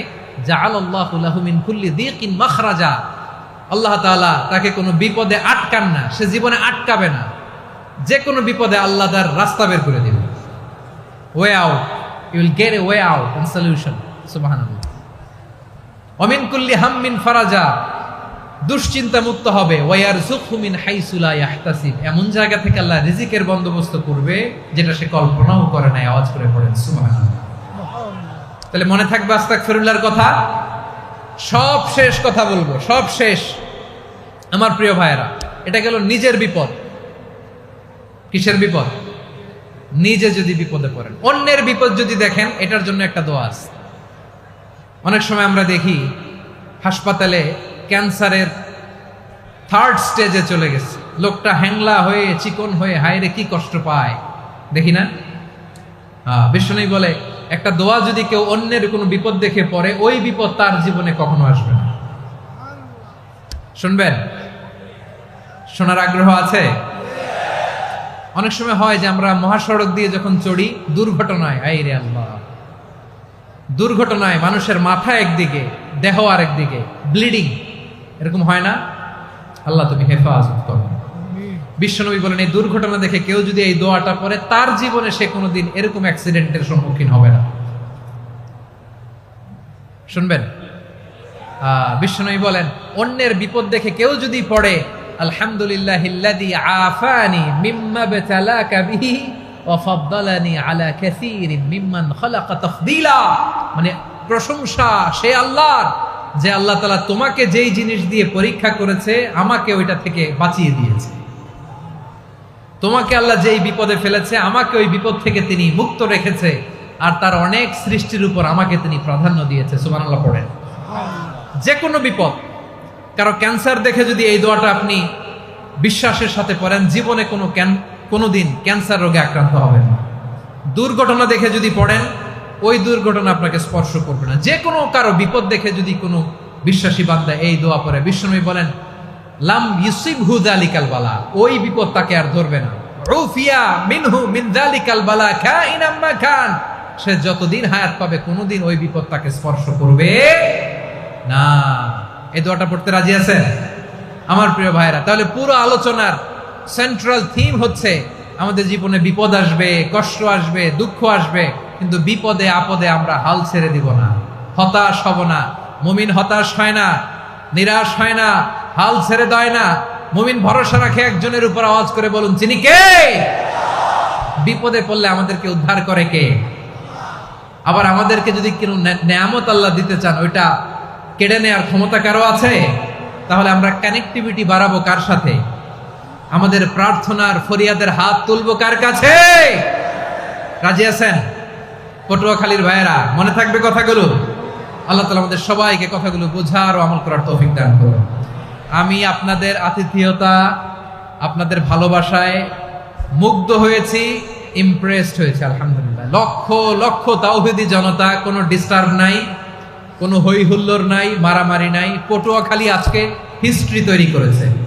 S1: জাআলাল্লাহু লাহু মিন কুল্লি দীকিন মাখরাজা, আল্লাহ তাআলা তাকে কোনো বিপদে আটকান না, সে জীবনে আটকাবে না। যে কোনো বিপদে আল্লাহ তার রাস্তা বের করে দিবে, way out, you will get a way out and solution. সুবহানাল্লাহ। ওয়া মিন কুল্লি হাম্মিন ফারাজা, দুশ্চিন্তা মুক্ত হবে। ওয়ায়ারযুকহু মিন হাইসু লা ইয়াহতাসিব, এমন জায়গা থেকে আল্লাহ রিজিকের বন্দোবস্ত করবে যেটা সে কল্পনাও করে নাই। আওয়াজ করে পড়েন সুবহানাল্লাহ। তাহলে মনে থাকবে আস্তাগফিরুল্লাহর কথা। সব শেষ কথা বলবো, সব শেষ আমার প্রিয় ভাইয়েরা। এটা গেল নিজের বিপদ। কিসের বিপদ? নিজে যদি বিপদে পড়েন। অন্যের বিপদ যদি দেখেন, এটার জন্য একটা দোয়া আছে। অনেক সময় আমরা দেখি হাসপাতালে ক্যান্সারের 3rd স্টেজে চলে গেছে, লোকটা হ্যাংলা হয়ে, চিকন হয়ে, হায়রে কি কষ্ট পায়, দেখি না? বিষ্ণু বলে, একটা দোয়া যদি কেউ অন্যের কোনো বিপদ দেখে পড়ে, ওই বিপদ তার জীবনে কখনো আসবে না। শুনবেন? শোনার আগ্রহ আছে? অনেক সময় হয় যে আমরা মহাসড়ক দিয়ে যখন চড়ি, দুর্ঘটনায়, আইরে আল্লাহ, দুর্ঘটনায় মানুষের মাথা একদিকে, দেহ আরেকদিকে, ব্লিডিং, এরকম হয় না? আল্লাহ তুমি হেফাজত করো। বিশ্বনবী বলেন, এই দুর্ঘটনা দেখে কেউ যদি এই দোয়াটা পড়ে, তার জীবনে সে কোনোদিন এরকম অ্যাক্সিডেন্টের সম্মুখীন হবে না। শুনবেন? বিশ্বনবী বলেন, অন্যের বিপদ দেখে কেউ যদি পড়ে, আলহামদুলিল্লাহিল্লাযী আফানি মিম্মা বাতালাকা বিহি ওয়া ফাদ্দালানি আলা কাসীরিন মিম্মান খালাকা তাফদীলা, মানে প্রশংসা সে আল্লাহর, যে আল্লাহ তাআলা তোমাকে যেই জিনিস দিয়ে পরীক্ষা করেছে, আমাকে ওইটা থেকে বাঁচিয়ে দিয়েছে। তোমাকে আল্লাহ যেই বিপদে ফেলেছে, আমাকে ওই বিপদ থেকে তিনি মুক্ত রেখেছে, আর তার অনেক সৃষ্টির উপর আমাকে তিনি প্রাধান্য দিয়েছে। সুবহানাল্লাহ পড়েন। যে কোনো বিপদ, কারো ক্যান্সার দেখে যদি এই দোয়াটা আপনি বিশ্বাসের সাথে পড়েন, জীবনে কোনোদিন ক্যান্সার রোগে আক্রান্ত হবেন না। দুর্ঘটনা দেখে যদি পড়েন, ওই দুর্ঘটনা আপনাকে স্পর্শ করবে না। যে কোনো কারো বিপদ দেখে যদি কোনো বিশ্বাসী বান্দা এই দোয়া পড়ে, বিশ্বনবী বলেন, লাম ইউসিবহু যালিকাল বালা, ওই বিপদ তাকে আর ধরবে না। উফিয়া মিনহু মিন যালিকাল বালা কাইনাম মা কান, সে যতদিন হায়াত পাবে কোনোদিন ওই বিপদ তাকে স্পর্শ করবে না। এই দোয়াটা পড়তে রাজি আছেন আমার প্রিয় ভাইরা? তাহলে পুরো আলোচনার সেন্ট্রাল থিম হচ্ছে, আমাদের জীবনে বিপদ আসবে, কষ্ট আসবে, দুঃখ আসবে, কিন্তু বিপদে আপদে আমরা হাল ছেড়ে দিব না, হতাশ হব না। মুমিন হতাশ হয় না, নিরাশ হয় না, হাল ছেড়ে দেয় না। মুমিন ভরসা রাখে একজনের উপর। আওয়াজ করে বলুন, যিনি কে? বিপদে পড়লে আমাদেরকে উদ্ধার করে কে? আবার আমাদেরকে যদি কোনো নেয়ামত আল্লাহ দিতে চান, ওইটা কেড়ে নেওয়ার ক্ষমতা কারো আছে? তাহলে আমরা কানেক্টিভিটি বাড়াবো কার সাথে? আমাদের প্রার্থনার ফরিয়াদের হাত তুলবো কার কাছে? রাজি আছেন পটুয়াখালীর ভাইয়েরা? মনে থাকবে কথাগুলো? আল্লাহ তাআলা আমাদের সবাইকে কথাগুলো বোঝার ও আমল করার তৌফিক দান করুন। আমি আপনাদের আতিথেয়তা, আপনাদের ভালোবাসায় মুগ্ধ হয়েছি, ইমপ্রেসড হয়েছে। আলহামদুলিল্লাহ। লক্ষ লক্ষ তাওহীদি জনতা, কোনো ডিস্টার্ব নাই, কোনো হই হুল্লোড় নাই, মারামারি নাই। পটুয়াখালী আজকে হিস্ট্রি তৈরি করেছে।